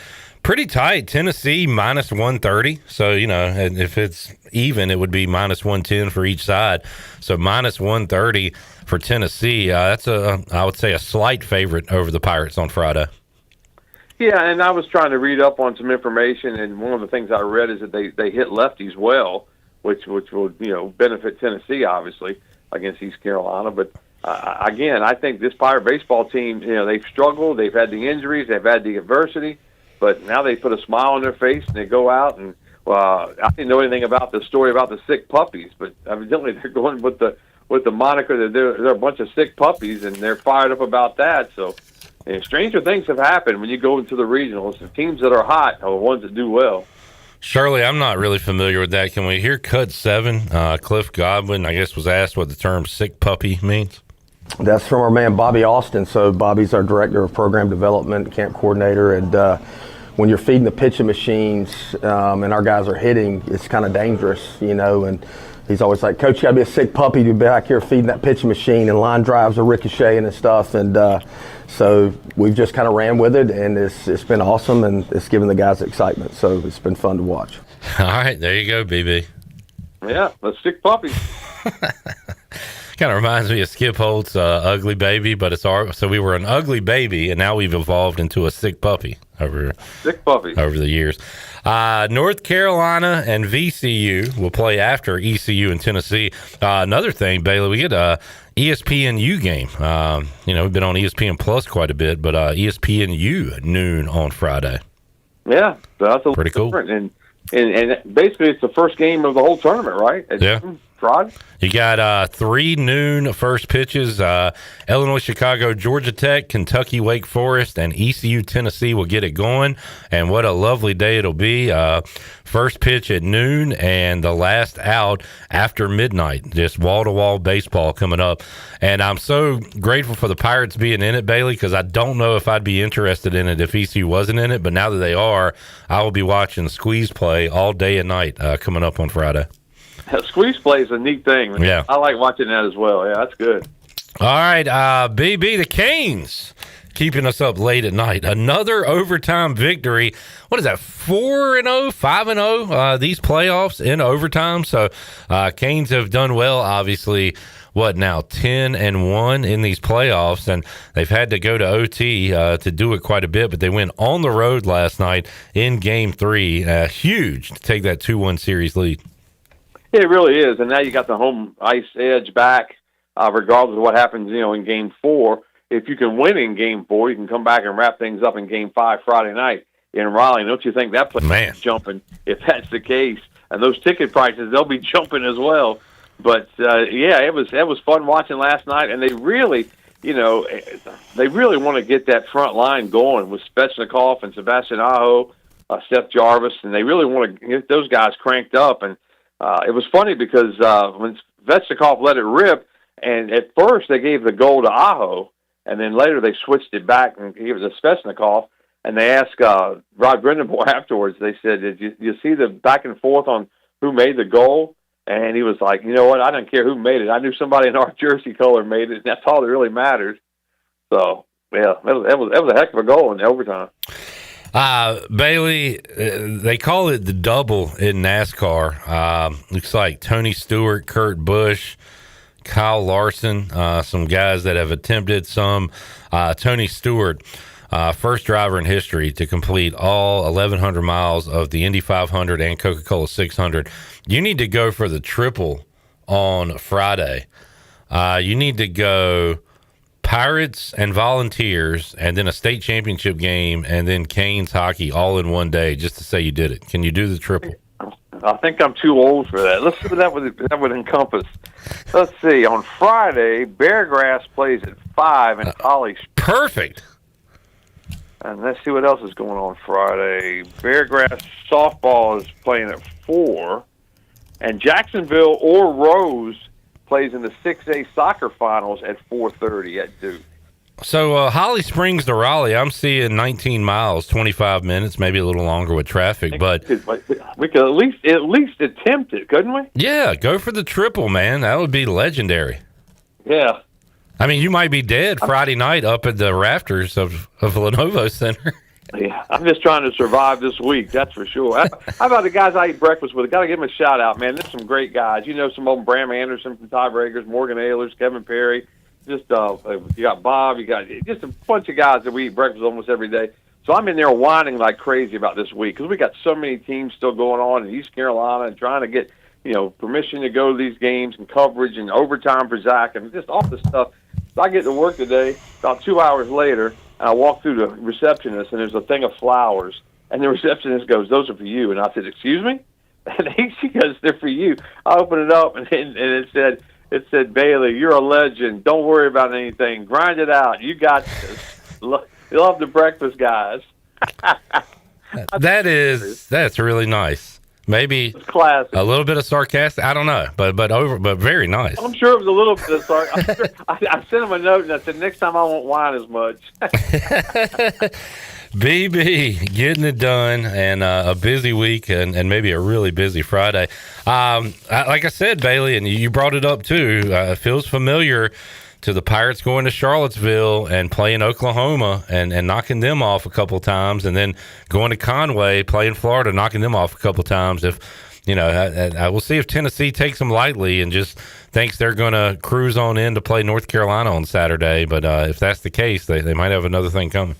pretty tight. Tennessee minus 130. So, and if it's even, it would be minus 110 for each side. So minus 130 for Tennessee. That's I would say a slight favorite over the Pirates on Friday. Yeah, and I was trying to read up on some information, and one of the things I read is that they hit lefties well, which will benefit Tennessee obviously against East Carolina. But again, I think this Pirate baseball team, they've struggled, they've had the injuries, they've had the adversity, but now they put a smile on their face and they go out and I didn't know anything about the story about the sick puppies, but evidently they're going with the moniker that they're a bunch of sick puppies, and they're fired up about that. So. And stranger things have happened when you go into the regionals. The teams that are hot are the ones that do well. Shirley, I'm not really familiar with that. Can we hear cut 7? Cliff Godwin, I guess, was asked what the term sick puppy means. That's from our man Bobby Austin. So Bobby's our director of program development, camp coordinator, and when you're feeding the pitching machines and our guys are hitting, it's kind of dangerous, and he's always like, Coach, you got to be a sick puppy to be back here feeding that pitching machine, and line drives are ricocheting and stuff. And so we've just kind of ran with it, and it's been awesome, and it's given the guys excitement. So it's been fun to watch. All right, there you go, BB. Yeah, the sick puppy. Kind of reminds me of Skip Holt's Ugly Baby, but so we were an ugly baby, and now we've evolved into a sick puppy over the years. North Carolina and VCU will play after ECU and Tennessee. Another thing, Bailey, we get a ESPNU game. We've been on ESPN Plus quite a bit, but ESPNU at noon on Friday. Yeah, that's pretty cool. And basically, it's the first game of the whole tournament, right? Yeah. Rod? You got 3 noon first pitches. Illinois, Chicago, Georgia Tech, Kentucky, Wake Forest, and ECU, Tennessee will get it going. And what a lovely day it'll be. First pitch at noon and the last out after midnight. Just wall-to-wall baseball coming up. And I'm so grateful for the Pirates being in it, Bailey, because I don't know if I'd be interested in it if ECU wasn't in it. But now that they are, I will be watching squeeze play all day and night coming up on Friday. Squeeze play is a neat thing. Yeah. I like watching that as well. Yeah, that's good. All right, BB, the Canes keeping us up late at night. Another overtime victory. What is that, 4-0, 5-0, these playoffs in overtime? So Canes have done well, obviously. What now, 10-1 in these playoffs, and they've had to go to OT to do it quite a bit, but they went on the road last night in Game 3. Huge to take that 2-1 series lead. It really is, and now you got the home ice edge back, regardless of what happens, in Game 4. If you can win in Game 4, you can come back and wrap things up in Game 5 Friday night in Raleigh. Don't you think that place is jumping if that's the case? And those ticket prices, they'll be jumping as well. But, it was fun watching last night, and they really, they really want to get that front line going with Svechnikov and Sebastian Aho, Seth Jarvis, and they really want to get those guys cranked up. And it was funny because when Svechnikov let it rip, and at first they gave the goal to Aho, and then later they switched it back and gave it to Svechnikov, and they asked Rod Brendenboy afterwards, they said, did you see the back and forth on who made the goal. And he was like, you know what? I don't care who made it. I knew somebody in our jersey color made it, and that's all that really matters. So, yeah, that was a heck of a goal in overtime. Bailey, they call it the double in NASCAR. Looks like Tony Stewart, Kurt Busch, Kyle Larson, some guys that have attempted some. Tony Stewart, first driver in history to complete all 1,100 miles of the Indy 500 and Coca-Cola 600. You need to go for the triple on Friday. You need to go Pirates and Volunteers, and then a state championship game, and then Canes hockey all in one day, just to say you did it. Can you do the triple? I think I'm too old for that. Let's see what that would encompass. Let's see. On Friday, Beargrass plays at 5 in Holly. Perfect. And let's see what else is going on Friday. Beargrass softball is playing at 4. And Jacksonville or Rose plays in the 6A soccer finals at 4:30 at Duke. So Holly Springs to Raleigh, I'm seeing 19 miles, 25 minutes, maybe a little longer with traffic. But we could at least attempt it, couldn't we? Yeah, go for the triple, man. That would be legendary. Yeah. I mean, you might be dead Friday night up at the rafters of Lenovo Center. Yeah, I'm just trying to survive this week, that's for sure. How about the guys I eat breakfast with? Got to give them a shout out, man. There's some great guys. You know, some of them, Bram Anderson from Tiebreakers, Morgan Ehlers, Kevin Perry. Just you got Bob, you got just a bunch of guys that we eat breakfast almost every day. So I'm in there whining like crazy about this week because we got so many teams still going on in East Carolina and trying to get permission to go to these games and coverage and overtime for Zach and just all this stuff. So I get to work today. About 2 hours later, and I walk through the receptionist, and there's a thing of flowers. And the receptionist goes, "Those are for you." And I said, "Excuse me?" And she goes, "They're for you." I open it up, and it said, "Bailey, you're a legend. Don't worry about anything. Grind it out. You got this. Love the breakfast, guys." That's really nice. Maybe a little bit of sarcastic. I don't know, but very nice. I'm sure it was a little bit of sarcasm. I sent him a note and I said, "Next time I won't whine as much." BB getting it done, and a busy week, and maybe a really busy Friday. Like I said, Bailey, and you brought it up too. It feels familiar to the Pirates going to Charlottesville and playing Oklahoma and knocking them off a couple of times, and then going to Conway, playing Florida, knocking them off a couple of times. If I will see if Tennessee takes them lightly and just thinks they're going to cruise on in to play North Carolina on Saturday. But if that's the case, they might have another thing coming.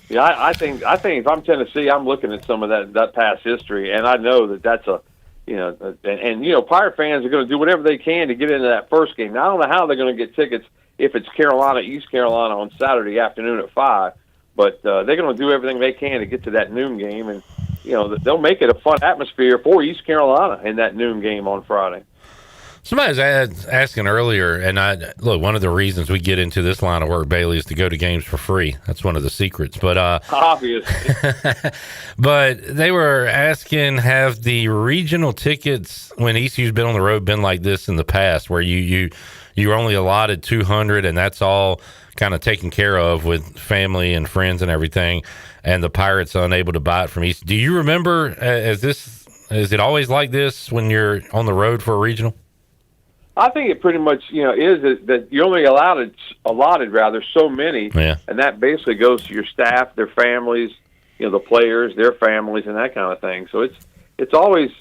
Yeah, I think if I'm Tennessee, I'm looking at some of that past history, and I know that's a. Pirate fans are going to do whatever they can to get into that first game. Now, I don't know how they're going to get tickets if it's East Carolina on Saturday afternoon at 5, but they're going to do everything they can to get to that noon game, and they'll make it a fun atmosphere for East Carolina in that noon game on Friday. Somebody was asking earlier, and one of the reasons we get into this line of work, Bailey, is to go to games for free. That's one of the secrets. But obviously, but they were asking, have the regional tickets when ECU's been on the road been like this in the past, where you're only allotted 200, and that's all kind of taken care of with family and friends and everything, and the Pirates are unable to buy it from ECU? Do you remember? Is it always like this when you're on the road for a regional? I think it pretty much, is that you're only allotted so many, and that basically goes to your staff, their families, the players, their families, and that kind of thing. So it's always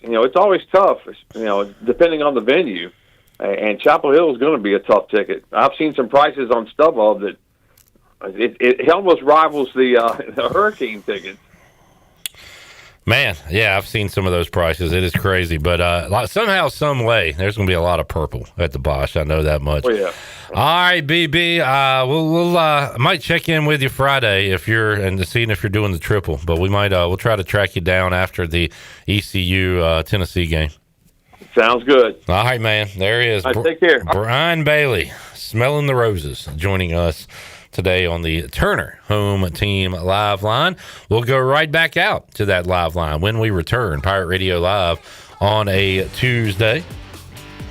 tough, depending on the venue. And Chapel Hill is going to be a tough ticket. I've seen some prices on StubHub that it almost rivals the Hurricane tickets. Man, yeah, I've seen some of those prices. It is crazy, but somehow, some way, there's going to be a lot of purple at the Bosch. I know that much. Oh, yeah. All right, BB, we'll might check in with you Friday and seeing if you're doing the triple, but we'll try to track you down after the ECU Tennessee game. Sounds good. All right, man. There he is. All right, take care. Brian Bailey, smelling the roses, joining us today on the Turner Home Team Live Line. We'll go right back out to that live line when we return. Pirate Radio Live on a Tuesday.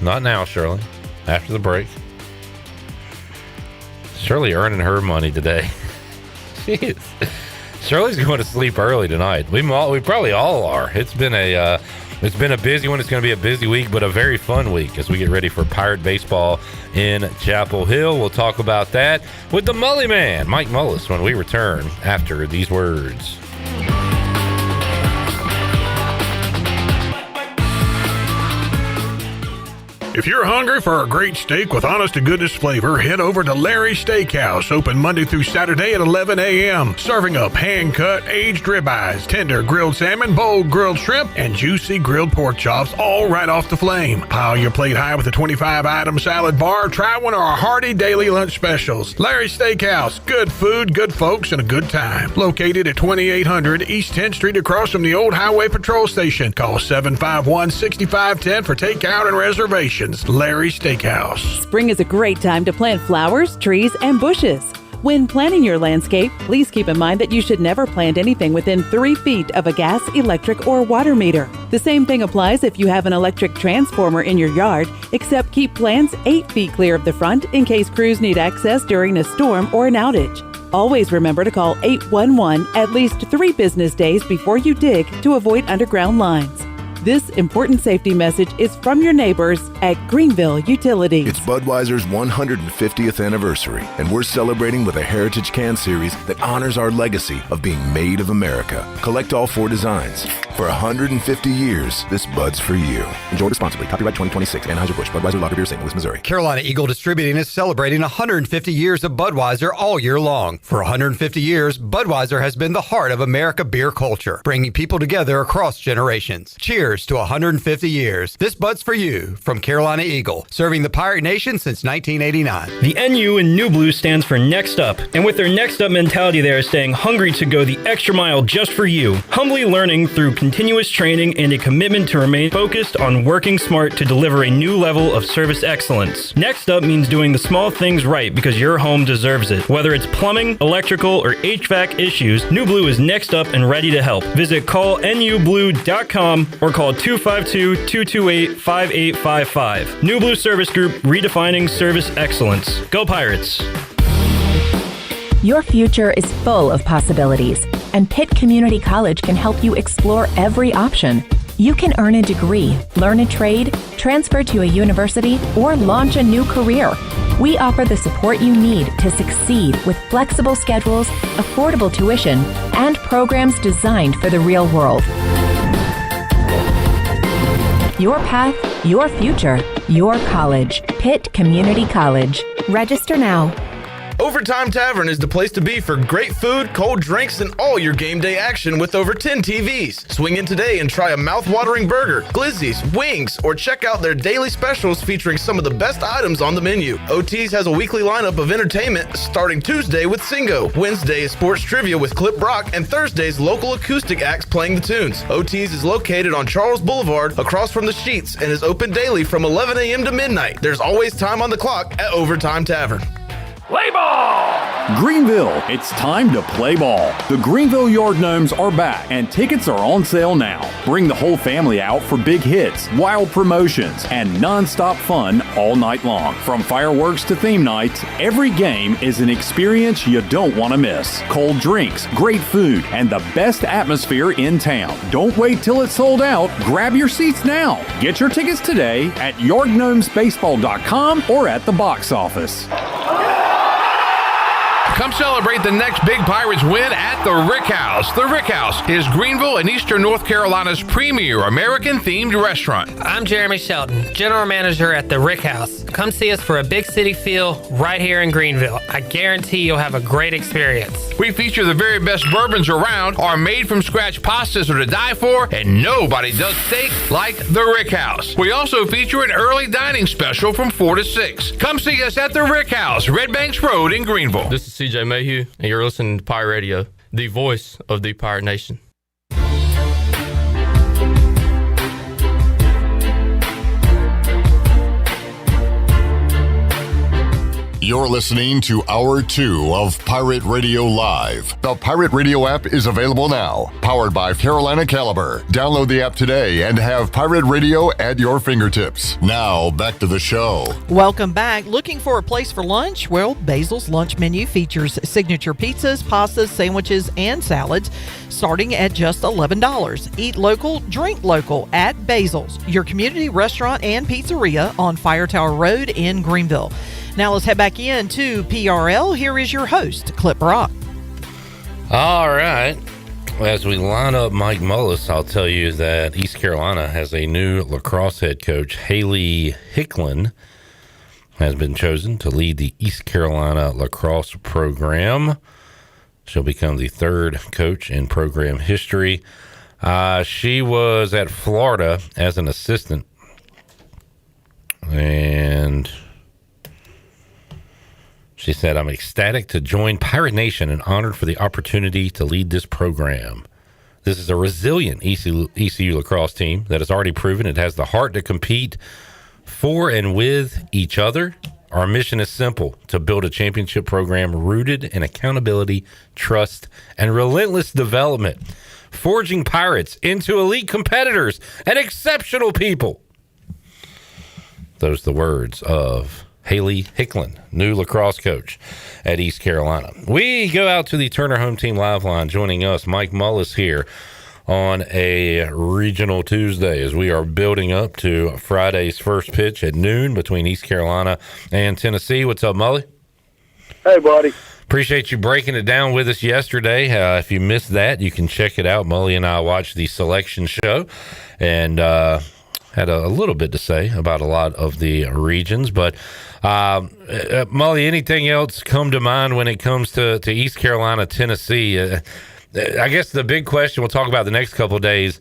Not now, Shirley. After the break. Shirley earning her money today. She is. Shirley's going to sleep early tonight. We probably all are. It's been a It's been a busy one. It's going to be a busy week, but a very fun week as we get ready for Pirate baseball in Chapel Hill. We'll talk about that with the Mully Man, Mike Mullis, when we return after these words. If you're hungry for a great steak with honest-to-goodness flavor, head over to Larry's Steakhouse, open Monday through Saturday at 11 a.m., serving up hand-cut, aged ribeyes, tender grilled salmon, bold grilled shrimp, and juicy grilled pork chops, all right off the flame. Pile your plate high with a 25-item salad bar. Try one of our hearty daily lunch specials. Larry's Steakhouse, good food, good folks, and a good time. Located at 2800 East 10th Street across from the old Highway Patrol Station. Call 751-6510 for takeout and reservations. Larry's Steakhouse. Spring is a great time to plant flowers, trees, and bushes. When planning your landscape, please keep in mind that you should never plant anything within 3 feet of a gas, electric, or water meter. The same thing applies if you have an electric transformer in your yard, except keep plants 8 feet clear of the front in case crews need access during a storm or an outage. Always remember to call 811 at least 3 business days before you dig to avoid underground lines. This important safety message is from your neighbors at Greenville Utilities. It's Budweiser's 150th anniversary, and we're celebrating with a Heritage Can Series that honors our legacy of being made of America. Collect all 4 designs. For 150 years, this Bud's for you. Enjoy responsibly. Copyright 2026. Anheuser-Busch. Budweiser Lager Beer, St. Louis, Missouri. Carolina Eagle Distributing is celebrating 150 years of Budweiser all year long. For 150 years, Budweiser has been the heart of America beer culture, bringing people together across generations. Cheers to 150 years. This Bud's for you from Carolina Eagle, serving the Pirate Nation since 1989. The NU in New Blue stands for Next Up, and with their Next Up mentality, they are staying hungry to go the extra mile just for you, humbly learning through continuous training and a commitment to remain focused on working smart to deliver a new level of service excellence. Next Up means doing the small things right because your home deserves it. Whether it's plumbing, electrical, or HVAC issues, New Blue is next up and ready to help. Visit callnublue.com or call 252-228-5855. New Blue Service Group, redefining service excellence. Go Pirates! Your future is full of possibilities, and Pitt Community College can help you explore every option. You can earn a degree, learn a trade, transfer to a university, or launch a new career. We offer the support you need to succeed with flexible schedules, affordable tuition, and programs designed for the real world. Your path, your future, your college. Pitt Community College. Register now. Overtime Tavern is the place to be for great food, cold drinks, and all your game day action with over 10 TVs. Swing in today and try a mouth-watering burger, glizzies, wings, or check out their daily specials featuring some of the best items on the menu. OT's has a weekly lineup of entertainment starting Tuesday with Singo, Wednesday is sports trivia with Clip Brock, and Thursday's local acoustic acts playing the tunes. OT's is located on Charles Boulevard across from the Sheets and is open daily from 11 a.m. to midnight. There's always time on the clock at Overtime Tavern. Play ball! Greenville, it's time to play ball. The Greenville Yard Gnomes are back, and tickets are on sale now. Bring the whole family out for big hits, wild promotions, and non-stop fun all night long. From fireworks to theme nights, every game is an experience you don't want to miss. Cold drinks, great food, and the best atmosphere in town. Don't wait till it's sold out. Grab your seats now. Get your tickets today at yardgnomesbaseball.com or at the box office. Come celebrate the next big Pirates win at the Rick House. The Rick House is Greenville and Eastern North Carolina's premier American-themed restaurant. I'm Jeremy Shelton, General Manager at the Rick House. Come see us for a big city feel right here in Greenville. I guarantee you'll have a great experience. We feature the very best bourbons around. Our made-from-scratch pastas are to die for, and nobody does steak like the Rick House. We also feature an early dining special from 4 to 6. Come see us at the Rick House, Red Banks Road in Greenville. This is CJ Mayhew, and you're listening to Pirate Radio, the voice of the Pirate Nation. You're listening to Hour 2 of Pirate Radio Live. The Pirate Radio app is available now. Powered by Carolina Caliber. Download the app today and have Pirate Radio at your fingertips. Now, back to the show. Welcome back. Looking for a place for lunch? Well, Basil's lunch menu features signature pizzas, pastas, sandwiches, and salads, starting at just $11. Eat local, drink local at Basil's, your community restaurant and pizzeria on Fire Tower Road in Greenville. Now let's head back into PRL. Here is your host, Clip Brock. All right. As we line up Mike Mullis, I'll tell you that East Carolina has a new lacrosse head coach. Haley Hicklin has been chosen to lead the East Carolina lacrosse program. She'll become the third coach in program history. She was at Florida as an assistant. And she said, "I'm ecstatic to join Pirate Nation and honored for the opportunity to lead this program. This is a resilient ECU lacrosse team that has already proven it has the heart to compete for and with each other. Our mission is simple, to build a championship program rooted in accountability, trust, and relentless development, forging Pirates into elite competitors and exceptional people." Those are the words of Haley Hicklin, new lacrosse coach at East Carolina. We go out to the Turner Home Team Live Line. Joining us, Mike Mullis here on a regional Tuesday as we are building up to Friday's first pitch at noon between East Carolina and Tennessee. What's up, Mully? Hey, buddy. Appreciate you breaking it down with us yesterday. If you missed that, you can check it out. Mully and I watched the selection show and had a little bit to say about a lot of the regions. But, Mully, anything else come to mind when it comes to East Carolina, Tennessee? I guess the big question we'll talk about the next couple of days,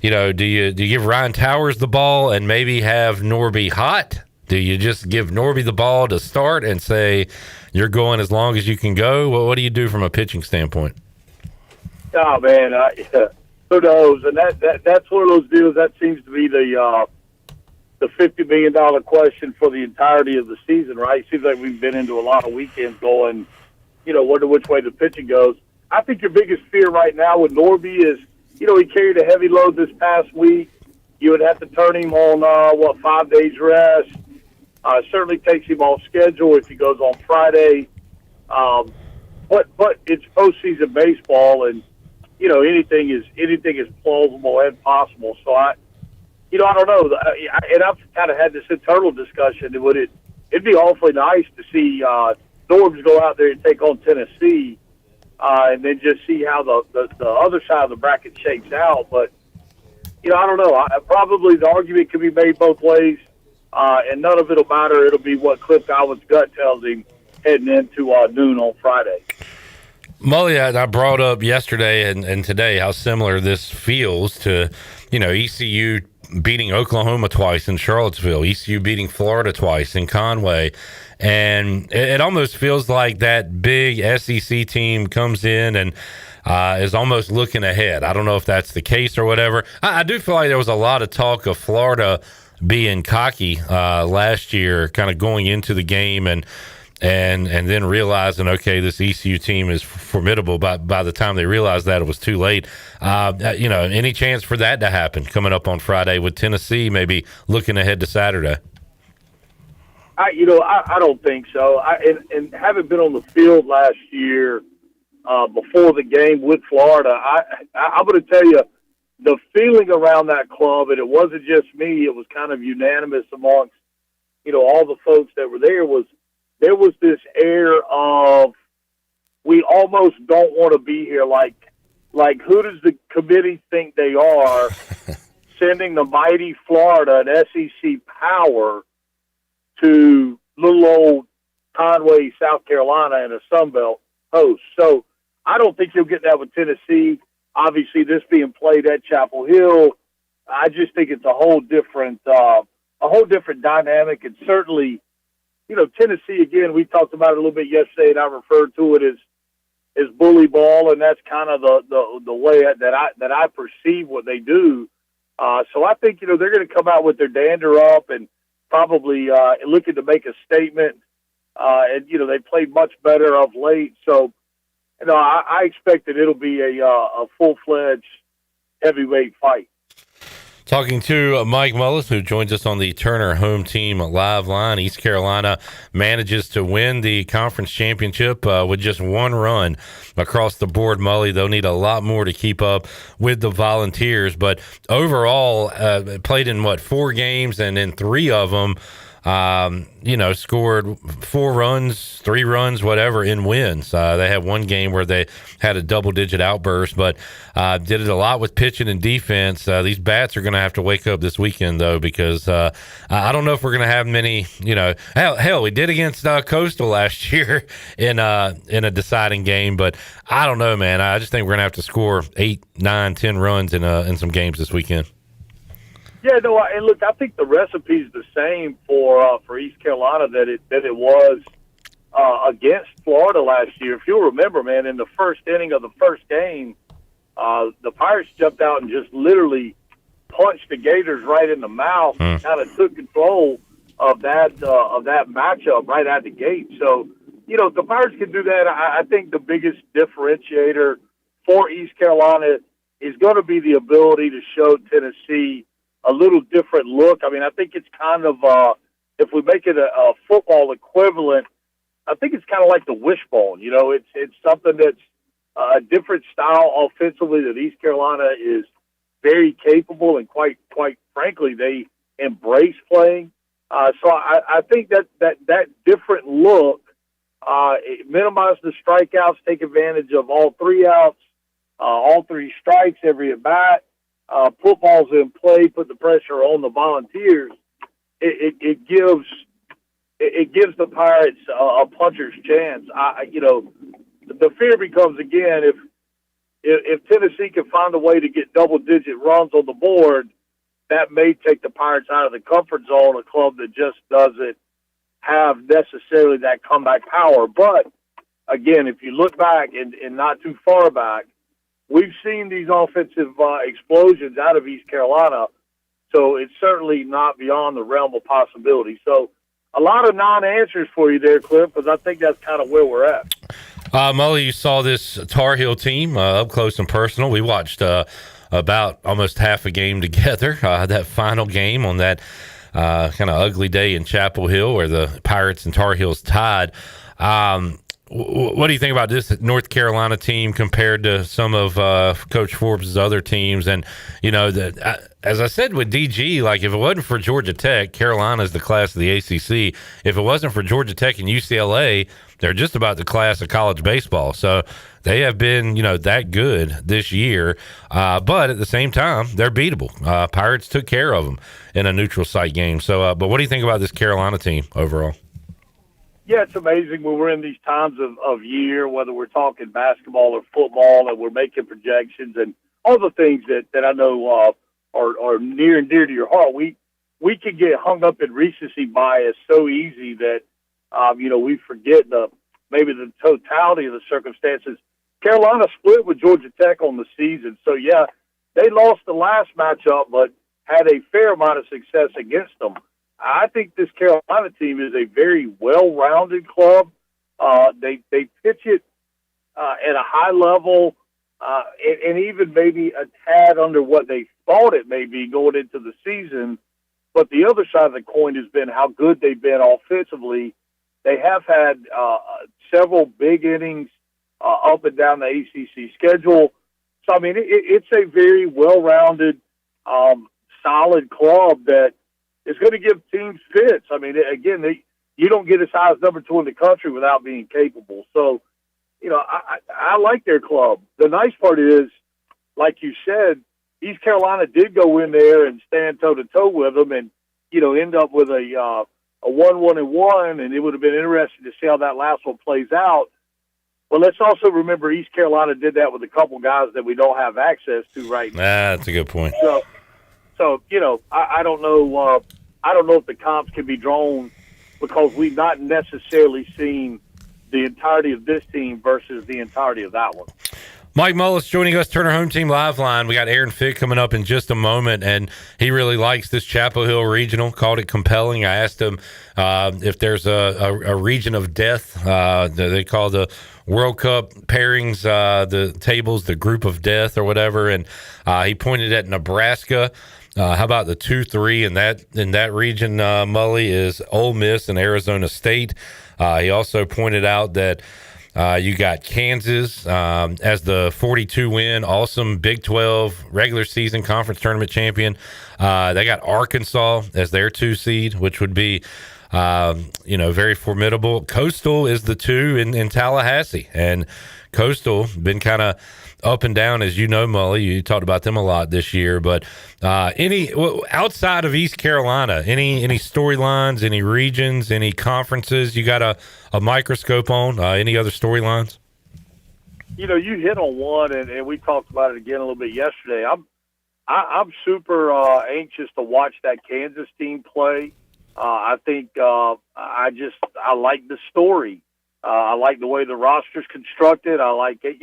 do you give Ryan Towers the ball and maybe have Norby hot? Do you just give Norby the ball to start and say you're going as long as you can go? Well, what do you do from a pitching standpoint? Oh, man, who knows? And that's one of those deals that seems to be the $50 million question for the entirety of the season, right? It seems like we've been into a lot of weekends going, wonder which way the pitching goes. I think your biggest fear right now with Norby is, he carried a heavy load this past week. You would have to turn him on, 5 days rest. Certainly takes him off schedule if he goes on Friday. But it's postseason baseball, and anything is plausible and possible. So I don't know. And I've kind of had this internal discussion. It'd be awfully nice to see Norbs go out there and take on Tennessee, and then just see how the other side of the bracket shakes out. But I don't know. Probably the argument can be made both ways, and none of it'll matter. It'll be what Cliff Godwin's gut tells him heading into noon on Friday. Mully, I brought up yesterday and today how similar this feels to, ECU beating Oklahoma twice in Charlottesville, ECU beating Florida twice in Conway. And it almost feels like that big SEC team comes in and is almost looking ahead. I don't know if that's the case or whatever. I do feel like there was a lot of talk of Florida being cocky last year, kind of going into the game and then realizing, okay, this ECU team is formidable. By the time they realized that, it was too late. Any chance for that to happen coming up on Friday with Tennessee, maybe looking ahead to Saturday? I don't think so. And having been on the field last year before the game with Florida, I'm going to tell you, the feeling around that club, and it wasn't just me, it was kind of unanimous amongst, all the folks that were there, there was this air of, we almost don't want to be here. Like who does the committee think they are sending the mighty Florida, an SEC power, to little old Conway, South Carolina, and a Sunbelt host? So I don't think you'll get that with Tennessee. Obviously, this being played at Chapel Hill, I just think it's a whole different dynamic. And certainly, Tennessee, again, we talked about it a little bit yesterday, and I referred to it as bully ball, and that's kind of the way that I perceive what they do. So I think they're going to come out with their dander up and probably looking to make a statement. and they played much better of late. So, I expect that it'll be a full-fledged heavyweight fight. Talking to Mike Mullis, who joins us on the Turner Home Team live line. East Carolina manages to win the conference championship with just one run across the board. Mully, they'll need a lot more to keep up with the Volunteers, but overall played in 4 games, and in 3 of them scored 4 runs, 3 runs, whatever, in wins. They had one game where they had a double-digit outburst, but did it a lot with pitching and defense. These bats are going to have to wake up this weekend, though, because I don't know if we're going to have many. Hell, we did against Coastal last year in a deciding game, but I don't know, man. I just think we're going to have to score 8, 9, 10 runs in some games this weekend. Yeah, no, and look, I think the recipe's the same for East Carolina that it was against Florida last year. If you'll remember, man, in the first inning of the first game, the Pirates jumped out and just literally punched the Gators right in the mouth, and kind of took control of that matchup right out the gate. So, if the Pirates can do that, I think the biggest differentiator for East Carolina is going to be the ability to show Tennessee a little different look. I mean, I think it's kind of, if we make it a football equivalent, I think it's kind of like the wishbone. It's something that's a different style offensively that East Carolina is very capable, and quite frankly, they embrace playing. So I think that different look, it minimize the strikeouts, take advantage of all 3 outs, all 3 strikes every at bat. Put balls in play, put the pressure on the Volunteers. It gives the Pirates a puncher's chance. The fear becomes, again, if Tennessee can find a way to get double-digit runs on the board, that may take the Pirates out of the comfort zone, a club that just doesn't have necessarily that comeback power. But again, if you look back and not too far back, we've seen these offensive explosions out of East Carolina, so it's certainly not beyond the realm of possibility. So a lot of non-answers for you there, Cliff, because I think that's kind of where we're at. Mully, you saw this Tar Heel team up close and personal. We watched about almost half a game together, that final game on that kind of ugly day in Chapel Hill where the Pirates and Tar Heels tied. What do you think about this North Carolina team compared to some of Coach Forbes' other teams? And, as I said with DG, like if it wasn't for Georgia Tech, Carolina's the class of the ACC. If it wasn't for Georgia Tech and UCLA, they're just about the class of college baseball. So they have been, that good this year. But at the same time, they're beatable. Pirates took care of them in a neutral site game. So, but what do you think about this Carolina team overall? Yeah, it's amazing when we're in these times of year, whether we're talking basketball or football, and we're making projections and all the things that I know are near and dear to your heart. We can get hung up in recency bias so easy that, we forget maybe the totality of the circumstances. Carolina split with Georgia Tech on the season. So, yeah, they lost the last matchup, but had a fair amount of success against them. I think this Carolina team is a very well-rounded club. They pitch it at a high level, and even maybe a tad under what they thought it may be going into the season. But the other side of the coin has been how good they've been offensively. They have had several big innings up and down the ACC schedule. So, I mean, it's a very well-rounded, solid club that is going to give teams fits. I mean, again, you don't get as high as number 2 in the country without being capable. So, I like their club. The nice part is, like you said, East Carolina did go in there and stand toe-to-toe with them and, end up with a 1-1-1, and it would have been interesting to see how that last one plays out. But let's also remember East Carolina did that with a couple guys that we don't have access to right now. That's a good point. So I don't know. I don't know if the comps can be drawn because we've not necessarily seen the entirety of this team versus the entirety of that one. Mike Mullis joining us, Turner Home Team Live Line. We got Aaron Fick coming up in just a moment, and he really likes this Chapel Hill Regional, called it compelling. I asked him if there's a region of death. They call the World Cup pairings, the tables, the group of death or whatever, and he pointed at Nebraska. How about the 2-3 in that region, Mully, is Ole Miss and Arizona State. He also pointed out that you got Kansas as the 42-win, awesome Big 12 regular season conference tournament champion. They got Arkansas as their 2 seed, which would be, very formidable. Coastal is the 2 in Tallahassee, and Coastal been kind of up and down, as you know, Mully. You talked about them a lot this year, but outside of East Carolina, any storylines, any regions, any conferences you got a microscope on? Any other storylines? You hit on one, and we talked about it again a little bit yesterday. I'm super anxious to watch that Kansas team play. I think I like the story. I like the way the roster's constructed. I like it.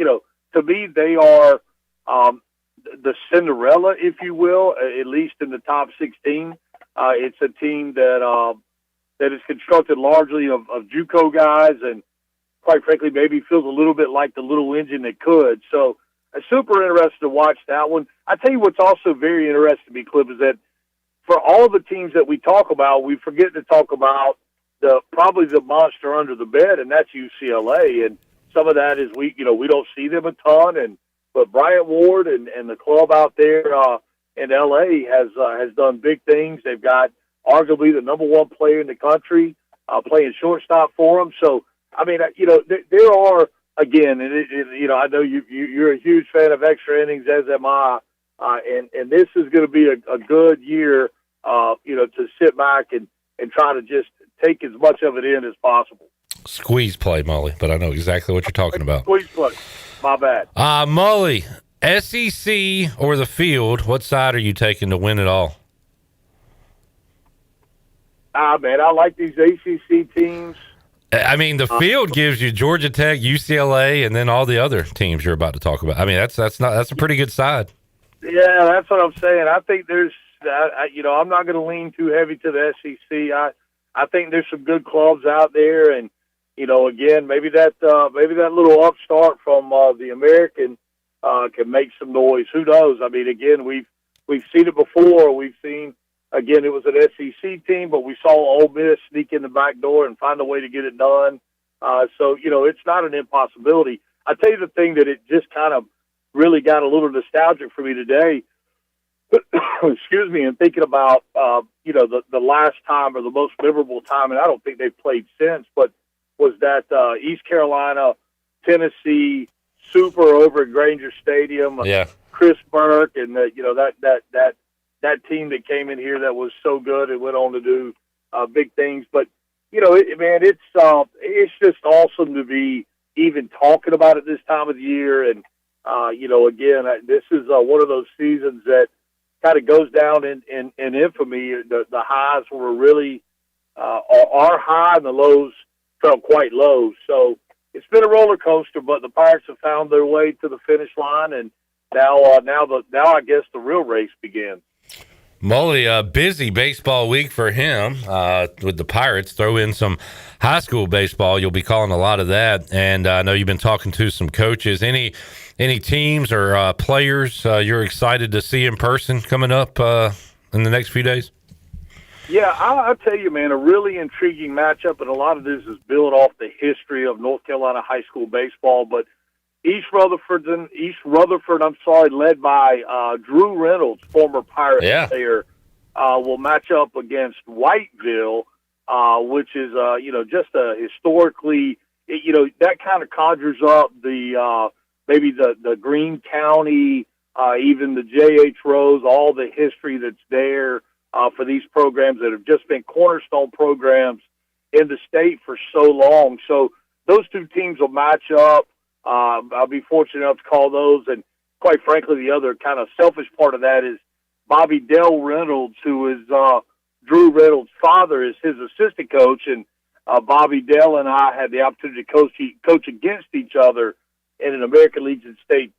To me, they are the Cinderella, if you will, at least in the top 16. It's a team that is constructed largely of JUCO guys, and quite frankly, maybe feels a little bit like the little engine that could. So I'm super interested to watch that one. I tell you what's also very interesting to me, Cliff, is that for all the teams that we talk about, we forget to talk about probably the monster under the bed, and that's UCLA. And some of that is we don't see them a ton, but Bryant Ward and the club out there in LA has done big things. They've got arguably the number 1 player in the country playing shortstop for them. So I mean, there are, again, and I know you're a huge fan of extra innings, as am I, and this is going to be a good year, to sit back and try to just take as much of it in as possible. Squeeze play, Mully, but I know exactly what you're talking about. Squeeze play. My bad. Mully, SEC or the field, what side are you taking to win it all? Man, I like these ACC teams. I mean, the field gives you Georgia Tech, UCLA, and then all the other teams you're about to talk about. I mean, that's a pretty good side. Yeah, that's what I'm saying. I think there's, I'm not going to lean too heavy to the SEC. I think there's some good clubs out there, and again, maybe that little upstart from the American can make some noise. Who knows? I mean, again, we've seen it before. We've seen, again, it was an SEC team, but we saw Ole Miss sneak in the back door and find a way to get it done. So it's not an impossibility. I tell you the thing that it just kind of really got a little nostalgic for me today. Excuse me, and thinking about the last time or the most memorable time, and I don't think they've played since, but was that East Carolina, Tennessee Super over at Granger Stadium. Yeah, Chris Burke and that team that came in here that was so good and went on to do big things. But it's just awesome to be even talking about it this time of the year. And again, this is one of those seasons that kind of goes down in infamy. The highs were really are high and the lows felt quite low. So it's been a roller coaster, but the Pirates have found their way to the finish line, and now I guess the real race begins. Mully, a busy baseball week for him with the Pirates. Throw in some high school baseball. You'll be calling a lot of that, and I know you've been talking to some coaches. Any teams or players you're excited to see in person coming up in the next few days? Yeah, I'll tell you, man, a really intriguing matchup, and a lot of this is built off the history of North Carolina high school baseball. But East Rutherford, led by Drew Reynolds, former Pirate player, will match up against Whiteville, which is, just a historically, that kind of conjures up maybe the Greene County, even the J.H. Rose, all the history that's there. For these programs that have just been cornerstone programs in the state for so long. So those two teams will match up. I'll be fortunate enough to call those. And quite frankly, the other kind of selfish part of that is Bobby Dell Reynolds, who is Drew Reynolds' father, is his assistant coach. And Bobby Dell and I had the opportunity to coach against each other in an American Legion state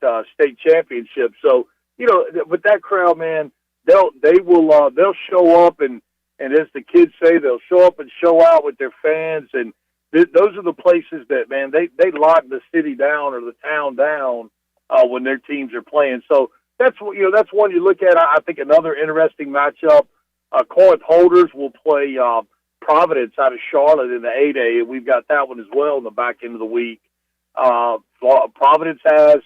championship. So, with that crowd, man, they'll show up and as the kids say, they'll show up and show out with their fans. And those are the places that, man, they lock the city down or the town down when their teams are playing. So that's one you look at. I think another interesting matchup. Corinth Holders will play Providence out of Charlotte in the 8A. We've got that one as well in the back end of the week. Providence has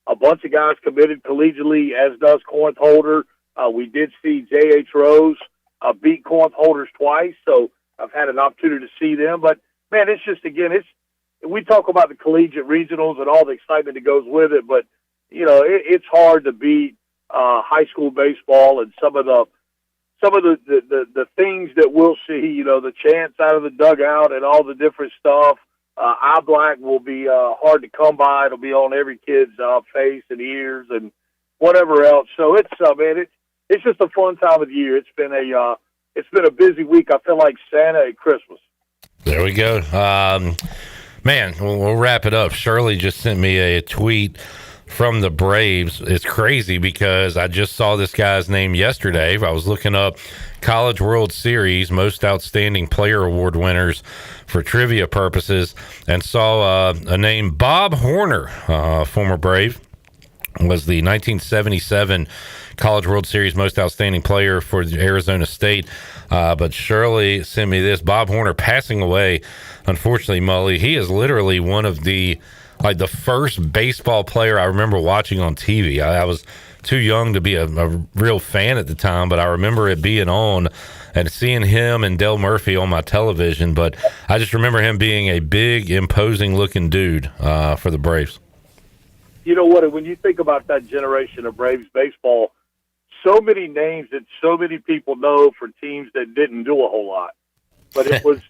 a bunch of guys committed collegiately, as does Corinth Holder. We did see J.H. Rose beat Corinth Holders twice, so I've had an opportunity to see them. But, man, it's just, again, we talk about the collegiate regionals and all the excitement that goes with it, but, it's hard to beat high school baseball and some of the things that we'll see, the chants out of the dugout and all the different stuff. Eye black will be hard to come by. It'll be on every kid's face and ears and whatever else. So it's it's just a fun time of the year. It's been a busy week. I feel like Santa at Christmas. There we go. Man, we'll wrap it up. Shirley just sent me a tweet from the Braves. It's crazy because I just saw this guy's name yesterday. I was looking up College World Series Most Outstanding Player Award winners for trivia purposes and saw a name, Bob Horner, former Brave, was the 1977 College World Series Most Outstanding Player for Arizona State. But Shirley sent me this. Bob Horner passing away, unfortunately, Mully. He is literally one of the first baseball player I remember watching on TV. I was too young to be a real fan at the time, but I remember it being on and seeing him and Dale Murphy on my television. But I just remember him being a big, imposing-looking dude for the Braves. You know what? When you think about that generation of Braves baseball, so many names that so many people know for teams that didn't do a whole lot. But it was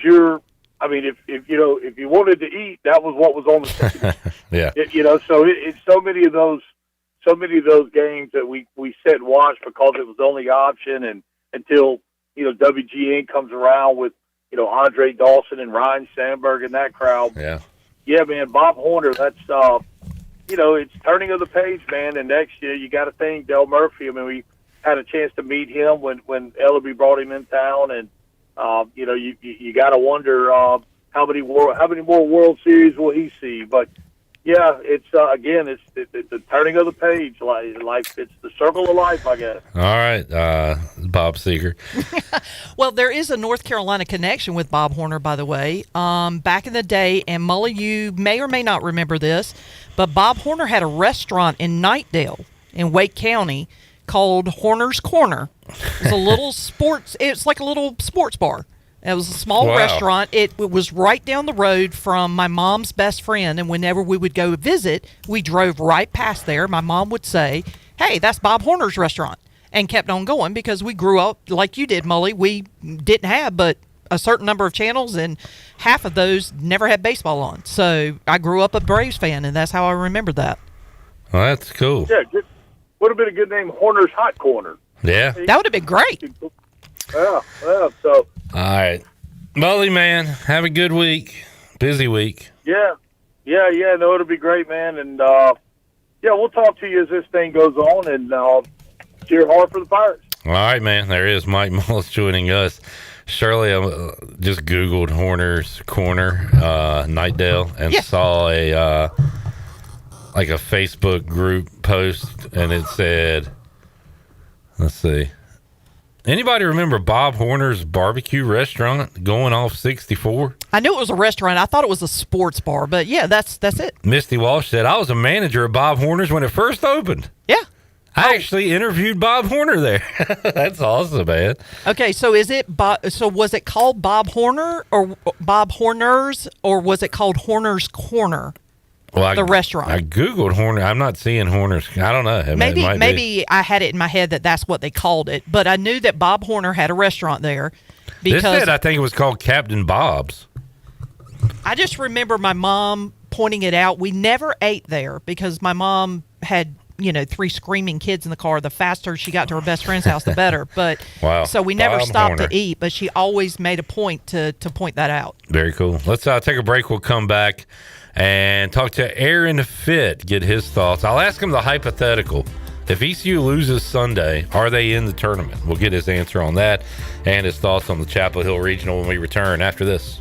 your. I mean, if you wanted to eat, that was what was on the team. Yeah. So it's so many of those games that we sit and watch because it was the only option, and until WGN comes around with Andre Dawson and Ryan Sandberg and that crowd. Yeah, man, Bob Horner. That's it's turning of the page, man. And next year you got to think Del Murphy. I mean, we had a chance to meet him when Ellaby brought him in town, and you got to wonder how many more World Series will he see. But yeah, it's again, it's the turning of the page. Life, it's the circle of life, I guess. All right, Bob Seeger. Well, there is a North Carolina connection with Bob Horner, by the way. Back in the day, and Mully, you may or may not remember this, but Bob Horner had a restaurant in Knightdale in Wake County called Horner's Corner. It's a little it's like a little sports bar. It was a small restaurant. It was right down the road from my mom's best friend, and whenever we would go visit, we drove right past there. My mom would say, "Hey, that's Bob Horner's restaurant," and kept on going because we grew up like you did, Mully. We didn't have but a certain number of channels, and half of those never had baseball on. So I grew up a Braves fan, and that's how I remember that. Well, that's cool. Yeah, would have been a good name, Horner's Hot Corner. Yeah. That would have been great. Yeah, so. All right. Mully, man, have a good week. Busy week. Yeah. No, it'll be great, man. And, we'll talk to you as this thing goes on, and cheer hard for the Pirates. All right, man. There is Mike Mullis joining us. Shirley, I just Googled Horner's Corner, Knightdale, and saw a Facebook group post, and it said, let's see. Anybody remember Bob Horner's barbecue restaurant going off 64? I knew it was a restaurant. I thought it was a sports bar, but yeah, that's it. Misty Walsh said, I was a manager of Bob Horner's when it first opened. Yeah. I actually interviewed Bob Horner there. That's awesome, man. Okay, so was it called Bob Horner or Bob Horner's, or was it called Horner's Corner? Well, the restaurant. I Googled Horner. I'm not seeing Horner's. I don't know. Maybe I had it in my head that's what they called it, but I knew that Bob Horner had a restaurant there. Because this said, I think it was called Captain Bob's. I just remember my mom pointing it out. We never ate there because my mom had 3 screaming kids in the car. The faster she got to her best friend's house, the better. But wow. So we never Bob stopped Horner. to eat, but she always made a point to point that out. Very cool. Let's take a break. We'll come back and talk to Aaron Fitt, get his thoughts. I'll ask him the hypothetical. If ECU loses Sunday, are they in the tournament? We'll get his answer on that and his thoughts on the Chapel Hill Regional when we return after this.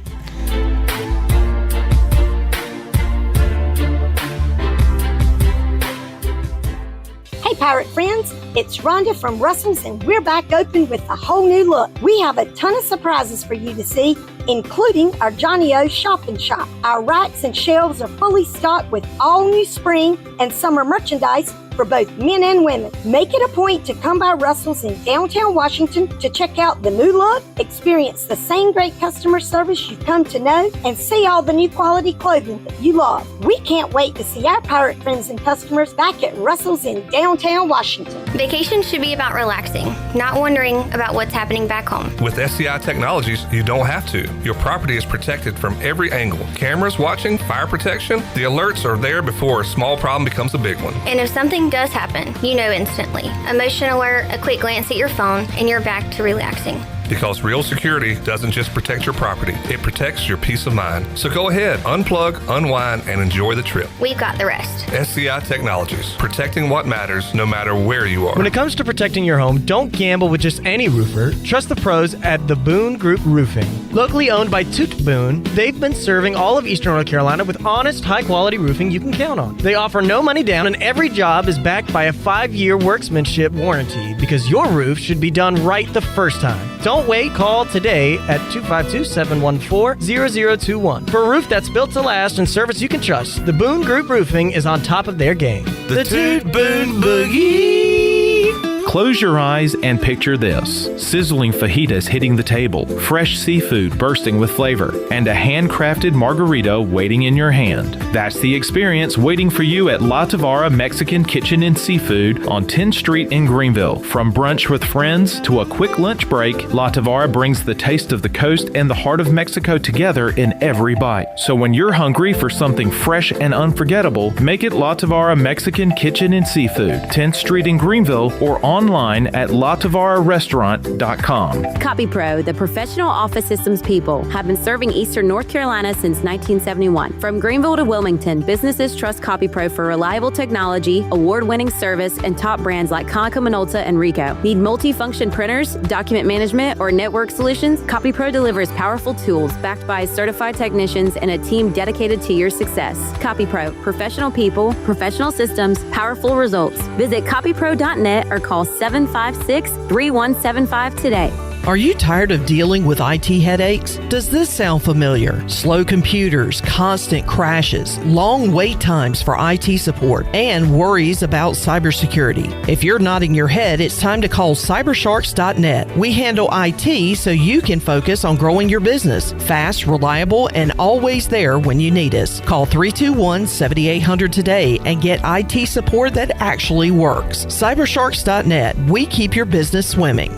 Hey Pirate friends, it's Rhonda from Russell's and we're back open with a whole new look. We have a ton of surprises for you to see, including our Johnny O Shop and Shop. Our racks and shelves are fully stocked with all new spring and summer merchandise for both men and women. Make it a point to come by Russell's in downtown Washington to check out the new look, experience the same great customer service you've come to know, and see all the new quality clothing that you love. We can't wait to see our pirate friends and customers back at Russell's in downtown Washington. Vacation should be about relaxing, not wondering about what's happening back home. With SCI Technologies, you don't have to. Your property is protected from every angle. Cameras watching, fire protection, the alerts are there before a small problem becomes a big one. And if something does happen, you know instantly. A motion alert, a quick glance at your phone, and you're back to relaxing. Because real security doesn't just protect your property, it protects your peace of mind. So go ahead, unplug, unwind, and enjoy the trip. We've got the rest. SCI Technologies, protecting what matters no matter where you are. When it comes to protecting your home, don't gamble with just any roofer. Trust the pros at the Boone Group Roofing. Locally owned by Toot Boone, they've been serving all of Eastern North Carolina with honest, high-quality roofing you can count on. They offer no money down, and every job is backed by a 5-year workmanship warranty because your roof should be done right the first time. Don't wait. Call today at 252-714-0021 for a roof that's built to last and service you can trust. The Boone Group Roofing is on top of their game. The Toot Boone Boogie. Close your eyes and picture this. Sizzling fajitas hitting the table, fresh seafood bursting with flavor, and a handcrafted margarita waiting in your hand. That's the experience waiting for you at La Tavara Mexican Kitchen and Seafood on 10th Street in Greenville. From brunch with friends to a quick lunch break, La Tavara brings the taste of the coast and the heart of Mexico together in every bite. So when you're hungry for something fresh and unforgettable, make it La Tavara Mexican Kitchen and Seafood, 10th Street in Greenville, or online at latavara.com. CopyPro, the professional office systems people, have been serving Eastern North Carolina since 1971. From Greenville to Wilmington, businesses trust CopyPro for reliable technology, award-winning service, and top brands like Konica Minolta and Ricoh. Need multi-function printers, document management, or network solutions? CopyPro delivers powerful tools backed by certified technicians and a team dedicated to your success. CopyPro, professional people, professional systems, powerful results. Visit copypro.net or call 756-3175 today. Are you tired of dealing with IT headaches? Does this sound familiar? Slow computers, constant crashes, long wait times for IT support, and worries about cybersecurity. If you're nodding your head, it's time to call cybersharks.net. We handle IT so you can focus on growing your business. Fast, reliable, and always there when you need us. Call 321-7800 today and get IT support that actually works. Cybersharks.net. We keep your business swimming.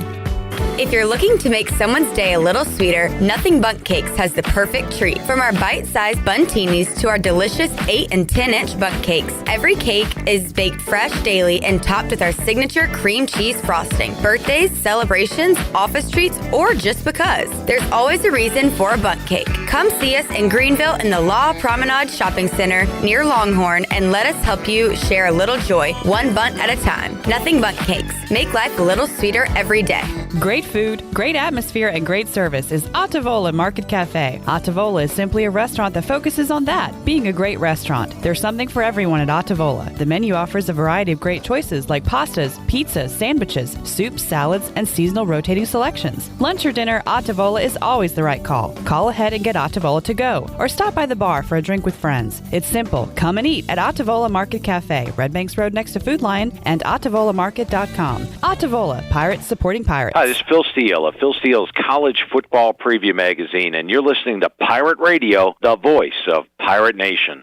If you're looking to make someone's day a little sweeter, Nothing Bundt Cakes has the perfect treat. From our bite-sized buntinis to our delicious 8 and 10-inch bundt cakes, every cake is baked fresh daily and topped with our signature cream cheese frosting. Birthdays, celebrations, office treats, or just because. There's always a reason for a bundt cake. Come see us in Greenville in the Law Promenade Shopping Center near Longhorn and let us help you share a little joy, one bundt at a time. Nothing Bundt Cakes. Make life a little sweeter every day. Great food, great atmosphere, and great service is Ottavola Market Cafe. Ottavola is simply a restaurant that focuses on that, being a great restaurant. There's something for everyone at Ottavola. The menu offers a variety of great choices like pastas, pizzas, sandwiches, soups, salads, and seasonal rotating selections. Lunch or dinner, Ottavola is always the right call. Call ahead and get Ottavola to go, or stop by the bar for a drink with friends. It's simple. Come and eat at Ottavola Market Cafe, Red Banks Road next to Food Lion, and OttavolaMarket.com. Ottavola, Pirates supporting pirates. Hi, this is Phil Steele of Phil Steele's College Football Preview Magazine, and you're listening to Pirate Radio, the voice of Pirate Nation.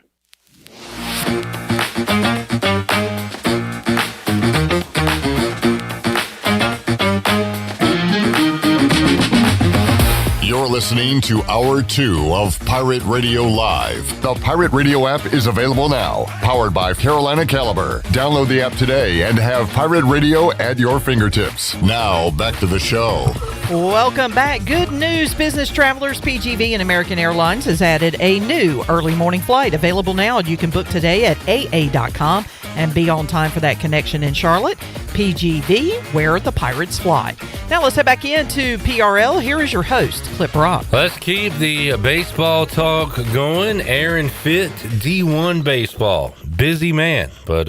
You're listening to Hour 2 of Pirate Radio Live. The Pirate Radio app is available now, powered by Carolina Caliber. Download the app today and have Pirate Radio at your fingertips. Now, back to the show. Welcome back. Good news, business travelers. PGV and American Airlines has added a new early morning flight available now, and you can book today at aa.com and be on time for that connection in Charlotte. PGV, where the Pirates fly. Now let's head back into PRL. Here is your host, Clip Rock. Let's keep the baseball talk going. Aaron Fitt, D1 baseball. Busy man, but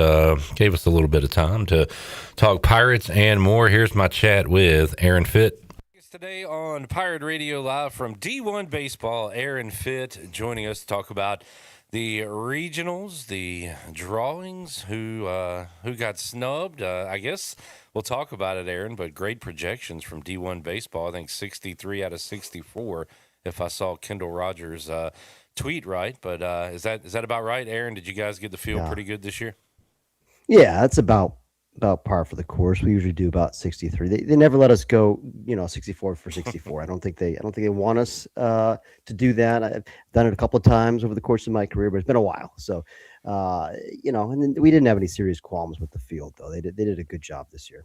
gave us a little bit of time to talk Pirates and more. Here's my chat with Aaron Fitt. Today on Pirate Radio Live from D1 Baseball, Aaron Fitt joining us to talk about the regionals, the drawings, who got snubbed. I guess we'll talk about it, Aaron, but great projections from D1 Baseball. I think 63 out of 64, if I saw Kendall Rogers' tweet right. But is that about right, Aaron? Did you guys get the field pretty good this year? Yeah, that's about par for the course. We usually do about 63. They never let us go, 64 for 64. I don't think they want us to do that. I've done it a couple of times over the course of my career, but it's been a while. So, and then we didn't have any serious qualms with the field, though. They did a good job this year.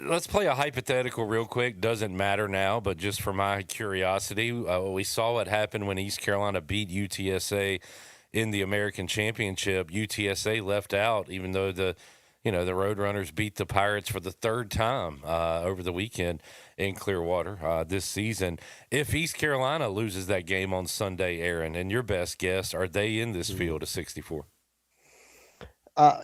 Let's play a hypothetical real quick. Doesn't matter now, but just for my curiosity, we saw what happened when East Carolina beat UTSA in the American Championship. UTSA left out, even though the Roadrunners beat the Pirates for the third time over the weekend in Clearwater this season. If East Carolina loses that game on Sunday, Aaron, and your best guess, are they in this field of 64?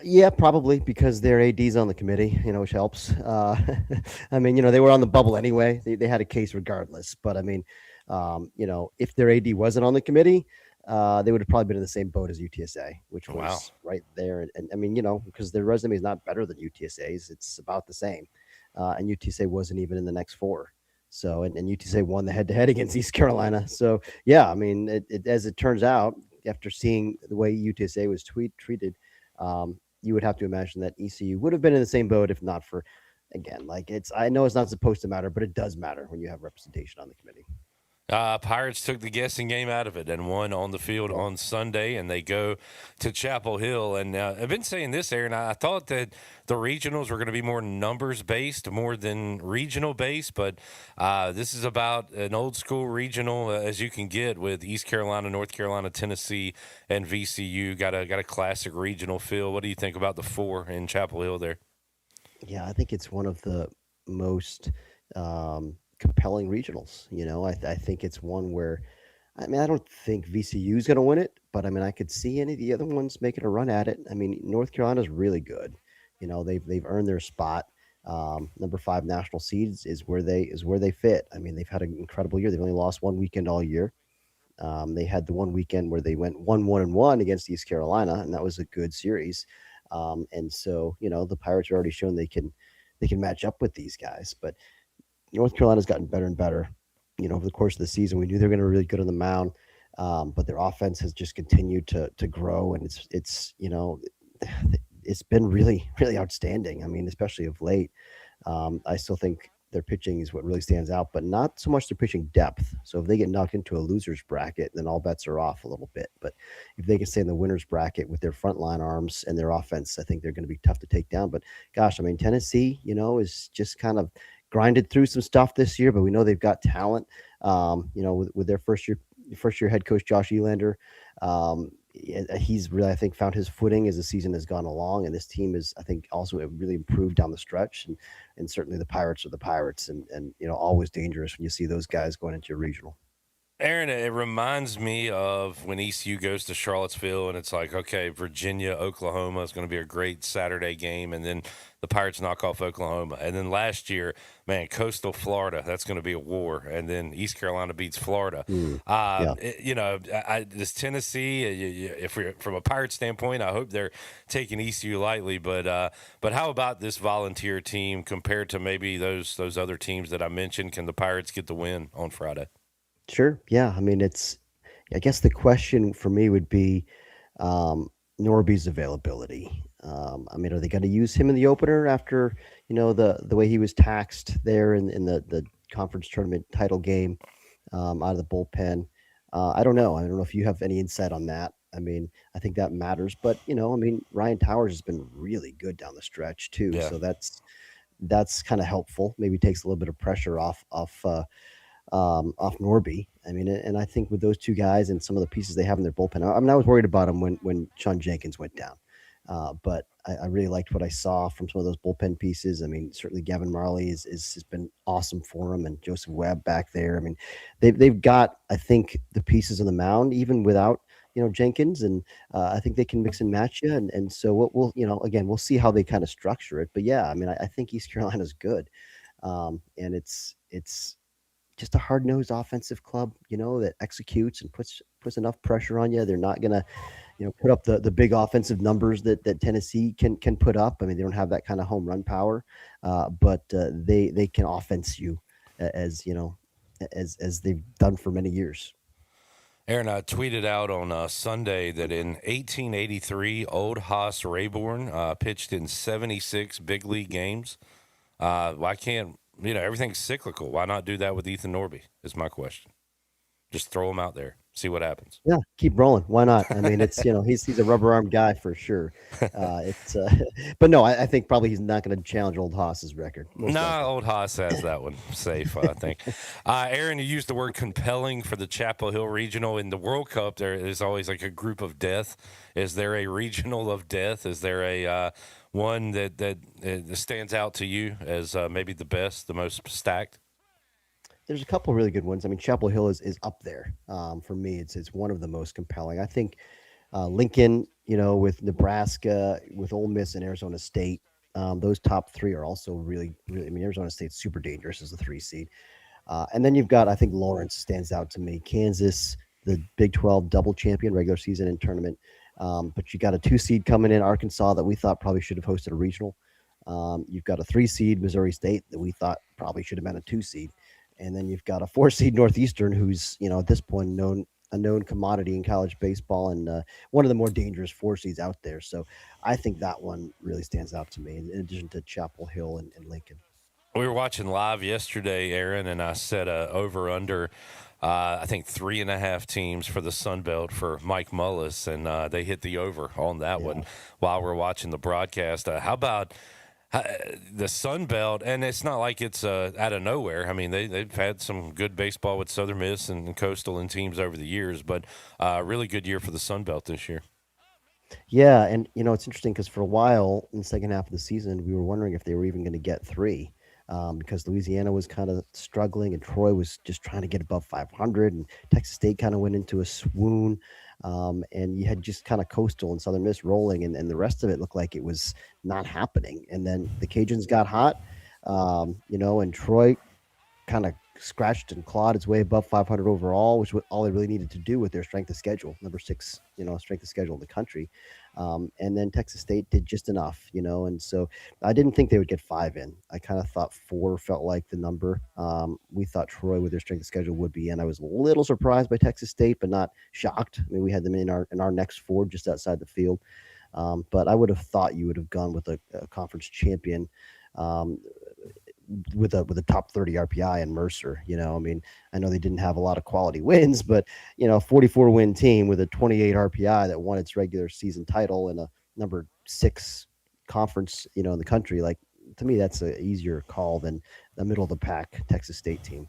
Yeah, probably, because their AD's on the committee, which helps. I mean, they were on the bubble anyway. They had a case regardless. But, I mean, if their AD wasn't on the committee, they would have probably been in the same boat as UTSA, which was right there. And I mean, because their resume is not better than UTSA's, it's about the same. And UTSA wasn't even in the next four. So, and UTSA won the head-to-head against East Carolina. So, yeah, I mean, as it turns out, after seeing the way UTSA was treated, you would have to imagine that ECU would have been in the same boat if not for, again, I know it's not supposed to matter, but it does matter when you have representation on the committee. Pirates took the guessing game out of it and won on the field on Sunday, and they go to Chapel Hill. And I've been saying this, Aaron, I thought that the regionals were going to be more numbers-based, more than regional-based, but this is about an old-school regional as you can get with East Carolina, North Carolina, Tennessee, and VCU. Got a classic regional feel. What do you think about the four in Chapel Hill there? Yeah, I think it's one of the most compelling regionals. I think it's one where, I don't think VCU is going to win it, but I could see any of the other ones making a run at it. North Carolina's really good. They've earned their spot. Number 5 national seeds is where they fit. They've had an incredible year. They've only lost one weekend all year. They had the one weekend where they went 1-1-1 against East Carolina, and that was a good series. And so, the Pirates are already shown they can match up with these guys, but North Carolina's gotten better and better, over the course of the season. We knew they were going to be really good on the mound, but their offense has just continued to grow, and it's been really, really outstanding. Especially of late. I still think their pitching is what really stands out, but not so much their pitching depth. So if they get knocked into a loser's bracket, then all bets are off a little bit. But if they can stay in the winner's bracket with their frontline arms and their offense, I think they're going to be tough to take down. But gosh, Tennessee, is just kind of grinded through some stuff this year, but we know they've got talent. With their first year head coach Josh Elander, he's really, I think, found his footing as the season has gone along, and this team is, I think, also really improved down the stretch. And certainly the Pirates are the Pirates, and always dangerous when you see those guys going into your regional. Aaron, it reminds me of when ECU goes to Charlottesville and it's like, okay, Virginia, Oklahoma is going to be a great Saturday game, and then the Pirates knock off Oklahoma. And then last year, man, Coastal Florida, that's going to be a war. And then East Carolina beats Florida. This Tennessee, if we're from a Pirate standpoint, I hope they're taking ECU lightly. But how about this Volunteer team compared to maybe those other teams that I mentioned? Can the Pirates get the win on Friday? Sure. Yeah. I guess the question for me would be Norby's availability. Are they going to use him in the opener after, the way he was taxed there in the conference tournament title game out of the bullpen. I don't know. I don't know if you have any insight on that. I mean, I think that matters, but I mean, Ryan Towers has been really good down the stretch too. Yeah. So that's kind of helpful. Maybe takes a little bit of pressure off Norby. I mean, and I think with those two guys and some of the pieces they have in their bullpen, I mean, I was worried about them when Sean Jenkins went down. But I really liked what I saw from some of those bullpen pieces. I mean, certainly Gavin Marley has been awesome for him, and Joseph Webb back there. I mean, they've got, I think, the pieces on the mound even without Jenkins, and I think they can mix and match you. And so we'll again, we'll see how they kind of structure it. But yeah, I mean, I think East Carolina's good, and it's just a hard-nosed offensive club, that executes and puts enough pressure on you. They're not gonna put up the big offensive numbers that Tennessee can put up. I mean, they don't have that kind of home run power, but they can offense you as they've done for many years. Aaron, I tweeted out on Sunday that in 1883, old Haas Rayborn pitched in 76 big league games. Why can't everything's cyclical? Why not do that with Ethan Norby? Is my question. Just throw him out there. See what happens. Yeah, keep rolling. Why not? I mean, it's he's a rubber arm guy for sure. But no, I think probably he's not going to challenge old Haas's record. No, old Haas has that one safe, I think. Aaron, you used the word compelling for the Chapel Hill Regional. In the World Cup, there is always like a group of death. Is there a regional of death? Is there a one that stands out to you as maybe the best, the most stacked? There's a couple really good ones. I mean, Chapel Hill is up there for me. It's one of the most compelling. I think Lincoln, with Nebraska, with Ole Miss and Arizona State, those top three are also really, really. I mean, Arizona State's super dangerous as the 3 seed, and then you've got, I think Lawrence stands out to me. Kansas, the Big 12 double champion, regular season and tournament, but you got a 2 seed coming in, Arkansas, that we thought probably should have hosted a regional. You've got a 3 seed, Missouri State, that we thought probably should have been a 2 seed. And then you've got a 4 seed Northeastern, who's at this point a known commodity in college baseball, and one of the more dangerous 4 seeds out there. So I think that one really stands out to me, in addition to Chapel Hill and Lincoln. We were watching live yesterday, Aaron, and I set a over under. I think 3.5 teams for the Sun Belt for Mike Mullis, and they hit the over on that one while we're watching the broadcast. How about the Sun Belt? And it's not like it's out of nowhere. I mean, they've had some good baseball with Southern Miss and Coastal and teams over the years, but really good year for the Sun Belt this year. Yeah, and it's interesting because for a while in the second half of the season, we were wondering if they were even going to get 3, because Louisiana was kind of struggling and Troy was just trying to get above 500, and Texas State kind of went into a swoon. And you had just kind of Coastal and Southern Miss rolling, and the rest of it looked like it was not happening. And then the Cajuns got hot, and Troy kind of scratched and clawed its way above 500 overall, which was all they really needed to do with their strength of schedule, number 6, strength of schedule in the country. And then Texas State did just enough, and so I didn't think they would get 5 in. I kind of thought 4 felt like the number. We thought Troy with their strength of schedule would be in. I was a little surprised by Texas State, but not shocked. I mean, we had them in our next 4 just outside the field. But I would have thought you would have gone with a conference champion, with a top 30 RPI and Mercer. I mean, I know they didn't have a lot of quality wins, but 44 win team with a 28 RPI that won its regular season title and a number 6 conference, in the country. Like, to me, that's an easier call than the middle of the pack Texas State team.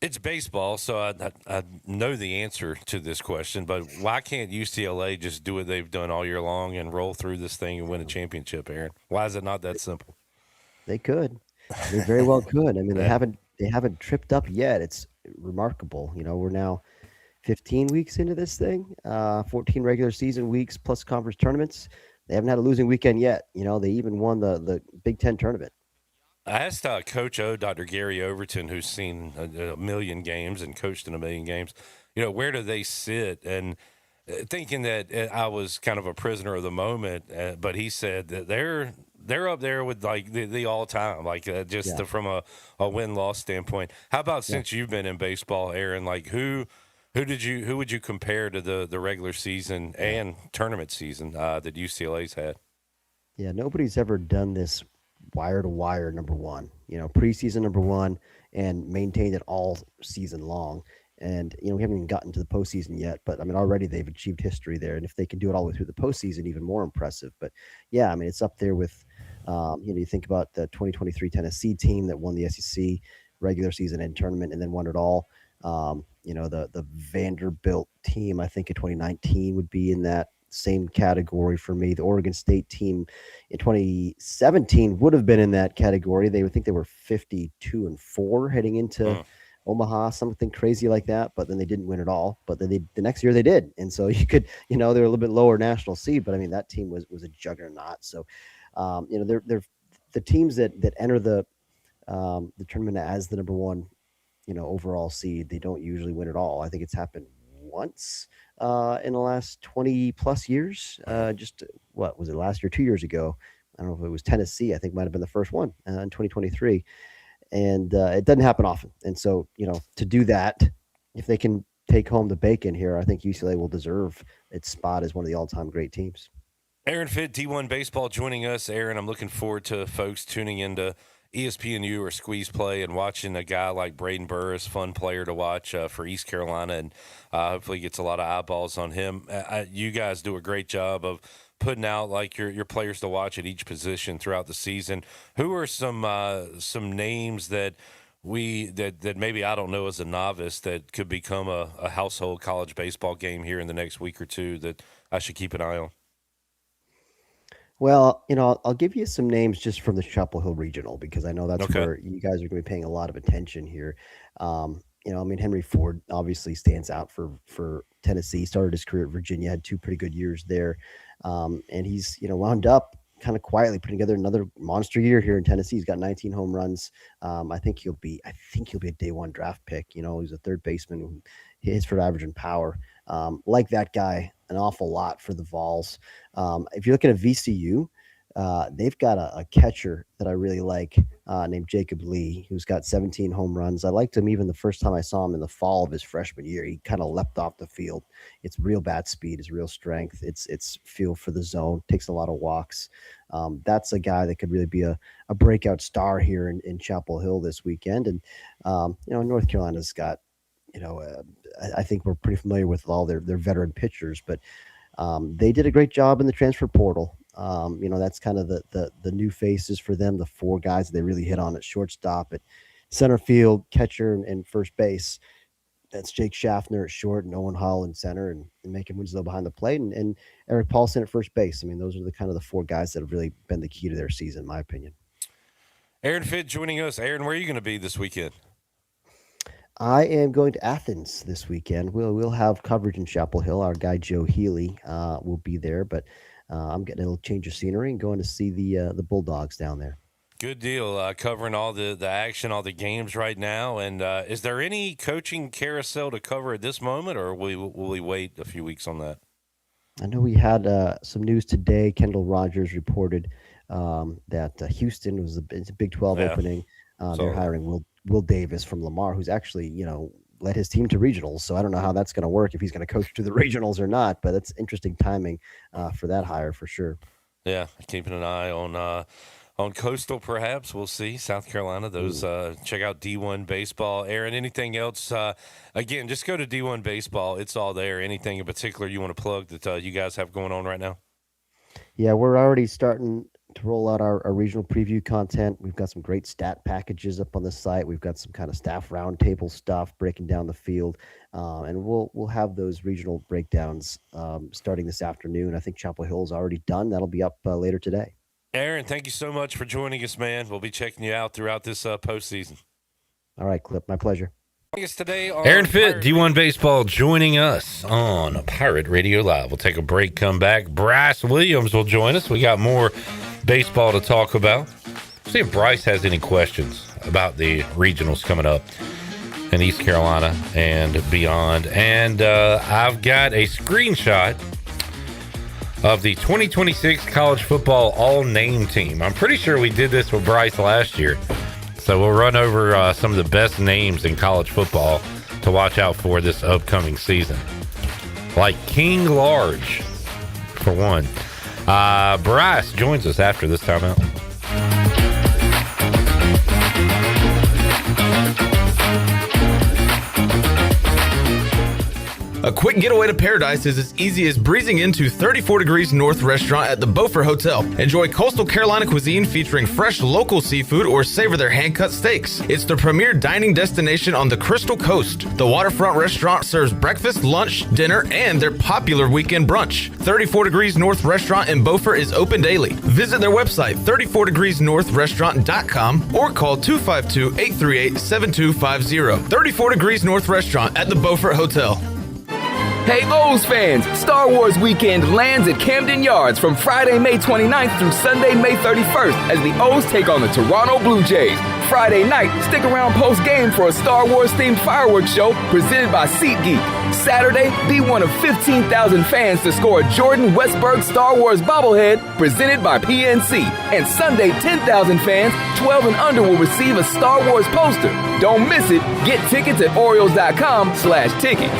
It's baseball, so I know the answer to this question, but why can't UCLA just do what they've done all year long and roll through this thing and win a championship, Aaron? Why is it not that simple? They could. They very well could. I mean, they haven't tripped up yet. It's remarkable. We're now 15 weeks into this thing, 14 regular season weeks plus conference tournaments. They haven't had a losing weekend yet. They even won the Big Ten tournament. I asked Coach O, Dr. Gary Overton, who's seen a million games and coached in a million games, where do they sit? And thinking that I was kind of a prisoner of the moment, but he said that they're up there with like the all time, like from a win-loss standpoint. How about since you've been in baseball, Aaron? Like who would you compare to the regular season and tournament season that UCLA's had? Yeah, nobody's ever done this wire to wire number one, preseason number one, and maintained it all season long. And, we haven't even gotten to the postseason yet, but I mean, already they've achieved history there. And if they can do it all the way through the postseason, even more impressive. But yeah, I mean, it's up there with, you think about the 2023 Tennessee team that won the SEC regular season and tournament and then won it all. The Vanderbilt team, I think in 2019 would be in that same category for me. The Oregon State team in 2017 would have been in that category. They would think they were 52-4 heading into Omaha, something crazy like that, but then they didn't win it all. But then the next year they did, and so you could, they're a little bit lower national seed, but I mean that team was a juggernaut. So, they're the teams that enter the tournament as the number one, overall seed. They don't usually win it all. I think it's happened once in the last 20 plus years. Just what was it last year? 2 years ago. I don't know if it was Tennessee. I think might have been the first one in 2023. And it doesn't happen often. And so, to do that, if they can take home the bacon here, I think UCLA will deserve its spot as one of the all-time great teams. Aaron Fitt, D1 Baseball, joining us. Aaron, I'm looking forward to folks tuning into ESPNU or Squeeze Play and watching a guy like Braden Burris, fun player to watch for East Carolina, and hopefully gets a lot of eyeballs on him. You guys do a great job of putting out like your players to watch at each position throughout the season. Who are some names that maybe I don't know as a novice that could become a household college baseball game here in the next week or two that I should keep an eye on? Well, I'll give you some names just from the Chapel Hill Regional, because I know that's where you guys are going to be paying a lot of attention here. Henry Ford obviously stands out for Tennessee. Started his career at Virginia, had 2 pretty good years there. And he's, wound up kind of quietly putting together another monster year here in Tennessee. He's got 19 home runs. I think he'll be a day one draft pick. He's a third baseman who hits for average and power. Like that guy an awful lot for the Vols. If you're looking at VCU, they've got a catcher that I really like named Jacob Lee, who's got 17 home runs. I liked him even the first time I saw him in the fall of his freshman year. He kind of leapt off the field. It's real bat speed, it's real strength. It's feel for the zone, takes a lot of walks. That's a guy that could really be a breakout star here in Chapel Hill this weekend. And, North Carolina's got, I think we're pretty familiar with all their veteran pitchers, but they did a great job in the transfer portal. That's kind of the new faces for them, the 4 guys that they really hit on at shortstop, at center field, catcher, and first base. That's Jake Schaffner at short, and Owen Hall in center, and Macon Winslow behind the plate, and Eric Paulson at first base. I mean, those are the 4 guys that have really been the key to their season, in my opinion. Aaron Fitt joining us. Aaron, where are you going to be this weekend? I am going to Athens this weekend. We'll have coverage in Chapel Hill. Our guy Joe Healy will be there, but I'm getting a little change of scenery and going to see the Bulldogs down there. Good deal. Covering all the action, all the games right now. And is there any coaching carousel to cover at this moment, or will we wait a few weeks on that? I know we had some news today. Kendall Rogers reported that Houston was a Big 12 opening. They're hiring Will Davis from Lamar, who's actually, led his team to regionals. So I don't know how that's going to work, if he's going to coach to the regionals or not, but it's interesting timing for that hire for sure. Yeah, keeping an eye on Coastal, perhaps. We'll see. South Carolina, those check out D1 Baseball. Aaron, anything else? Again, just go to D1 Baseball. It's all there. Anything in particular you want to plug that you guys have going on right now? Yeah, we're already starting to roll out our regional preview content. We've got some great stat packages up on the site. We've got some kind of staff roundtable stuff breaking down the field, and we'll have those regional breakdowns starting this afternoon. I think Chapel Hill's already done. That'll be up later today. Aaron, thank you so much for joining us, man. We'll be checking you out throughout this postseason. All right, Clip. My pleasure. Today Aaron Fitt, D1 Baseball, joining us on Pirate Radio Live. We'll take a break, come back. Bryce Williams will join us. We got more baseball to talk about. See if Bryce has any questions about the regionals coming up in East Carolina and beyond. And I've got a screenshot of the 2026 college football all-name team. I'm pretty sure we did this with Bryce last year. So we'll run over some of the best names in college football to watch out for this upcoming season. Like King Large, for one. Bryce joins us after this timeout. A quick getaway to paradise is as easy as breezing into 34 Degrees North restaurant at the Beaufort Hotel. Enjoy coastal Carolina cuisine featuring fresh local seafood or savor their hand-cut steaks. It's the premier dining destination on the Crystal Coast. The waterfront restaurant serves breakfast, lunch, dinner, and their popular weekend brunch. 34 Degrees North restaurant in Beaufort is open daily. Visit their website, 34degreesnorthrestaurant.com, or call 252-838-7250. 34 Degrees North Restaurant at the Beaufort Hotel. Hey O's fans, Star Wars Weekend lands at Camden Yards from Friday, May 29th through Sunday, May 31st as the O's take on the Toronto Blue Jays. Friday night, stick around post-game for a Star Wars-themed fireworks show presented by SeatGeek. Saturday, be one of 15,000 fans to score a Jordan Westberg Star Wars bobblehead presented by PNC. And Sunday, 10,000 fans, 12 and under will receive a Star Wars poster. Don't miss it. Get tickets at Orioles.com/tickets.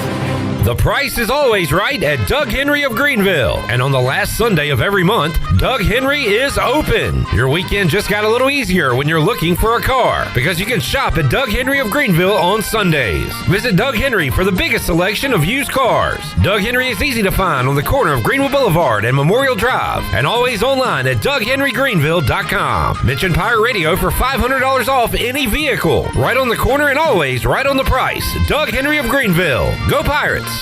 The price is always right at Doug Henry of Greenville. And on the last Sunday of every month, Doug Henry is open. Your weekend just got a little easier when you're looking for a car because you can shop at Doug Henry of Greenville on Sundays. Visit Doug Henry for the biggest selection of used cars. Doug Henry is easy to find on the corner of Greenville Boulevard and Memorial Drive and always online at DougHenryGreenville.com. Mention Pirate Radio for $500 off any vehicle. Right on the corner and always right on the price. Doug Henry of Greenville. Go Pirates!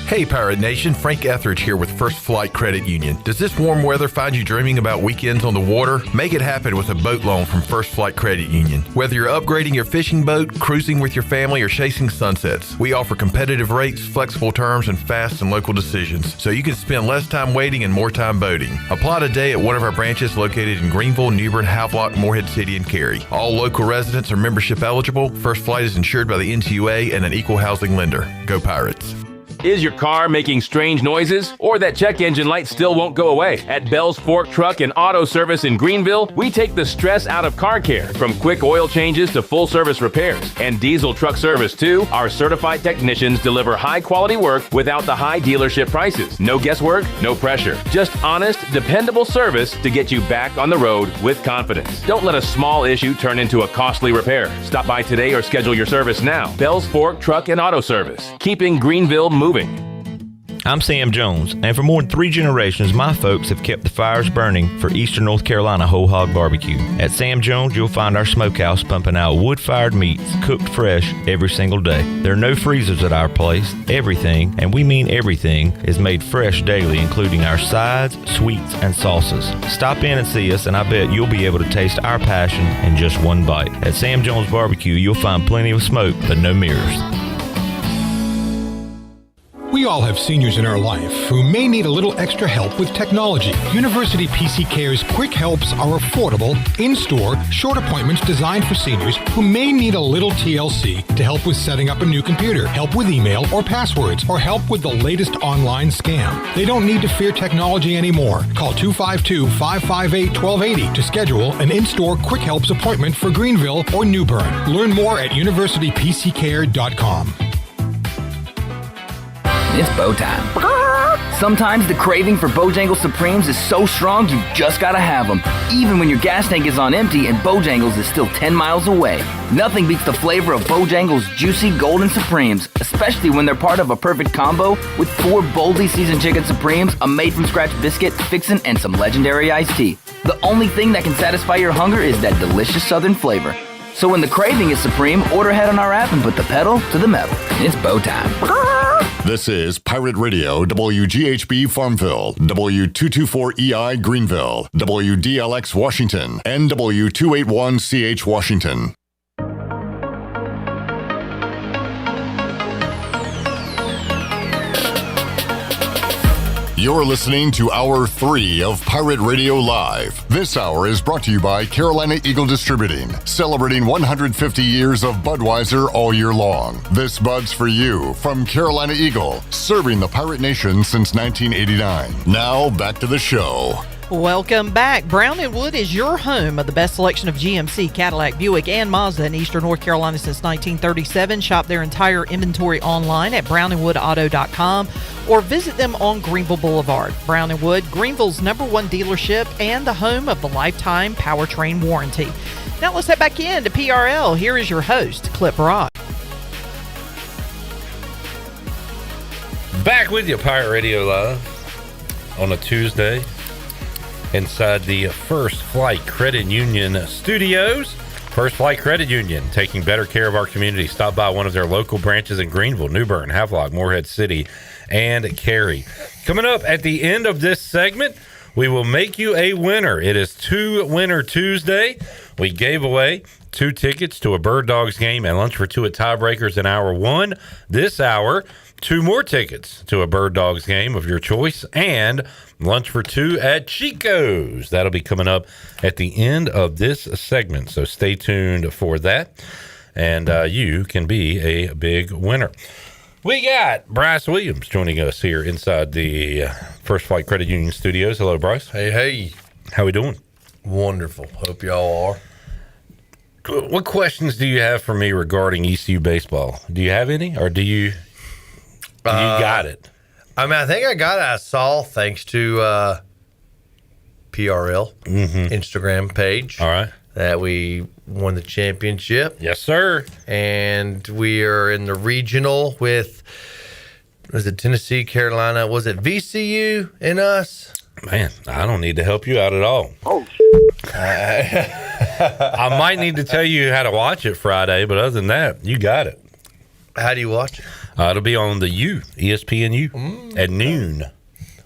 Hey Pirate Nation, Frank Etheridge here with First Flight Credit Union. Does this warm weather find you dreaming about weekends on the water? Make it happen with a boat loan from First Flight Credit Union. Whether you're upgrading your fishing boat, cruising with your family, or chasing sunsets, we offer competitive rates, flexible terms, and fast and local decisions, so you can spend less time waiting and more time boating. Apply today at one of our branches located in Greenville, New Bern, Havelock, Morehead City, and Cary. All local residents are membership eligible. First Flight is insured by the NCAA and an equal housing lender. Go Pirates. Is your car making strange noises? Or that check engine light still won't go away? At Bell's Fork Truck and Auto Service in Greenville, we take the stress out of car care. From quick oil changes to full service repairs. And diesel truck service too. Our certified technicians deliver high quality work without the high dealership prices. No guesswork, no pressure. Just honest, dependable service to get you back on the road with confidence. Don't let a small issue turn into a costly repair. Stop by today or schedule your service now. Bell's Fork Truck and Auto Service. Keeping Greenville moving. I'm Sam Jones, and for more than 3 generations, my folks have kept the fires burning for Eastern North Carolina Whole Hog Barbecue. At Sam Jones, you'll find our smokehouse pumping out wood-fired meats, cooked fresh every single day. There are no freezers at our place. Everything, and we mean everything, is made fresh daily, including our sides, sweets, and sauces. Stop in and see us, and I bet you'll be able to taste our passion in just one bite. At Sam Jones Barbecue, you'll find plenty of smoke, but no mirrors. We all have seniors in our life who may need a little extra help with technology. University PC Care's Quick Helps are affordable, in-store, short appointments designed for seniors who may need a little TLC to help with setting up a new computer, help with email or passwords, or help with the latest online scam. They don't need to fear technology anymore. Call 252-558-1280 to schedule an in-store Quick Helps appointment for Greenville or New Bern. Learn more at universitypccare.com. It's bow time. Sometimes the craving for Bojangles Supremes is so strong you just gotta have them, even when your gas tank is on empty and Bojangles is still 10 miles away. Nothing beats the flavor of Bojangles' juicy golden Supremes, especially when they're part of a perfect combo with 4 boldly seasoned chicken Supremes, a made-from-scratch biscuit, fixin', and some legendary iced tea. The only thing that can satisfy your hunger is that delicious southern flavor. So when the craving is supreme, order ahead on our app and put the pedal to the metal. It's bow time. This is Pirate Radio, WGHB Farmville, W224EI Greenville, WDLX Washington, and W281CH Washington. You're listening to Hour 3 of Pirate Radio Live. This hour is brought to you by Carolina Eagle Distributing, celebrating 150 years of Budweiser all year long. This Bud's for you from Carolina Eagle, serving the Pirate Nation since 1989. Now, back to the show. Welcome back. Brown & Wood is your home of the best selection of GMC, Cadillac, Buick, and Mazda in Eastern North Carolina since 1937. Shop their entire inventory online at brownandwoodauto.com or visit them on Greenville Boulevard. Brown & Wood, Greenville's #1 dealership and the home of the lifetime powertrain warranty. Now let's head back in to PRL. Here is your host, Clip Rock. Back with you, Pirate Radio Live on a Tuesday inside the First Flight Credit Union studios. First Flight Credit Union, taking better care of our community. Stop by one of their local branches in Greenville, New Bern, Havelock, Morehead City, and Cary. Coming up at the end of this segment, we will make you a winner. It is Two Winner Tuesday. We gave away 2 tickets to a Bird Dogs game and lunch for 2 at Tiebreakers in hour 1. This hour, 2 more tickets to a Bird Dogs game of your choice and lunch for 2 at Chico's. That'll be coming up at the end of this segment, so stay tuned for that, and you can be a big winner. We got Bryce Williams joining us here inside the First Flight Credit Union studios. Hello, Bryce. Hey. How we doing? Wonderful. Hope y'all are. What questions do you have for me regarding ECU baseball? Do you have any, or do you got it? I mean, I think I got it. I saw, thanks to PRL Instagram page. All right. That we won the championship. Yes, sir. And we are in the regional with, was it Tennessee, Carolina? Was it VCU and us? Man, I don't need to help you out at all. Oh, I might need to tell you how to watch it Friday, but other than that, you got it. How do you watch it? It'll be on the ESPNU at noon.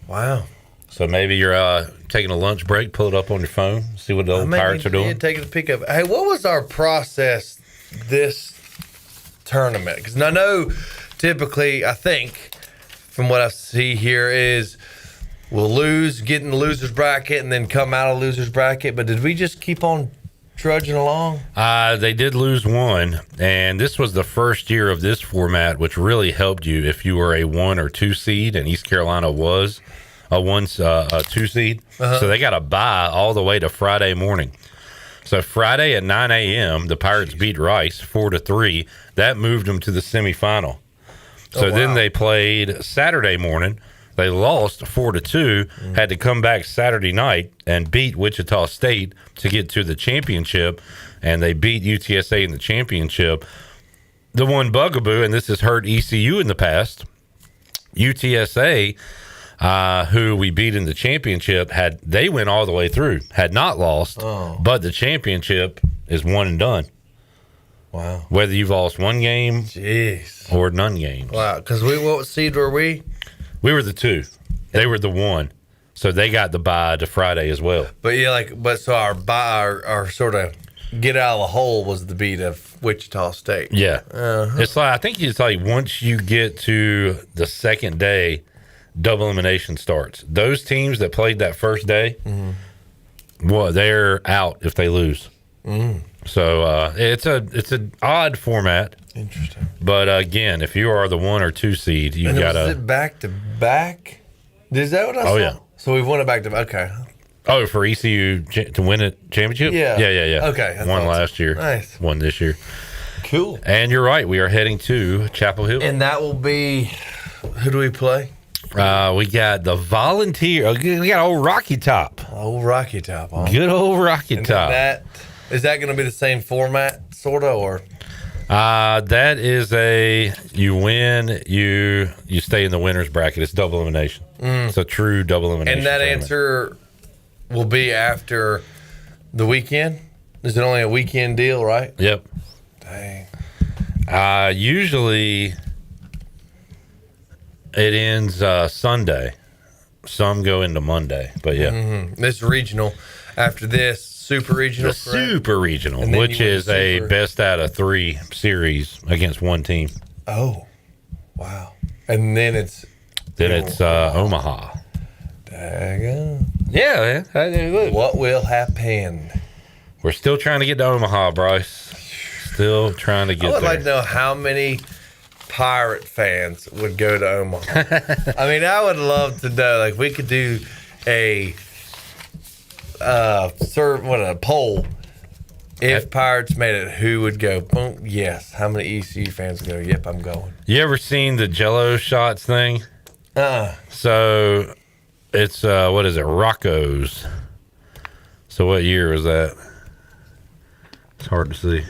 Wow. So maybe you're taking a lunch break, pull it up on your phone, see what the old Pirates are doing. Taking a peek of it. Hey, what was our process this tournament? Because I know typically, I think, from what I see here, is we'll lose, get in the loser's bracket, and then come out of loser's bracket. But did we just keep on trudging along? They did lose one, and this was the first year of this format, which really helped you if you were a 1 or 2 seed, and East Carolina was a 2 seed. So they got a bye all the way to Friday morning. So Friday at 9 a.m., the Pirates beat Rice 4-3. That moved them to the semifinal. So then they played Saturday morning. They lost 4-2, had to come back Saturday night and beat Wichita State to get to the championship, and they beat UTSA in the championship. The one bugaboo, and this has hurt ECU in the past, UTSA, who we beat in the championship, they went all the way through, had not lost, but the championship is one and done. Wow. Whether you've lost one game or none games. Wow, because what seed were we? We were the 2. They were the 1. So they got the bye to Friday as well. But so our bye, our sort of get out of the hole was the beat of Wichita State. Yeah. It's like, I think it's like once you get to the second day, double elimination starts. Those teams that played that first day, well, they're out if they lose. So it's an odd format. Interesting. But again, if you are the 1 or 2 seed, you got to. Is it back to back? Is that what I saw? Oh, yeah. So we've won it back to back. Okay. Oh, for ECU to win a championship? Yeah. Yeah. Okay. Won last year. Nice. Won this year. Cool. And you're right. We are heading to Chapel Hill. And that will be, who do we play? We got the Volunteer. We got old Rocky Top. Old Rocky Top. Huh? Good old Rocky Top. Is that going to be the same format, sort of, or? That is you win, you stay in the winner's bracket. It's double elimination. It's a true double elimination. And that tournament. answer will be after the weekend? Is it only a weekend deal, right? Yep. Dang. Usually it ends Sunday. Some go into Monday, but yeah. This regional. After this, super regional. The super regional, which is a best out of 3 series against one team. Oh, wow! And then it's Omaha. Daggone. Yeah. What will happen? We're still trying to get to Omaha, Bryce. Still trying to get there. I would like to know how many Pirate fans would go to Omaha. I mean, I would love to know. Like, we could do a poll. If Pirates made it, who would go? Boom, yes. How many ECU fans would go? Yep, I'm going. You ever seen the Jello shots thing? So it's what is it? Rocco's. So what year was that? It's hard to see.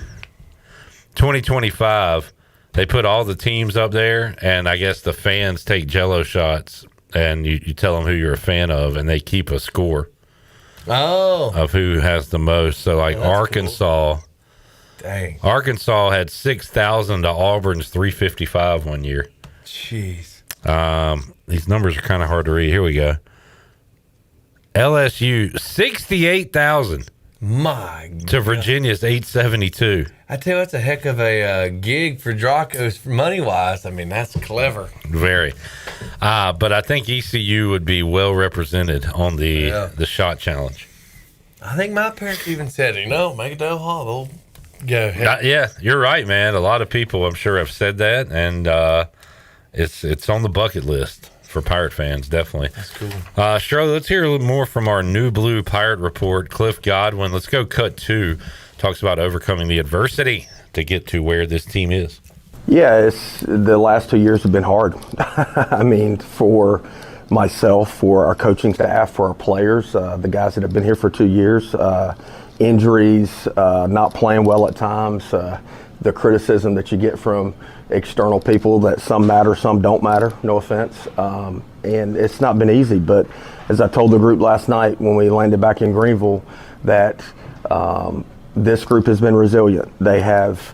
2025. They put all the teams up there, and I guess the fans take Jello shots, and you tell them who you're a fan of, and they keep a score of who has the most. So, like Arkansas, dang, Arkansas had 6,000 to Auburn's 355 one year. Jeez. These numbers are kind of hard to read. Here we go. LSU 68,000. My to Virginia's 872. I tell you, that's a heck of a gig for Dracos money wise. I mean, that's clever. Very. But I think ECU would be well represented on the shot challenge. I think my parents even said, make it to Ohio. They'll go. Yeah, you're right, man. A lot of people, I'm sure, have said that, and it's on the bucket list for Pirate fans, definitely. That's cool. Shirley, let's hear a little more from our New Blue Pirate report, Cliff Godwin. Let's go cut 2. Talks about overcoming the adversity to get to where this team is. Yeah, the last 2 years have been hard. I mean, for myself, for our coaching staff, for our players, the guys that have been here for 2 years, injuries, not playing well at times, the criticism that you get from external people that some matter, some don't matter, no offense. And it's not been easy, but as I told the group last night when we landed back in Greenville, that this group has been resilient. They have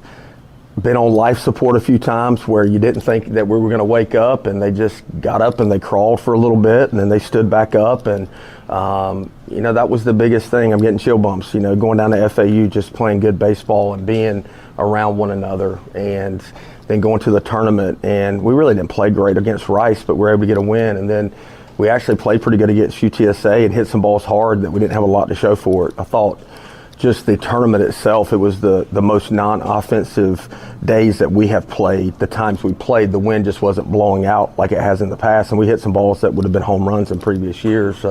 been on life support a few times where you didn't think that we were going to wake up, and they just got up and they crawled for a little bit, and then they stood back up. And that was the biggest thing. I'm getting chill bumps, going down to FAU, just playing good baseball and being around one another, and then going to the tournament. And we really didn't play great against Rice, but we were able to get a win. And then we actually played pretty good against UTSA and hit some balls hard that we didn't have a lot to show for it. I thought just the tournament itself, it was the most non-offensive days that we have played. The times we played, the wind just wasn't blowing out like it has in the past, and we hit some balls that would have been home runs in previous years.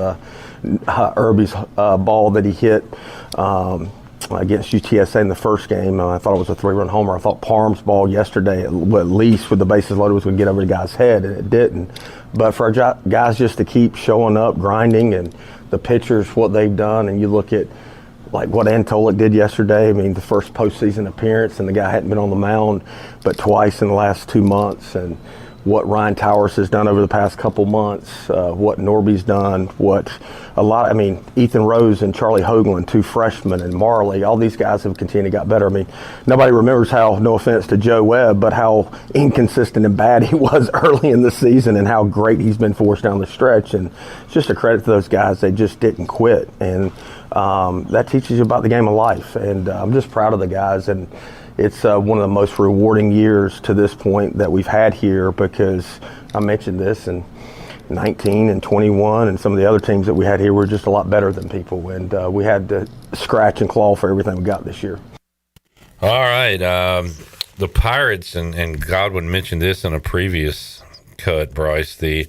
Irby's ball that he hit against UTSA in the first game, I thought it was a 3-run homer. I thought Parham's ball yesterday, at least with the bases loaded, was going to get over the guy's head, and it didn't. But for our guys just to keep showing up, grinding, and the pitchers, what they've done, and you look at like what Antolik did yesterday. I mean, the first postseason appearance, and the guy hadn't been on the mound but twice in the last 2 months. And what Ryan Towers has done over the past couple months, what Norby's done, Ethan Rose and Charlie Hoagland, 2 freshmen, and Marley, all these guys have continued to get better. I mean, nobody remembers how, no offense to Joe Webb, but how inconsistent and bad he was early in the season and how great he's been for us down the stretch. And it's just a credit to those guys. They just didn't quit. And that teaches you about the game of life. And I'm just proud of the guys. And it's one of the most rewarding years to this point that we've had here, because I mentioned this, and 19 and 21 and some of the other teams that we had here were just a lot better than people, and we had to scratch and claw for everything we got this year. All right. The Pirates, and Godwin mentioned this in a previous cut, Bryce, the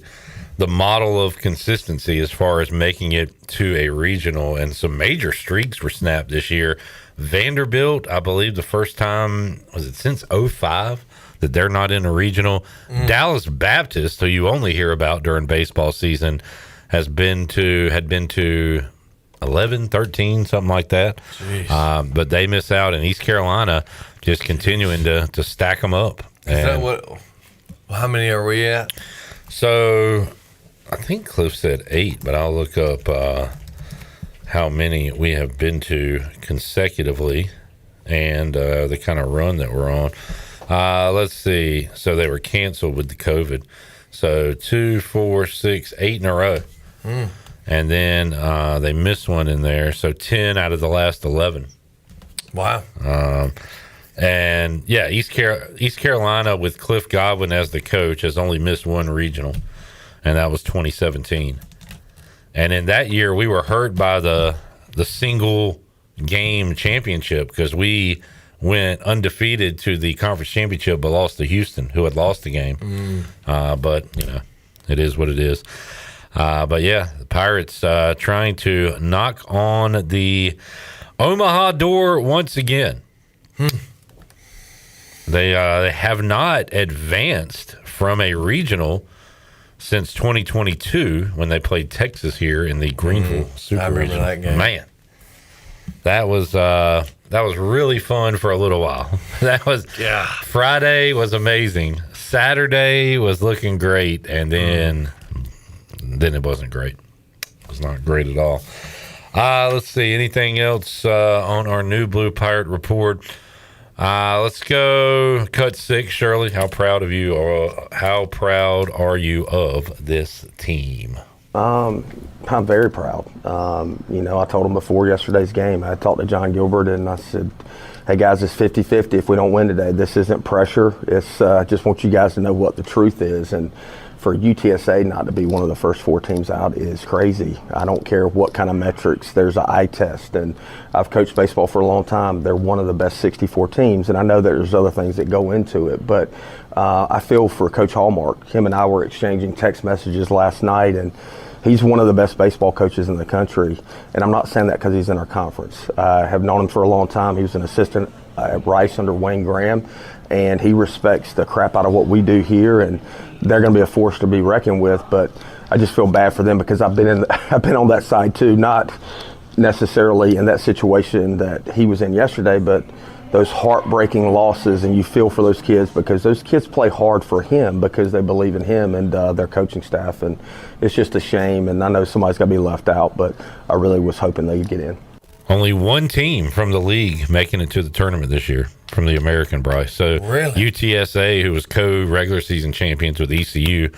model of consistency as far as making it to a regional, and some major streaks were snapped this year. Vanderbilt, I believe the first time, was it since 2005 that they're not in a regional? Dallas Baptist, who you only hear about during baseball season, had been to 11, 13, something like that. But they miss out, and East Carolina just continuing to stack them up. Is that what? How many are we at? So I think Cliff said 8, but I'll look up how many we have been to consecutively and the kind of run that we're on. Let's see. So they were canceled with the COVID. So 2, 4, 6, 8 in a row. And then they missed one in there. So 10 out of the last 11. Wow. And yeah, East Carolina with Cliff Godwin as the coach has only missed one regional, and that was 2017. And in that year, we were hurt by the single game championship, because we went undefeated to the conference championship but lost to Houston, who had lost the game. But it is what it is. But yeah, the Pirates trying to knock on the Omaha door once again. They have not advanced from a regional since 2022 when they played Texas here in the Greenville Super Regional. That game. Man, that That was really fun for a little while. That was Friday was amazing. Saturday was looking great, and then it wasn't great. It was not great at all. Let's see. Anything else on our new Blue Pirate report? Let's go cut 6. Shirley, how proud are you of this team? I'm very proud. I told him before yesterday's game, I talked to John Gilbert and I said, hey guys, it's 50-50 if we don't win today. This isn't pressure. It's just want you guys to know what the truth is. And for UTSA not to be one of the first 4 teams out is crazy. I don't care what kind of metrics. There's an eye test, and I've coached baseball for a long time. They're one of the best 64 teams, and I know there's other things that go into it, but I feel for Coach Hallmark. Him and I were exchanging text messages last night, and he's one of the best baseball coaches in the country, and I'm not saying that because he's in our conference. I have known him for a long time. He was an assistant at Rice under Wayne Graham, and he respects the crap out of what we do here, and they're going to be a force to be reckoned with. But I just feel bad for them because I've been on that side too, not necessarily in that situation that he was in yesterday, but those heartbreaking losses, and you feel for those kids because those kids play hard for him because they believe in him and their coaching staff, and it's just a shame. And I know somebody's got to be left out, but I really was hoping they would get in. Only one team from the league making it to the tournament this year from the American, Bryce. So really? UTSA, who was co-regular season champions with ECU,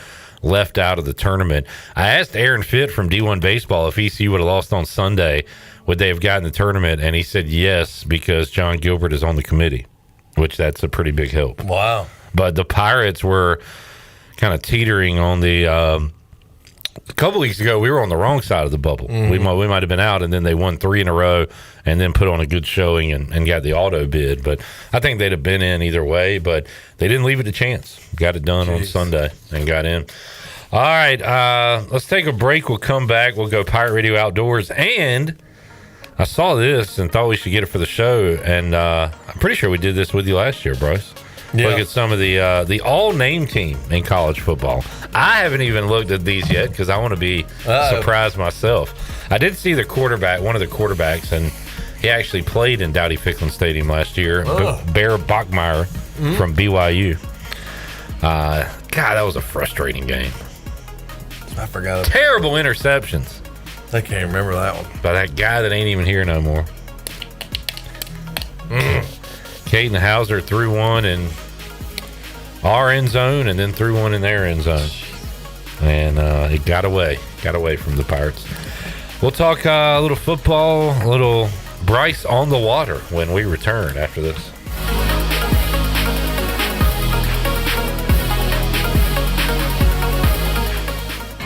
left out of the tournament. I asked Aaron Fitt from D1 Baseball if ECU would have lost on Sunday, would they have gotten the tournament? And he said yes, because John Gilbert is on the committee, which that's a pretty big help. Wow. But the Pirates were kind of teetering on the a couple weeks ago, we were on the wrong side of the bubble. Mm-hmm. We might have been out, and then they won 3 in a row and then put on a good showing and got the auto bid. But I think they'd have been in either way, but they didn't leave it to chance. Got it done on Sunday and got in. All right, let's take a break. We'll come back. We'll go Pirate Radio Outdoors. And I saw this and thought we should get it for the show, and I'm pretty sure we did this with you last year, Bryce. Yeah. Look at some of the all-name team in college football. I haven't even looked at these yet because I want to be surprised myself. I did see the quarterback, one of the quarterbacks, and he actually played in Dowdy Ficklen Stadium last year. Bear Bachmeier from BYU. God, that was a frustrating game. I forgot. Terrible interceptions. I can't remember that one. By that guy that ain't even here no more. Caden Hauser threw one in our end zone and then threw one in their end zone. And it got away from the Pirates. We'll talk a little football, a little Bryce on the water when we return after this.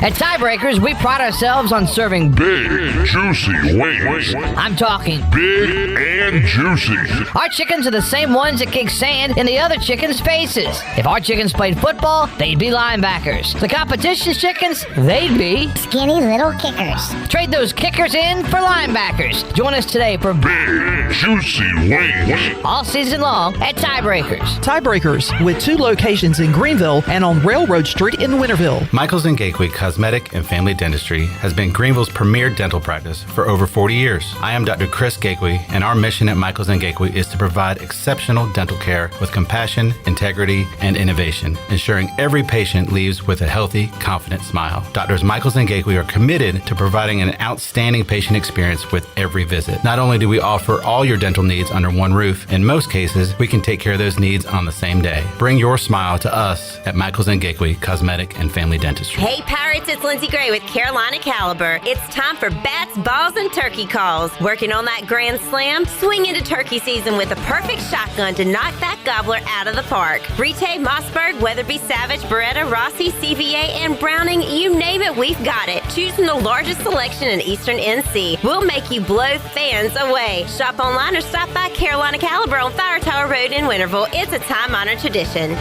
At Tiebreakers, we pride ourselves on serving big, juicy wings. I'm talking big and juicy. Our chickens are the same ones that kick sand in the other chickens' faces. If our chickens played football, they'd be linebackers. The competition's chickens, they'd be skinny little kickers. Trade those kickers in for linebackers. Join us today for big, juicy wings. All season long at Tiebreakers. Tiebreakers, with 2 locations in Greenville and on Railroad Street in Winterville. Michaels & Gateway Cosmetic and Family Dentistry has been Greenville's premier dental practice for over 40 years. I am Dr. Chris Gateway, and our mission at Michaels & Gateway is to provide exceptional dental care with compassion, integrity, and innovation, ensuring every patient leaves with a healthy, confident smile. Doctors Michaels & Gateway are committed to providing an outstanding patient experience with every visit. Not only do we offer all your dental needs under one roof, in most cases, we can take care of those needs on the same day. Bring your smile to us at Michaels & Gateway Cosmetic and Family Dentistry. Hey, Pirates, it's Lindsay Gray with Carolina Caliber. It's time for bats, balls, and turkey calls. Working on that grand slam? Swing into turkey season with a perfect shotgun to knock that gobbler out of the park. Brite, Mossberg, Weatherby, Savage, Beretta, Rossi, CVA, and Browning, you name it, we've got it. Choosing the largest selection in Eastern NC. We'll make you blow fans away. Shop online or stop by Carolina Caliber on Fire Tower Road in Winterville. It's a time-honored tradition.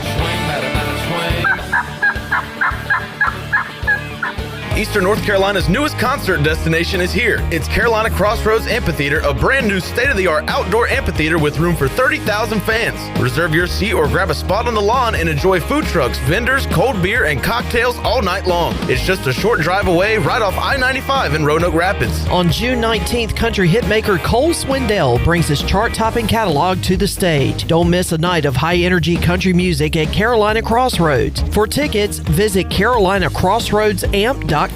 Eastern North Carolina's newest concert destination is here. It's Carolina Crossroads Amphitheater, a brand new state-of-the-art outdoor amphitheater with room for 30,000 fans. Reserve your seat or grab a spot on the lawn and enjoy food trucks, vendors, cold beer, and cocktails all night long. It's just a short drive away right off I-95 in Roanoke Rapids. On June 19th, country hitmaker Cole Swindell brings his chart-topping catalog to the stage. Don't miss a night of high-energy country music at Carolina Crossroads. For tickets, visit carolinacrossroadsamp.com.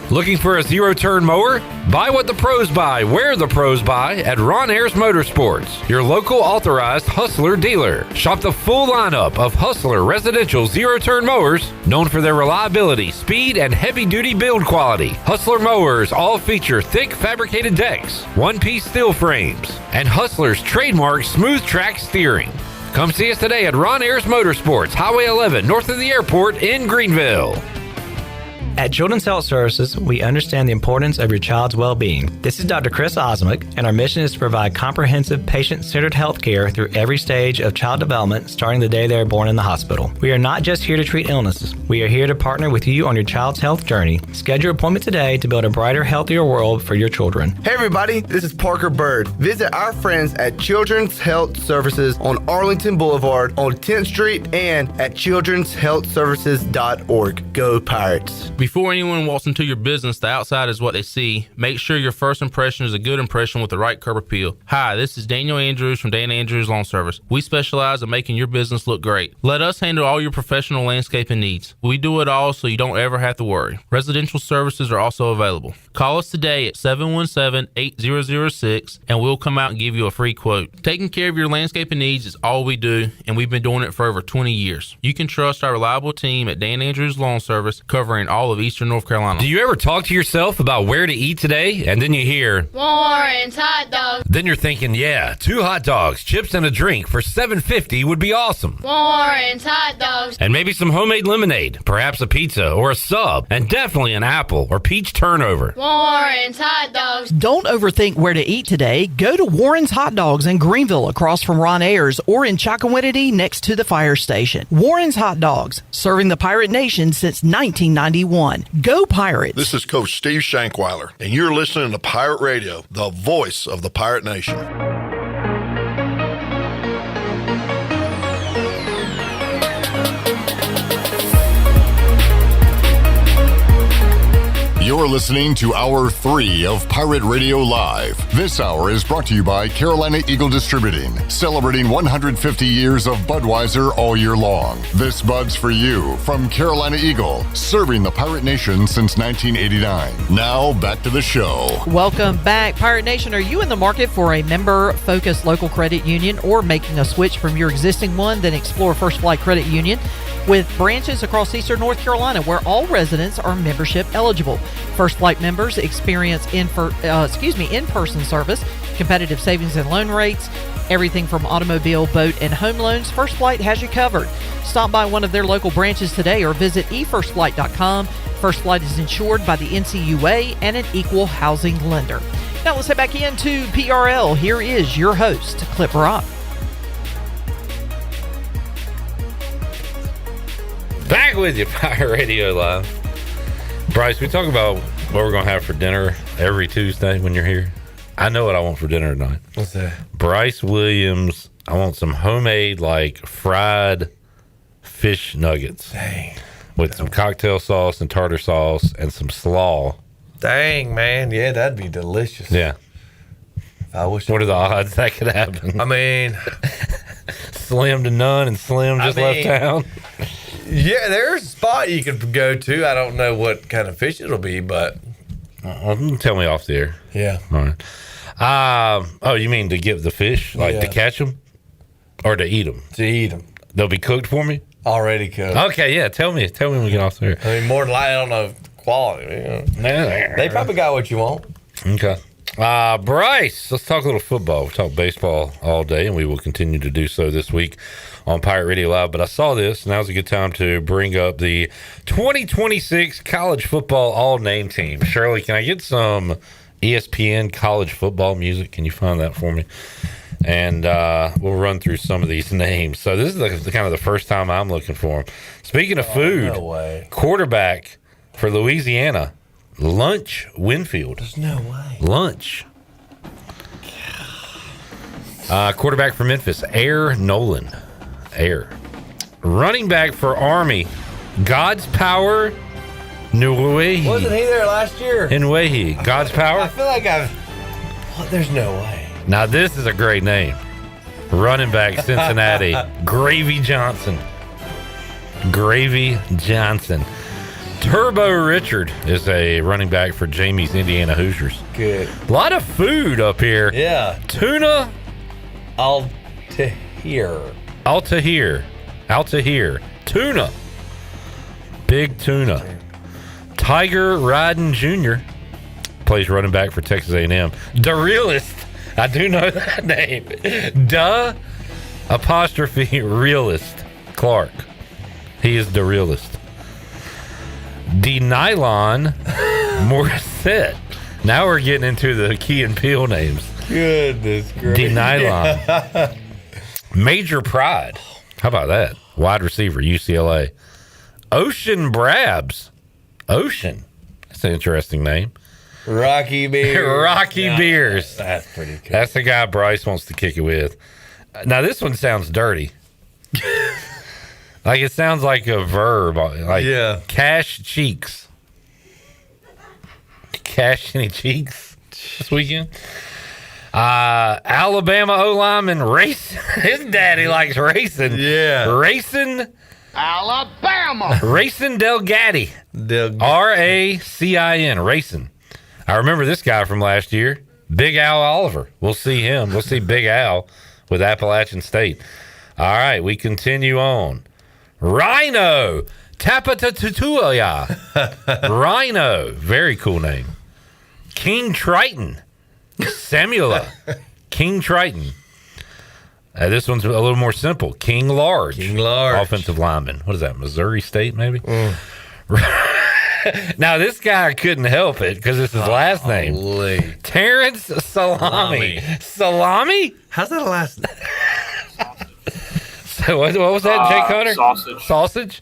Looking for a zero-turn mower? Buy what the pros buy, where the pros buy at Ron Ayers Motorsports, your local authorized Hustler dealer. Shop the full lineup of Hustler residential zero-turn mowers, known for their reliability, speed, and heavy-duty build quality. Hustler mowers all feature thick fabricated decks, one-piece steel frames, and Hustler's trademark smooth track steering. Come see us today at Ron Ayers Motorsports, Highway 11, north of the airport in Greenville. At Children's Health Services, we understand the importance of your child's well-being. This is Dr. Chris Osmick, and our mission is to provide comprehensive, patient-centered health care through every stage of child development, starting the day they are born in the hospital. We are not just here to treat illnesses. We are here to partner with you on your child's health journey. Schedule your appointment today to build a brighter, healthier world for your children. Hey everybody, this is Parker Bird. Visit our friends at Children's Health Services on Arlington Boulevard on 10th Street and at childrenshealthservices.org. Go Pirates. Before anyone walks into your business, the outside is what they see. Make sure your first impression is a good impression with the right curb appeal. Hi, this is Daniel Andrews from Dan Andrews Lawn Service. We specialize in making your business look great. Let us handle all your professional landscaping needs. We do it all so you don't ever have to worry. Residential services are also available. Call us today at 717-8006 and we'll come out and give you a free quote. Taking care of your landscaping needs is all we do, and we've been doing it for over 20 years. You can trust our reliable team at Dan Andrews Lawn Service, covering all of Eastern North Carolina. Do you ever talk to yourself about where to eat today, and then you hear Warren's Hot Dogs? Then you're thinking, yeah, 2 hot dogs, chips, and a drink for $7.50 would be awesome. Warren's Hot Dogs. And maybe some homemade lemonade, perhaps a pizza or a sub, and definitely an apple or peach turnover. Warren's Hot Dogs. Don't overthink where to eat today. Go to Warren's Hot Dogs in Greenville, across from Ron Ayers, or in Chocowinity next to the fire station. Warren's Hot Dogs, serving the Pirate Nation since 1991. Go Pirates! This is Coach Steve Shankweiler, and you're listening to Pirate Radio, the voice of the Pirate Nation. You're listening to Hour 3 of Pirate Radio Live. This hour is brought to you by Carolina Eagle Distributing, celebrating 150 years of Budweiser all year long. This Bud's for you from Carolina Eagle, serving the Pirate Nation since 1989. Now, back to the show. Welcome back, Pirate Nation. Are you in the market for a member-focused local credit union or making a switch from your existing one? Then explore First Flight Credit Union, with branches across Eastern North Carolina where all residents are membership eligible. First Flight members experience in-person service, competitive savings and loan rates, everything from automobile, boat, and home loans. First Flight has you covered. Stop by one of their local branches today or visit efirstflight.com. First Flight is insured by the NCAA and an equal housing lender. Now let's head back into PRL. Here is your host, Clip Rock. Back with you, Pirate Radio Live. Bryce, we talk about what we're going to have for dinner every Tuesday when you're here. I know what I want for dinner tonight. What's that? Bryce Williams, I want some homemade, fried fish nuggets. Dang. With some cocktail sauce and tartar sauce and some slaw. Dang, man. Yeah, that'd be delicious. Yeah. What are the odds that could happen? I mean... slim to none, and Slim just left town. Yeah, there's a spot you could go to. I don't know what kind of fish it'll be, but tell me off the air. Yeah. All right. Oh, you mean to get the fish, to catch them, or to eat them? To eat them. They'll be cooked for me. Already cooked. Okay, yeah. Tell me when we get off the air. I mean, more than likely, I don't know quality. They probably got what you want. Okay. Bryce, let's talk a little football. We talk baseball all day, and we will continue to do so this week on Pirate Radio Live. But I saw this. Now's a good time to bring up the 2026 college football all-name team. Shirley, can I get some ESPN college football music? Can you find that for me? And we'll run through some of these names. So this is the kind of the first time I'm looking for them. Speaking of food, no way. quarterback For Louisiana, Lunch Winfield. There's no way. Lunch. Quarterback for Memphis, Air Nolan. Air. Running back for Army, God's Power Nwehi. Wasn't he there last year? Nwehi. God's Power? I feel like there's no way. Now, this is a great name. Running back, Cincinnati, Gravy Johnson. Gravy Johnson. Turbo Richard is a running back for Jamie's Indiana Hoosiers. Good. A lot of food up here. Yeah. Tuna. Altahir. Tuna. Big tuna. Tiger Ryden Jr. plays running back for Texas A&M. The Realist. I do know that name. Realist. Clark. He is the Realist. The Nylon Morissette. Now we're getting into the Key and Peele names. Goodness gracious. The Nylon. Major Pride. How about that? Wide receiver, UCLA. Ocean Brabs. Ocean. That's an interesting name. Rocky Beers. Rocky Beers. That's pretty cool. That's the guy Bryce wants to kick it with. Now, this one sounds dirty. Like, it sounds like a verb. Like, cash cheeks. Cash any cheeks this weekend? Alabama O-lineman racing. His daddy likes racing. Yeah. Racing. Alabama. Racing Delgatti. Racin. Racing. I remember this guy from last year. Big Al Oliver. We'll see him. We'll see Big Al with Appalachian State. All right, we continue on. Rhino. Tapatatutuya. Rhino. Very cool name. King Triton. Samula. King Triton. This one's a little more simple. King Large. Offensive lineman. What is that? Missouri State, maybe? Now, this guy couldn't help it because it's his last name. Terrence Salami. Salami? How's that a last name? So what was that, Jay Connor? Sausage.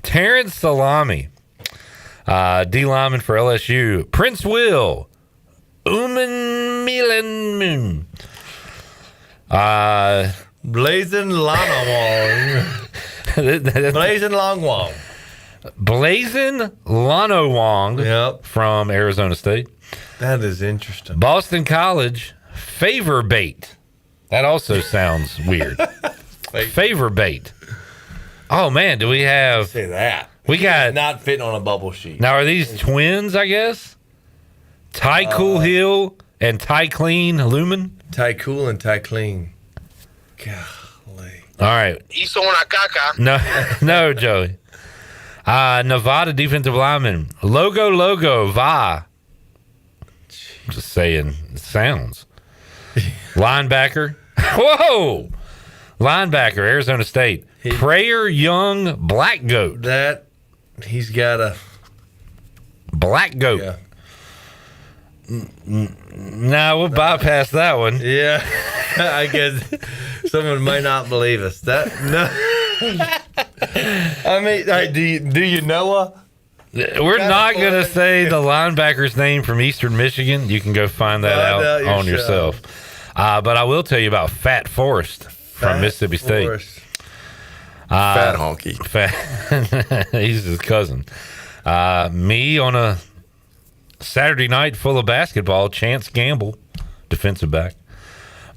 Terrence Salami. D lineman for LSU. Prince Will. Milan. Blazing Lonowong. Blazing Longwong. Blazing Lonowong from Arizona State. That is interesting. Boston College. Favor Bait. That also sounds weird. Favor Bait. Oh, man, do we have... Say that. We got... Not fitting on a bubble sheet. Now, are these twins, I guess? Ty Cool Hill and Ty Clean Lumen? Ty Cool and Ty Clean. Golly. All right. No, Joey. Nevada defensive lineman. Logo, Va. Just saying, it sounds. Linebacker. Whoa! Linebacker, Arizona State. Prayer Young Black Goat. He's got a... Black Goat. Yeah. Nah, we'll bypass that one. Yeah. I guess someone might not believe us. No. I mean, do you know We're not going to say the linebacker's name from Eastern Michigan. You can go find that out on yourself. But I will tell you about Fat Forrest from Mississippi State. Fat honky. He's his cousin. Me on a Saturday night full of basketball, Chance Gamble, defensive back.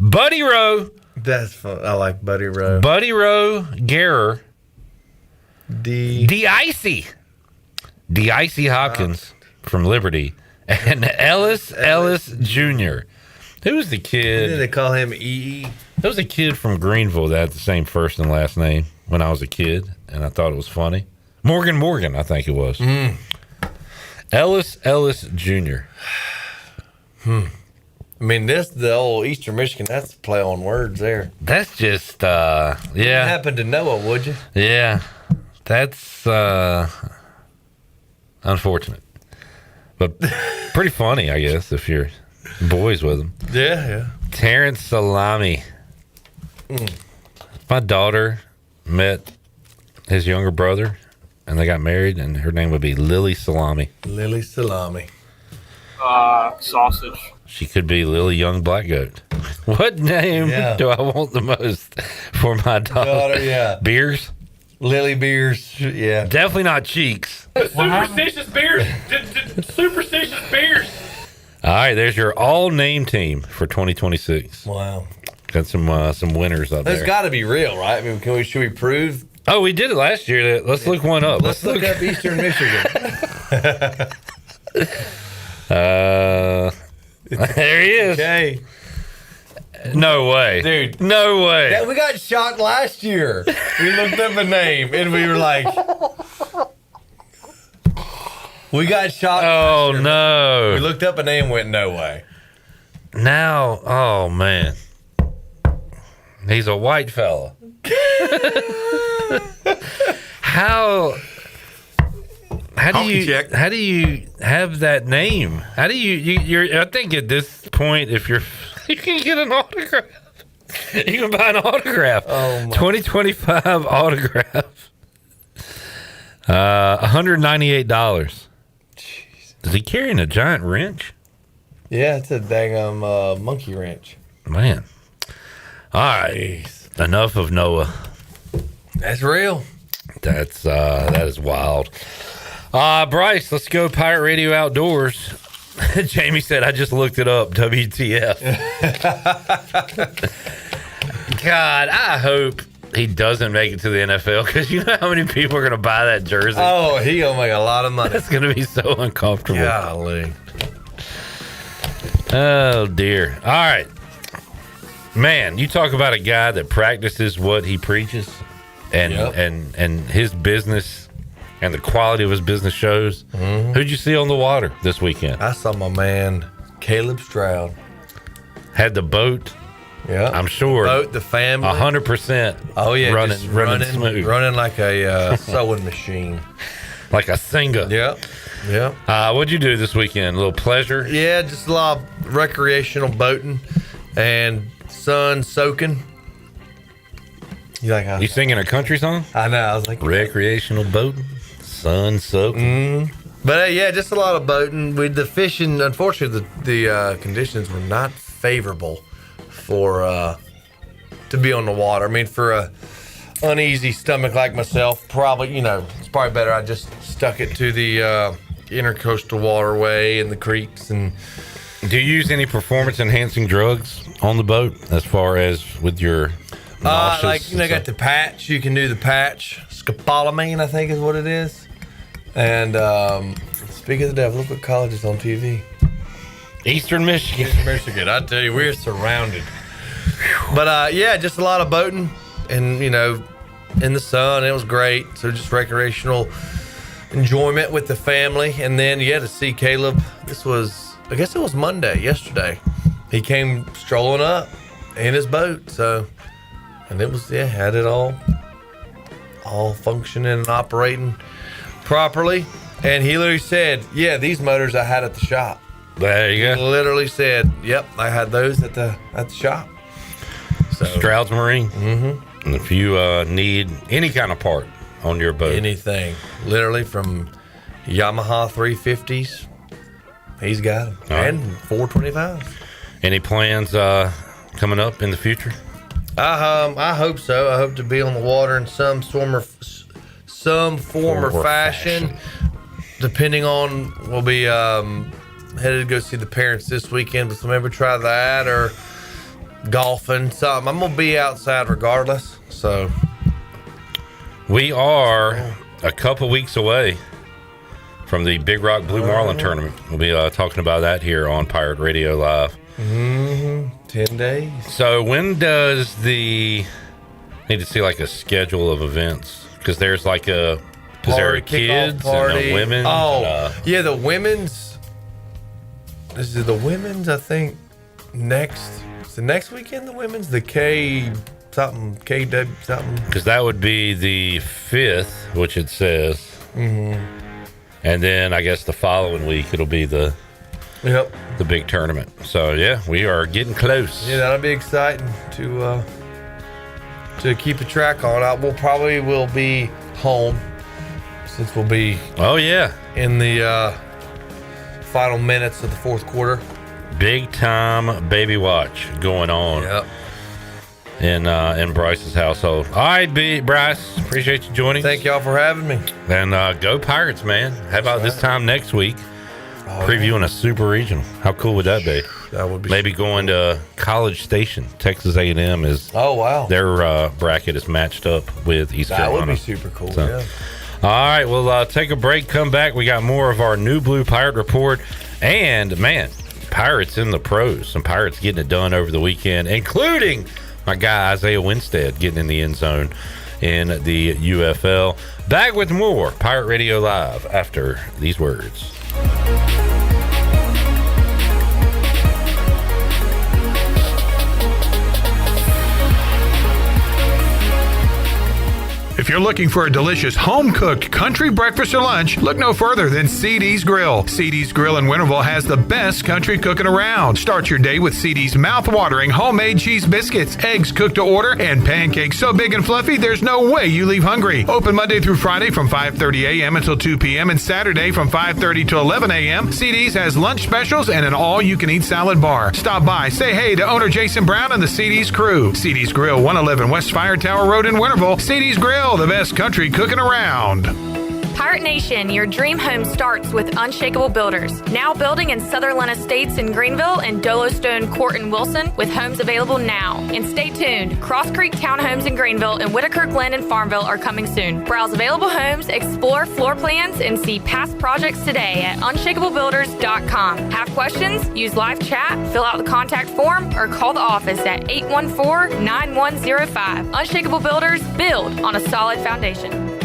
Buddy Rowe. That's fun. I like Buddy Rowe. Buddy Rowe Guerrer. D-Icy Hopkins from Liberty. And Ellis Jr. Who was the kid? Didn't they call him E? There was a kid from Greenville that had the same first and last name when I was a kid, and I thought it was funny. Morgan, I think it was. Ellis Jr. I mean, the old Eastern Michigan, that's a play on words there. That's just, yeah. You happen to know it, would you? Yeah. That's unfortunate. But pretty funny, I guess, if you're boys with them. Yeah. Terrence Salami. My daughter met his younger brother and they got married, and her name would be Lily Salami. Lily Salami. Sausage. She could be Lily Young Black Goat. What name do I want the most for my daughter? Yeah. Beers? Lily Beers. Yeah. Definitely not Cheeks. Superstitious beers. Superstitious beers. All right, there's your all-name team for 2026. Wow. Got some winners up That's there. got to be real, right? I mean, should we prove? Oh, we did it last year. Let's look one up. Let's look up Eastern Michigan. There he is. Okay. No way. Dude. No way. Yeah, we got shocked last year. We looked up a name and we were like, we got shocked. Oh, no. We looked up a name and went, no way. Now, oh, man. He's a white fella. How do you have that name? How do you're I think at this point, if you can get an autograph, you can buy an autograph. Oh my. 2025 autograph. $198. Jeez. Is he carrying a giant wrench? Yeah, it's a dang monkey wrench. Man. All right. Enough of Noah. That's real. That is wild. Bryce, let's go Pirate Radio Outdoors. Jamie said, I just looked it up. WTF. God, I hope he doesn't make it to the NFL, because you know how many people are going to buy that jersey? Oh, he going to make a lot of money. That's going to be so uncomfortable. Golly. Oh, dear. All right. Man, you talk about a guy that practices what he preaches, and his business and the quality of his business shows. Mm-hmm. Who'd you see on the water this weekend? I saw my man Caleb Stroud. Had the boat. Yeah, I'm sure. The boat, the family. 100%. Oh yeah, running smooth, running like a sewing machine, like a singer. Yeah. What'd you do this weekend? A little pleasure? Yeah, just a lot of recreational boating and sun soaking. You singing a country song? I know. I was like, recreational boating, sun soaking. But yeah, just a lot of boating. With the fishing, unfortunately, the conditions were not favorable for to be on the water. I mean, for a uneasy stomach like myself, probably it's probably better I just stuck it to the intercoastal waterway and the creeks. And do you use any performance enhancing drugs on the boat, as far as with your nauseous got the patch. You can do the patch. Scopolamine, I think, is what it is. And speaking of the devil, look what college is on TV. Eastern Michigan. Eastern Michigan. I tell you, we're surrounded. But yeah, just a lot of boating, and in the sun. It was great. So just recreational enjoyment with the family, and then to see Caleb. I guess it was Monday, yesterday. He came strolling up in his boat. And it was, had it all functioning and operating properly. And he literally said, these motors I had at the shop. There you go. He literally said, yep, I had those at the shop. So, Stroud's Marine. Mm-hmm. And if you need any kind of part on your boat. Anything. Literally from Yamaha 350s, he's got them. And 425s. Any plans coming up in the future? I hope so. I hope to be on the water in some form or fashion. Depending on, we'll be headed to go see the parents this weekend, but so maybe try that or golfing, something. I'm gonna be outside regardless. So we are a couple weeks away from the Big Rock Blue Marlin tournament. We'll be talking about that here on Pirate Radio Live. 10 days. So when does need to see like a schedule of events? Because there's like is there a kids party and a women's? Yeah, the women's. This is the women's, I think. It's the next weekend. The women's, the KW something. Because that would be the 5th, which it says. Mm-hmm. And then I guess the following week it'll be the big tournament. So yeah, we are getting close. Yeah, that'll be exciting to keep a track on. We'll be home, since we'll be in the final minutes of the fourth quarter. Big time baby watch going on. In Bryce's household. All right, Bryce, appreciate you joining. Thank y'all for having me. And go Pirates, man. How about this time next week? Previewing a super regional. How cool would that be? That would be maybe going to College Station. Texas A&M is. Oh wow! Their bracket is matched up with East Carolina. That would be super cool. So, yeah. All right, we'll take a break. Come back. We got more of our New Blue Pirate report, and man, Pirates in the pros. Some Pirates getting it done over the weekend, including my guy Isaiah Winstead getting in the end zone in the UFL. Back with more Pirate Radio Live after these words. If you're looking for a delicious home-cooked country breakfast or lunch, look no further than CD's Grill. CD's Grill in Winterville has the best country cooking around. Start your day with CD's mouth-watering homemade cheese biscuits, eggs cooked to order, and pancakes so big and fluffy there's no way you leave hungry. Open Monday through Friday from 5:30 a.m. until 2 p.m. and Saturday from 5:30 to 11 a.m. CD's has lunch specials and an all-you-can-eat salad bar. Stop by, say hey to owner Jason Brown and the CD's crew. CD's Grill, 111 West Fire Tower Road in Winterville. CD's Grill, the best country cooking around. Pirate Nation, your dream home starts with Unshakable Builders. Now building in Sutherland Estates in Greenville and Dolostone Court in Wilson, with homes available now. And stay tuned, Cross Creek Townhomes in Greenville and Whitaker Glen in Farmville are coming soon. Browse available homes, explore floor plans, and see past projects today at unshakablebuilders.com. Have questions? Use live chat, fill out the contact form, or call the office at 814-9105. Unshakable Builders, build on a solid foundation.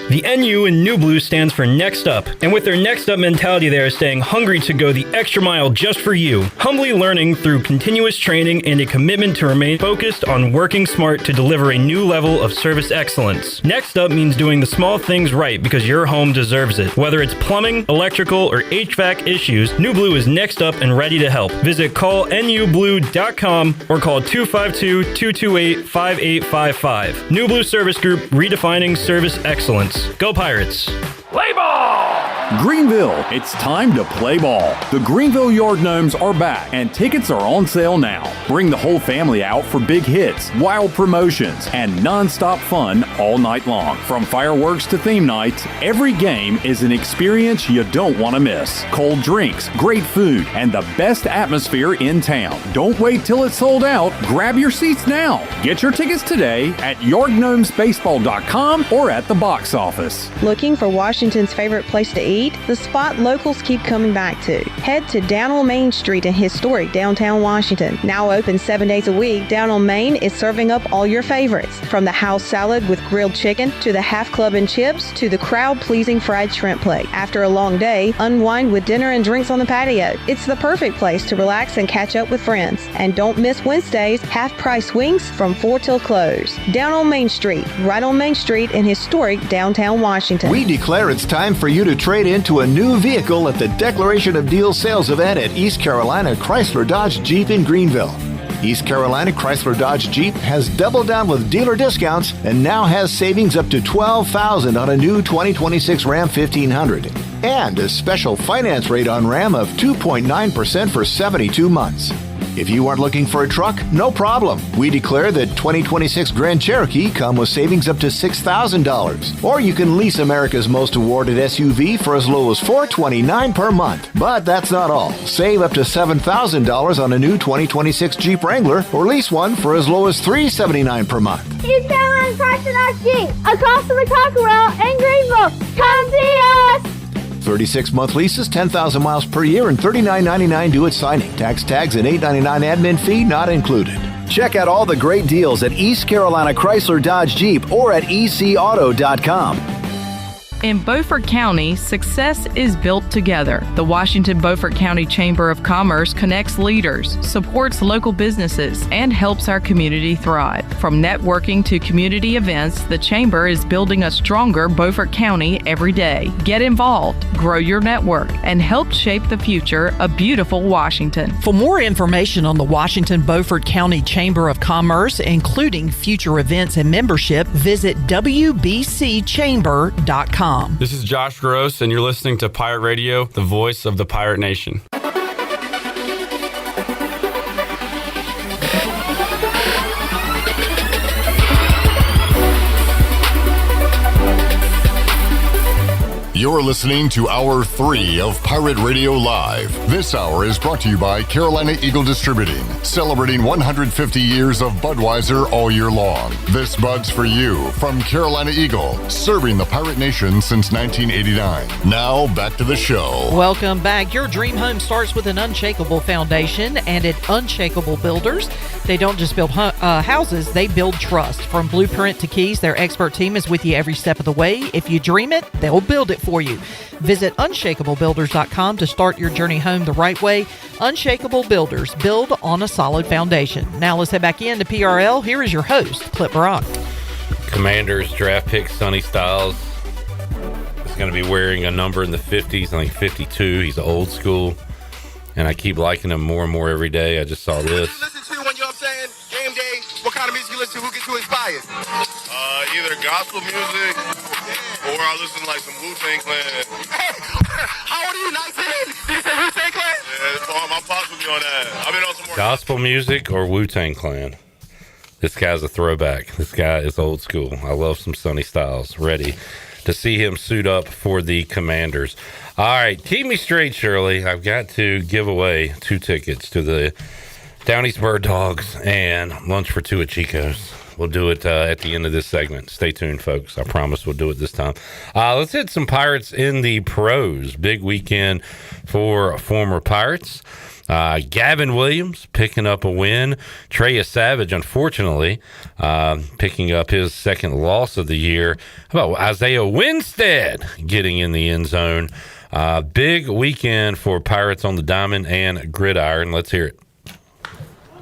The NU in New Blue stands for Next Up, and with their Next Up mentality they are staying hungry to go the extra mile just for you, humbly learning through continuous training and a commitment to remain focused on working smart to deliver a new level of service excellence. Next Up means doing the small things right because your home deserves it. Whether it's plumbing, electrical, or HVAC issues, New Blue is next up and ready to help. Visit callnublue.com or call 252-228-5855. New Blue Service Group, redefining service excellence. Go Pirates! Play ball! Greenville, it's time to play ball. The Greenville Yard Gnomes are back, and tickets are on sale now. Bring the whole family out for big hits, wild promotions, and non-stop fun all night long. From fireworks to theme nights, every game is an experience you don't want to miss. Cold drinks, great food, and the best atmosphere in town. Don't wait till it's sold out. Grab your seats now. Get your tickets today at yardgnomesbaseball.com or at the box office. Looking for Washington's favorite place to eat? The spot locals keep coming back to. Head to Down on Main Street in historic downtown Washington. Now open 7 days a week, Down on Main is serving up all your favorites. From the house salad with grilled chicken, to the half club and chips, to the crowd-pleasing fried shrimp plate. After a long day, unwind with dinner and drinks on the patio. It's the perfect place to relax and catch up with friends. And don't miss Wednesdays, half-price wings from 4 till close. Down on Main Street, right on Main Street in historic downtown Washington. We declare it's time for you to trade into a new vehicle at the Declaration of Deals sales event at East Carolina Chrysler Dodge Jeep in Greenville. East Carolina Chrysler Dodge Jeep has doubled down with dealer discounts and now has savings up to $12,000 on a new 2026 Ram 1500 and a special finance rate on Ram of 2.9% for 72 months. If you aren't looking for a truck, no problem. We declare that 2026 Grand Cherokee come with savings up to $6,000. Or you can lease America's most awarded SUV for as low as $429 per month. But that's not all. Save up to $7,000 on a new 2026 Jeep Wrangler or lease one for as low as $379 per month. East Carolina Chrysler Dodge Jeep, across from the Cockerell in Greenville. Come see us! 36-month leases, 10,000 miles per year, and $39.99 due at signing. Tax tags and $8.99 admin fee not included. Check out all the great deals at East Carolina Chrysler Dodge Jeep or at ecauto.com. In Beaufort County, success is built together. The Washington-Beaufort County Chamber of Commerce connects leaders, supports local businesses, and helps our community thrive. From networking to community events, the Chamber is building a stronger Beaufort County every day. Get involved, grow your network, and help shape the future of beautiful Washington. For more information on the Washington-Beaufort County Chamber of Commerce, including future events and membership, visit wbcchamber.com. PiratedRadio.com. This is Josh Gross, and you're listening to Pirate Radio, the voice of the Pirate Nation. You're listening to Hour 3 of Pirate Radio Live. This hour is brought to you by Carolina Eagle Distributing, celebrating 150 years of Budweiser all year long. This Bud's for you from Carolina Eagle, serving the Pirate Nation since 1989. Now, back to the show. Welcome back. Your dream home starts with an unshakable foundation, and at Unshakable Builders, they don't just build houses, they build trust. From blueprint to keys, their expert team is with you every step of the way. If you dream it, they'll build it for you. Visit unshakablebuilders.com to start your journey home the right way. Unshakable Builders, build on a solid foundation. Now let's head back into PRL. Here is your host, Clip Brock. Commanders draft pick Sonny Styles is going to be wearing a number in the 50s, I think 52. He's old school, and I keep liking him more and more every day. I just saw this. Listen to when, you know what I'm saying, game day, what kind of music you listen to, who gets you inspired? Either gospel music or I listen to like some Wu-Tang Clan. Hey, how old are you, 19? Did you say Wu-Tang Clan? Yeah, my pops with me on that. I've been on some more Gospel music or Wu-Tang Clan. This guy's a throwback. This guy is old school. I love some Sonny Styles. Ready to see him suit up for the Commanders. All right, keep me straight, Shirley. I've got to give away 2 tickets to the Downey's Bird Dogs and lunch for 2 at Chico's. We'll do it at the end of this segment. Stay tuned, folks. I promise we'll do it this time. Let's hit some Pirates in the pros. Big weekend for former Pirates. Gavin Williams picking up a win. Trey Savage, unfortunately, picking up his second loss of the year. How about Isaiah Winstead getting in the end zone? Big weekend for Pirates on the diamond and gridiron. Let's hear it.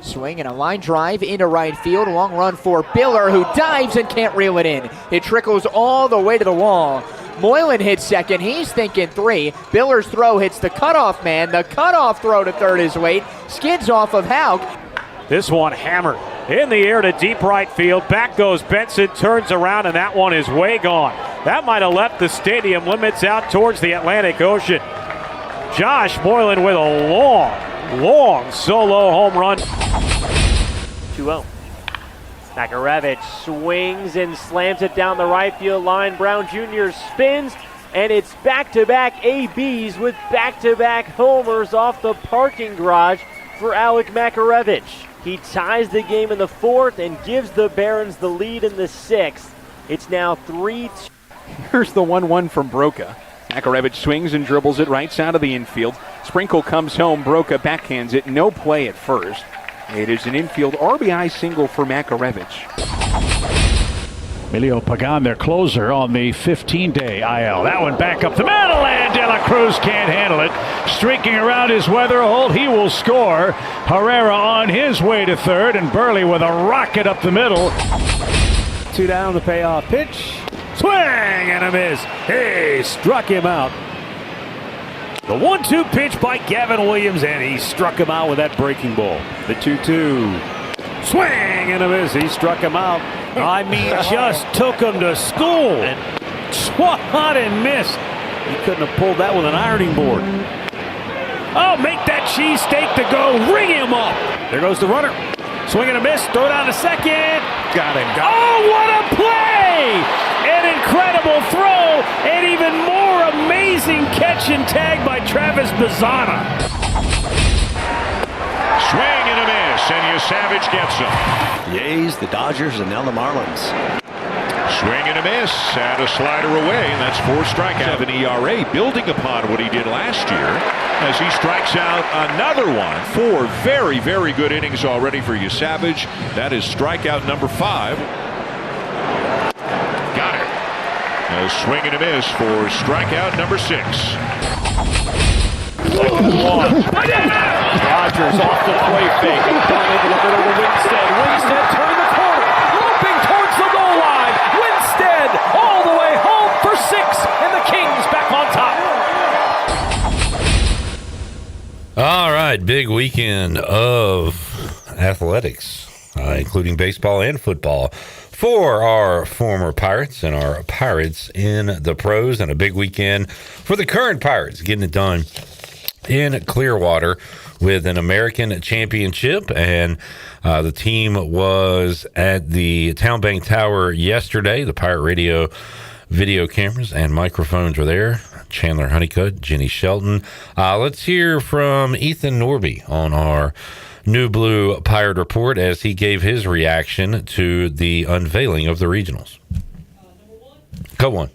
Swing and a line drive into right field. Long run for Biller, who dives and can't reel it in. It trickles all the way to the wall. Moylan hits second. He's thinking 3. Biller's throw hits the cutoff man. The cutoff throw to third is late. Skids off of Hauk. This one hammered in the air to deep right field. Back goes Benson, turns around, and that one is way gone. That might have left the stadium limits out towards the Atlantic Ocean. Josh Moylan with a long solo home run. 2-0. Makarevich swings and slams it down the right field line. Brown Jr. spins, and it's back-to-back ABs with back-to-back homers off the parking garage for Alec Makarevich. He ties the game in the 4th and gives the Barons the lead in the 6th. It's now 3-2. Here's the 1-1 from Broca. Makarevich swings and dribbles it right side of the infield. Sprinkle comes home. Broca backhands it. No play at first. It is an infield RBI single for Makarevich. Emilio Pagan, their closer, on the 15-day IL. That one back up the middle, and De La Cruz can't handle it. Streaking around his weather hole, he will score. Herrera on his way to third, and Burley with a rocket up the middle. 2 down, the payoff pitch. Swing and a miss. He struck him out. The 1-2 pitch by Gavin Williams, and he struck him out with that breaking ball. The 2-2. Swing and a miss. He struck him out. I mean, just took him to school. Swat and missed. He couldn't have pulled that with an ironing board. Oh, make that cheesesteak to go. Ring him up. There goes the runner. Swing and a miss. Throw down to second. Got him. Oh, what a play! An incredible throw, and even more amazing catch and tag by Travis Bazzana. Swing and a miss, and Savage gets him. The A's, the Dodgers, and now the Marlins. Swing and a miss, and a slider away, and that's 4 strikeouts. An ERA, building upon what he did last year as he strikes out another one. 4 very, very good innings already for Savage. That is strikeout number 5. Got it. A swing and a miss for strikeout number 6. Rogers off the play fake. Down into the middle to Winstead. Winstead turning the corner. Loping towards the goal line. Winstead all the way home for 6. And the Kings back on top. All right, big weekend of athletics including baseball and football, for our former Pirates and our Pirates in the pros, and a big weekend for the current Pirates, getting it done in Clearwater with an American championship. And the team was at the Town Bank Tower yesterday. The Pirate Radio video cameras and microphones were there. Chandler Honeycutt, Jenny Shelton. Let's hear from Ethan Norby on our New Blue Pirate Report as he gave his reaction to the unveiling of the regionals. Go on.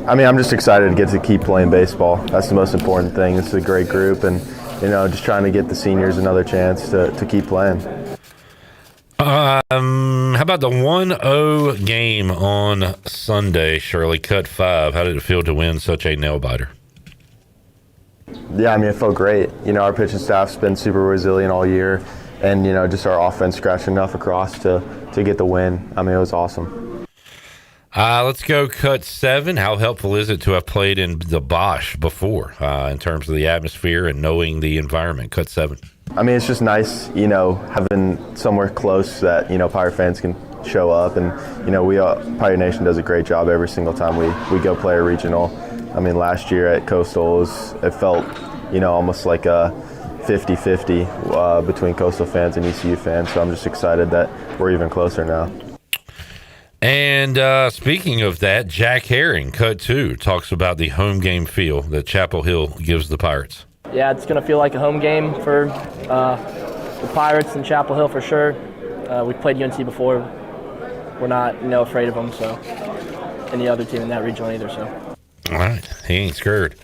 I mean, I'm just excited to get to keep playing baseball. That's the most important thing. It's a great group, and just trying to get the seniors another chance to keep playing. How about the 1-0 game on Sunday, Shirley? Cut 5. How did it feel to win such a nail-biter? Yeah, I mean, it felt great. Our pitching staff's been super resilient all year, and, just our offense scratched enough across to get the win. I mean, it was awesome. Let's go cut 7. How helpful is it to have played in the Bosch before in terms of the atmosphere and knowing the environment? Cut 7. I mean, it's just nice, having somewhere close that, Pirate fans can show up. And, Pirate Nation does a great job every single time we go play a regional. I mean, last year at Coastal, it felt, almost like a 50-50 between Coastal fans and ECU fans. So I'm just excited that we're even closer now. And speaking of that, Jack Herring, cut 2, talks about the home game feel that Chapel Hill gives the Pirates. Yeah, it's going to feel like a home game for the Pirates and Chapel Hill for sure. We've played UNC before. We're not, afraid of them, so any other team in that region either. So. All right, he ain't scared.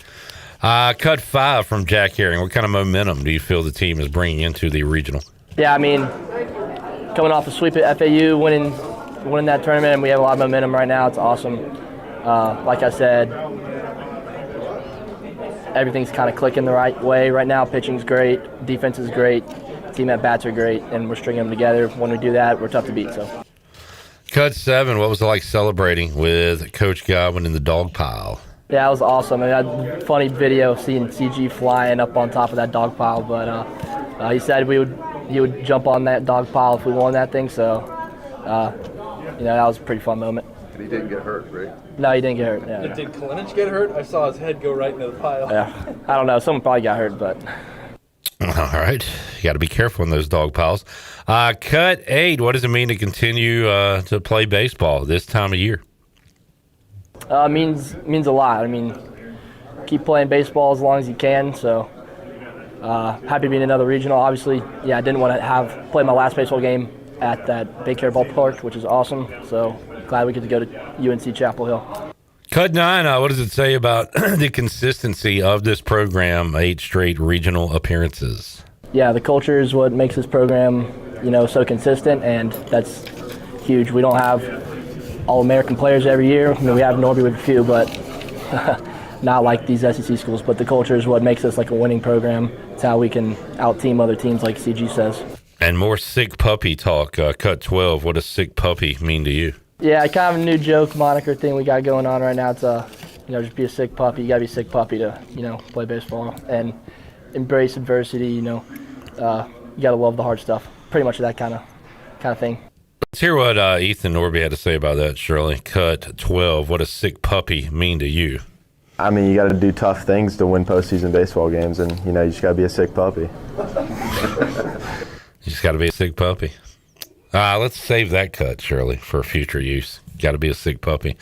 Cut 5 from Jack Herring. What kind of momentum do you feel the team is bringing into the regional? Yeah, I mean, coming off a sweep at FAU, winning that tournament, and we have a lot of momentum right now. It's awesome. Like I said, everything's kind of clicking the right way right now. Pitching's great, defense is great, team at bats are great, and we're stringing them together. When we do that, we're tough to beat. So. Cut 7, what was it like celebrating with Coach Godwin in the dog pile? Yeah, it was awesome. I had a funny video of seeing CG flying up on top of that dog pile, but he said he would jump on that dog pile if we won that thing. So, that was a pretty fun moment. And he didn't get hurt, right? No, he didn't get hurt. Yeah. Did Kalinich get hurt? I saw his head go right into the pile. Yeah, I don't know. Someone probably got hurt, but. All right. You got to be careful in those dog piles. Cut 8, what does it mean to continue to play baseball this time of year? Means a lot. I mean, keep playing baseball as long as you can. So happy to be in another regional. Obviously, I didn't want to play my last baseball game at that Baycare ballpark, which is awesome. So glad we get to go to UNC Chapel Hill. Cut 9, what does it say about the consistency of this program, 8 straight regional appearances? Yeah, the culture is what makes this program, so consistent, and that's huge. We don't have All-American players every year. I mean, we have Norby with a few, but not like these SEC schools. But the culture is what makes us like a winning program. It's how we can out-team other teams, like CG says. And more sick puppy talk. Cut 12, what does sick puppy mean to you? Yeah, kind of a new joke moniker thing we got going on right now. It's just be a sick puppy. You gotta be a sick puppy to, play baseball and embrace adversity. You gotta love the hard stuff. Pretty much that kind of thing. Let's hear what Ethan Norby had to say about that, Shirley. Cut 12, what does sick puppy mean to you? I mean, you got to do tough things to win postseason baseball games, and, you just got to be a sick puppy. You just got to be a sick puppy. Let's save that cut, Shirley, for future use. Got to be a sick puppy.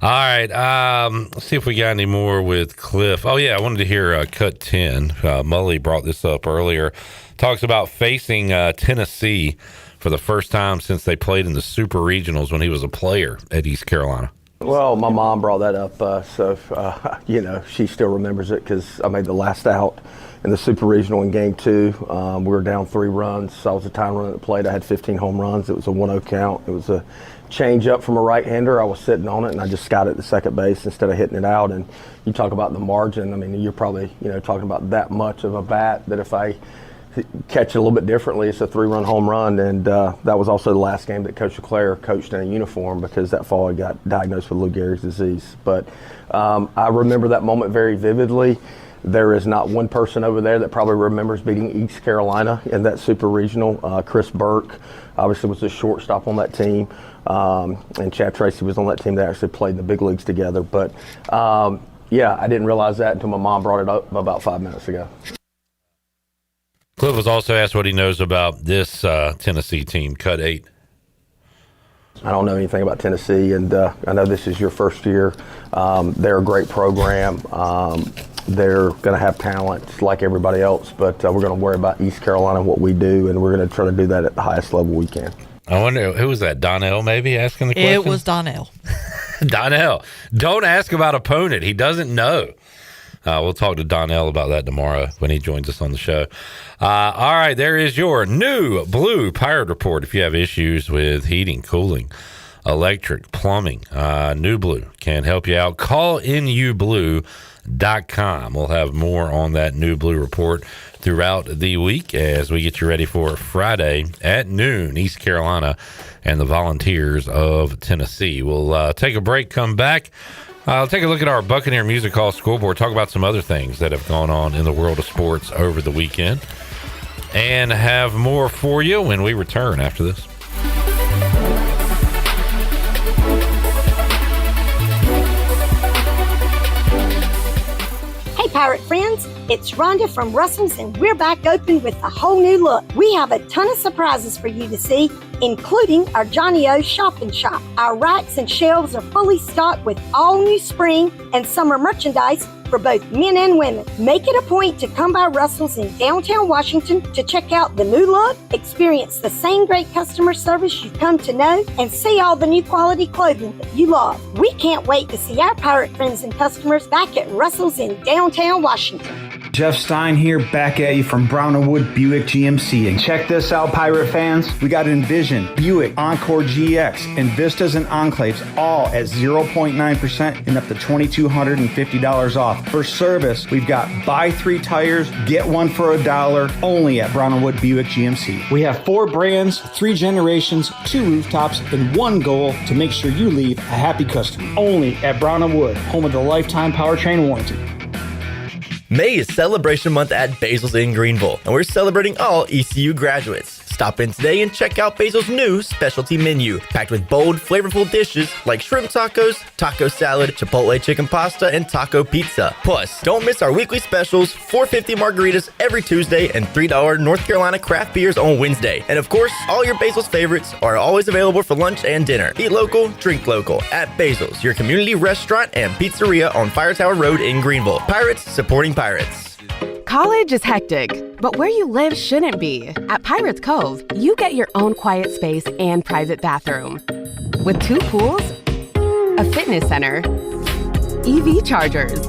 All right. Let's see if we got any more with Cliff. Oh, yeah. I wanted to hear cut 10. Mully brought this up earlier. Talks about facing Tennessee for the first time since they played in the Super Regionals when he was a player at East Carolina. Well, my mom brought that up, so she still remembers it because I made the last out in the Super Regional in Game 2. We were down 3 runs. I was the time runner that played. I had 15 home runs. It was a 1-0 count. It was a change up from a right-hander. I was sitting on it, and I just got it to second base instead of hitting it out. And you talk about the margin. I mean, you're probably talking about that much of a bat that if I catch it a little bit differently, it's a 3-run home run. And that was also the last game that Coach LeClaire coached in a uniform because that fall I got diagnosed with Lou Gehrig's disease. But I remember that moment very vividly. there is not one person over there that probably remembers beating East Carolina in that super regional. Chris Burke obviously was the shortstop on that team, and Chad Tracy was on that team that actually played in the big leagues together. But yeah, I didn't realize that until my mom brought it up about 5 minutes ago. Cliff was also asked what he knows about this Tennessee team, Cut 8. I don't know anything about Tennessee, and I know this is your first year. They're a great program. They're going to have talent like everybody else, but we're going to worry about East Carolina and what we do, and we're going to try to do that at the highest level we can. I wonder, who was that, Donnell maybe asking the question? It was Donnell. Donnell. Don't ask about opponent. He doesn't know. We'll talk to Donnell about that tomorrow when he joins us on the show. All right, there is your new Blue Pirate Report. If you have issues with heating, cooling, electric, plumbing, New Blue can help you out. Call nublue.com. We'll have more on that New Blue Report throughout the week as we get you ready for Friday at noon, East Carolina and the Volunteers of Tennessee. We'll take a break, come back. I'll take a look at our Buccaneer Music Hall scoreboard, talk about some other things that have gone on in the world of sports over the weekend, and have more for you when we return after this. Hey, Pirate friends, it's Rhonda from Russell's, and we're back open with a whole new look. We have a ton of surprises for you to see, including our Johnny O's Shop and Shop. Our racks and shelves are fully stocked with all new spring and summer merchandise for both men and women. Make it a point to come by Russell's in downtown Washington to check out the new look, experience the same great customer service you've come to know, and see all the new quality clothing that you love. We can't wait to see our pirate friends and customers back at Russell's in downtown Washington. Jeff Stein here, back at you from Brown & Wood Buick GMC. And check this out, Pirate fans. We got Envision, Buick, Encore GX, and Vistas and Enclaves, all at 0.9% and up to $2,250 off. For service, we've got buy 3 tires, get 1 for $1, only at Brown & Wood Buick GMC. We have 4 brands, 3 generations, 2 rooftops, and 1 goal to make sure you leave a happy customer. Only at Brown & Wood, home of the lifetime powertrain warranty. May is Celebration Month at Basil's in Greenville, and we're celebrating all ECU graduates. Stop in today and check out Basil's new specialty menu, packed with bold, flavorful dishes like shrimp tacos, taco salad, chipotle chicken pasta, and taco pizza. Plus, don't miss our weekly specials, $4.50 margaritas every Tuesday and $3 North Carolina craft beers on Wednesday. And of course, all your Basil's favorites are always available for lunch and dinner. Eat local, drink local at Basil's, your community restaurant and pizzeria on Fire Tower Road in Greenville. Pirates supporting pirates. College is hectic, but where you live shouldn't be. At Pirates Cove, you get your own quiet space and private bathroom. With 2 pools, a fitness center, EV chargers,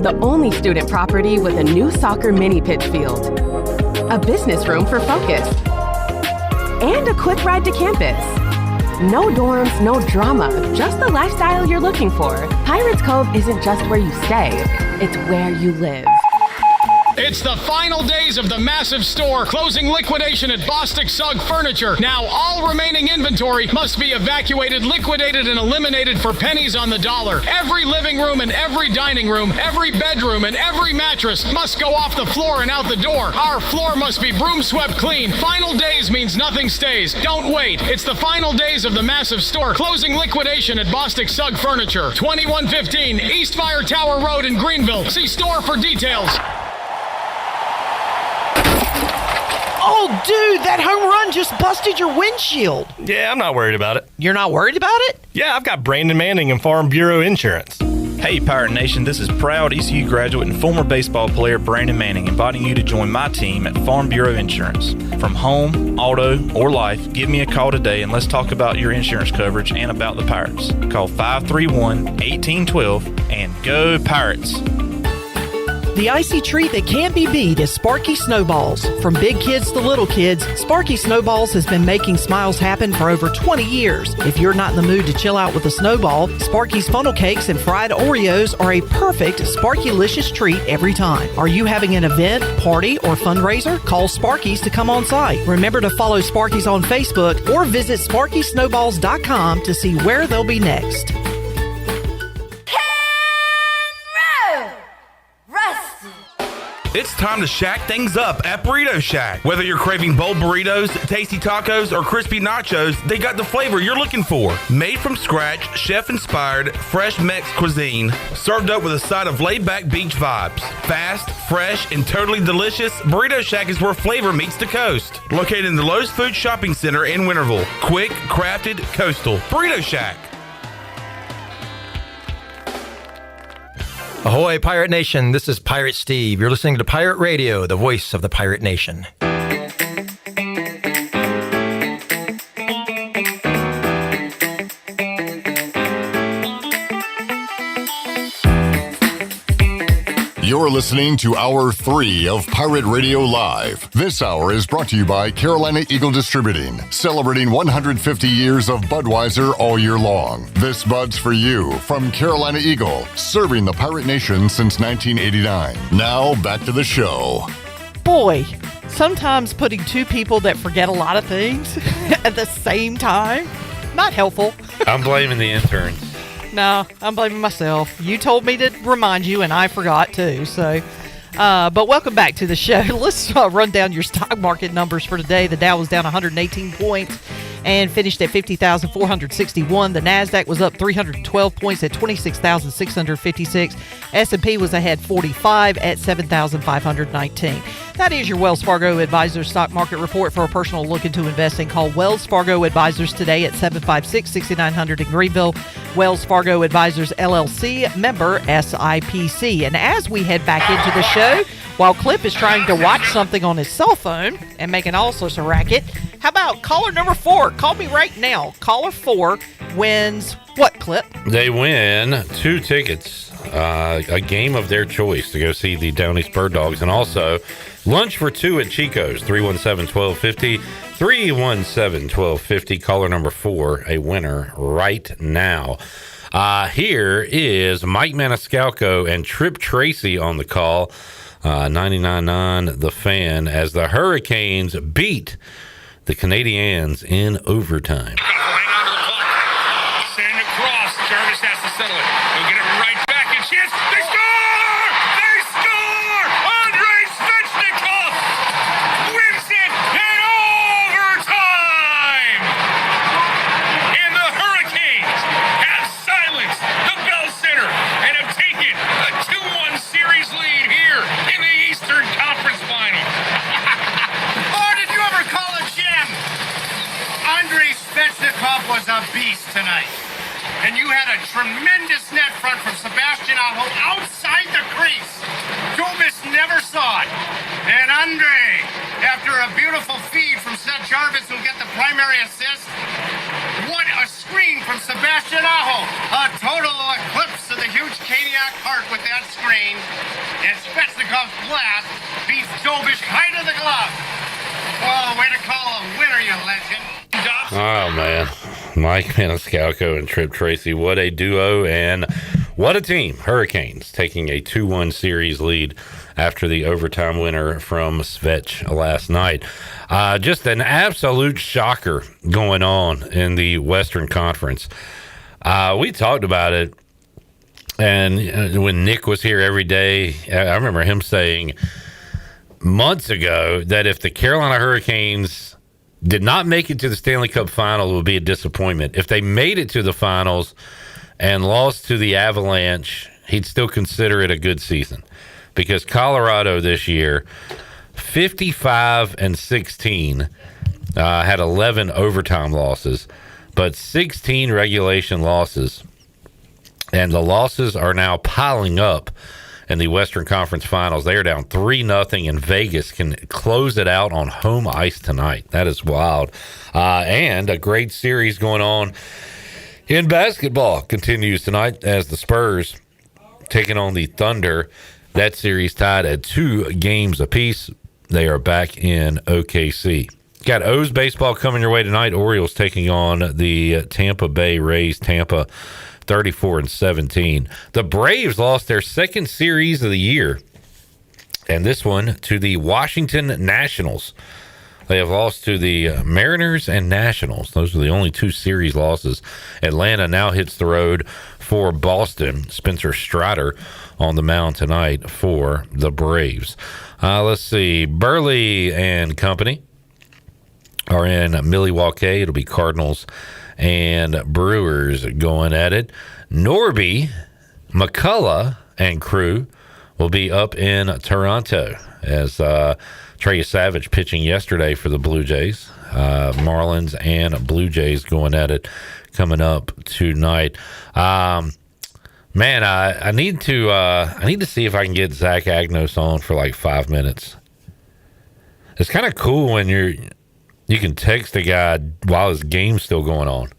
the only student property with a new soccer mini pitch field, a business room for focus, and a quick ride to campus. No dorms, no drama, just the lifestyle you're looking for. Pirates Cove isn't just where you stay, it's where you live. It's the final days of the massive store closing liquidation at Bostic Sugg Furniture. Now all remaining inventory must be evacuated, liquidated, and eliminated for pennies on the dollar. Every living room and every dining room, every bedroom and every mattress must go off the floor and out the door. Our floor must be broom swept clean. Final days means nothing stays. Don't wait. It's the final days of the massive store closing liquidation at Bostic Sugg Furniture. 2115 East Fire Tower Road in Greenville. See store for details. Oh, dude, that home run just busted your windshield. Yeah, I'm not worried about it. You're not worried about it? Yeah, I've got Brandon Manning and Farm Bureau Insurance. Hey, Pirate Nation, this is proud ECU graduate and former baseball player Brandon Manning inviting you to join my team at Farm Bureau Insurance. From home, auto, or life, give me a call today and let's talk about your insurance coverage and about the Pirates. Call 531-1812 and go Pirates. The icy treat that can't be beat is Sparky Snowballs. From big kids to little kids, Sparky Snowballs has been making smiles happen for over 20 years. If you're not in the mood to chill out with a snowball, Sparky's funnel cakes and fried Oreos are a perfect Sparky-licious treat every time. Are you having an event, party, or fundraiser? Call Sparky's to come on site. Remember to follow Sparky's on Facebook or visit SparkySnowballs.com to see where they'll be next. It's time to shack things up at Burrito Shack. Whether you're craving bold burritos, tasty tacos, or crispy nachos, they got the flavor you're looking for. Made from scratch, chef-inspired, fresh Mex cuisine, served up with a side of laid-back beach vibes. Fast, fresh, and totally delicious, Burrito Shack is where flavor meets the coast. Located in the Lowe's Food Shopping Center in Winterville. Quick, crafted, coastal. Burrito Shack. Ahoy, Pirate Nation. This is Pirate Steve. You're listening to Pirate Radio, the voice of the Pirate Nation. You're listening to Hour 3 of Pirate Radio Live. This hour is brought to you by Carolina Eagle Distributing, celebrating 150 years of Budweiser all year long. This Bud's for you from Carolina Eagle, serving the Pirate Nation since 1989. Now, back to the show. Boy, sometimes putting two people that forget a lot of things at the same time, not helpful. I'm blaming the interns. No, I'm blaming myself. You told me to remind you, and I forgot too. So, but welcome back to the show. Let's run down your stock market numbers for today. The Dow was down 118 points and finished at 50,461. The NASDAQ was up 312 points at 26,656. S&P was ahead 45 at 7,519. That is your Wells Fargo Advisors Stock Market Report. For a personal look into investing, call Wells Fargo Advisors today at 756-6900 in Greenville. Wells Fargo Advisors, LLC, member SIPC. And as we head back into the show, while Clip is trying to watch something on his cell phone and making all sorts of racket, how about caller number 4? Call me right now. Caller 4 wins what, Clip? They win 2 tickets, a game of their choice to go see the Downey Spur Dogs, and also lunch for 2 at Chico's. 317-1250. 317-1250. Caller number 4, a winner right now. Here is Mike Maniscalco and Trip Tracy on the call. 99.9 The Fan, as the Hurricanes beat the Canadiens in overtime. Send it across. Jarvis has to settle it. He'll get it right back. And chance. They score! They score! Andrei Svechnikov wins it in overtime! And the Hurricanes have silenced the Bell Center and have taken a 2-1 series lead here in the Eastern Conference Finals. Oh, did you ever call a gem? Andrei Svechnikov was a beast tonight. And you had a tremendous net front from Sebastian Aho outside the crease. Dubas never saw it. And Andre, after a beautiful feed from Seth Jarvis, who get the primary assist, what a screen from Sebastian Aho. A total eclipse of the huge Caniac heart with that screen. And Svechnikov's blast beats Dubas high to the glove. Oh, way to call a winner, you legend. Oh, man. Mike Maniscalco and Trip Tracy. What a duo and what a team. Hurricanes taking a 2-1 series lead after the overtime winner from Svech last night. Just an absolute shocker going on in the Western Conference. We talked about it, and when Nick was here every day, I remember him saying months ago that if the Carolina Hurricanes did not make it to the Stanley Cup Finals, it would be a disappointment. If they made it to the finals and lost to the Avalanche, he'd still consider it a good season. Because Colorado this year, 55-16, had 11 overtime losses, but 16 regulation losses. And the losses are now piling up in the Western Conference Finals. They are down 3-0, and Vegas can close it out on home ice tonight. That is wild. And a great series going on in basketball continues tonight as the Spurs taking on the Thunder. That series tied at 2 games apiece. They are back in OKC. Got O's baseball coming your way tonight. Orioles taking on the Tampa Bay Rays. Tampa 34-17. The Braves lost their second series of the year, and this one to the Washington Nationals. They have lost to the Mariners and Nationals. Those are the only 2 series losses. Atlanta now hits the road for Boston. Spencer Strider on the mound tonight for the Braves. Let's see. Burley and company are in Milwaukee. It'll be Cardinals and Brewers going at it. Norby, McCullough, and crew will be up in Toronto as Trey Savage pitching yesterday for the Blue Jays. Marlins and Blue Jays going at it coming up tonight. Man, I need to see if I can get Zach Agnos on for like 5 minutes. It's kind of cool when you can text a guy while his game's still going on.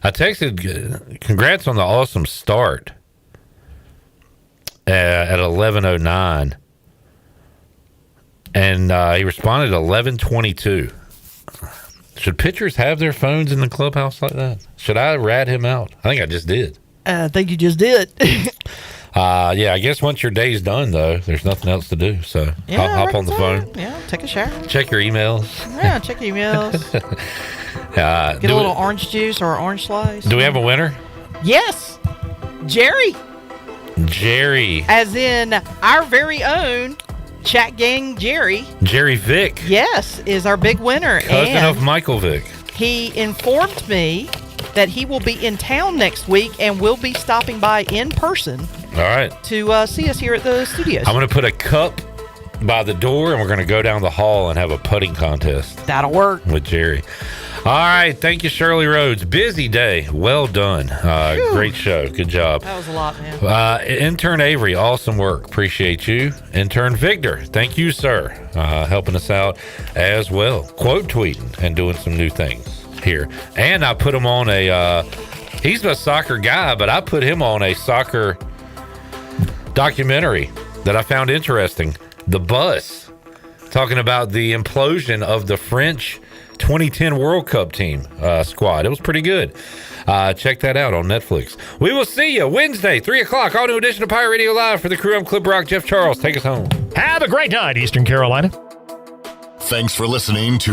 I texted, congrats on the awesome start at 11:09, and he responded at 11:22. Should pitchers have their phones in the clubhouse like that? Should I rat him out? I think I just did. I think you just did. Yeah, I guess once your day's done, though, there's nothing else to do. So hop on the phone. Yeah, take a shower. Check your emails. Yeah, check your emails. Get a little orange juice or orange slice. Do we have a winner? Yes. Jerry. As in our very own chat gang Jerry. Jerry Vick. Yes, is our big winner. Cousin of Michael Vick. He informed me that he will be in town next week and will be stopping by in person. All right. To see us here at the studios. I'm going to put a cup by the door, and we're going to go down the hall and have a putting contest. That'll work. With Jerry. All right. Thank you, Shirley Rhodes. Busy day. Well done. Great show. Good job. That was a lot, man. Intern Avery, awesome work. Appreciate you. Intern Victor, thank you, sir. Helping us out as well. Quote tweeting and doing some new things here. And I put him on he's a soccer guy, but I put him on a soccer documentary that I found interesting. The Bus, talking about the implosion of the French 2010 World Cup team squad. It was pretty good. Check that out on Netflix. We will see you Wednesday, 3 o'clock, all new edition of Pirate Radio Live. For the crew, I'm Clip Rock, Jeff Charles. Take us home. Have a great night, Eastern Carolina. Thanks for listening to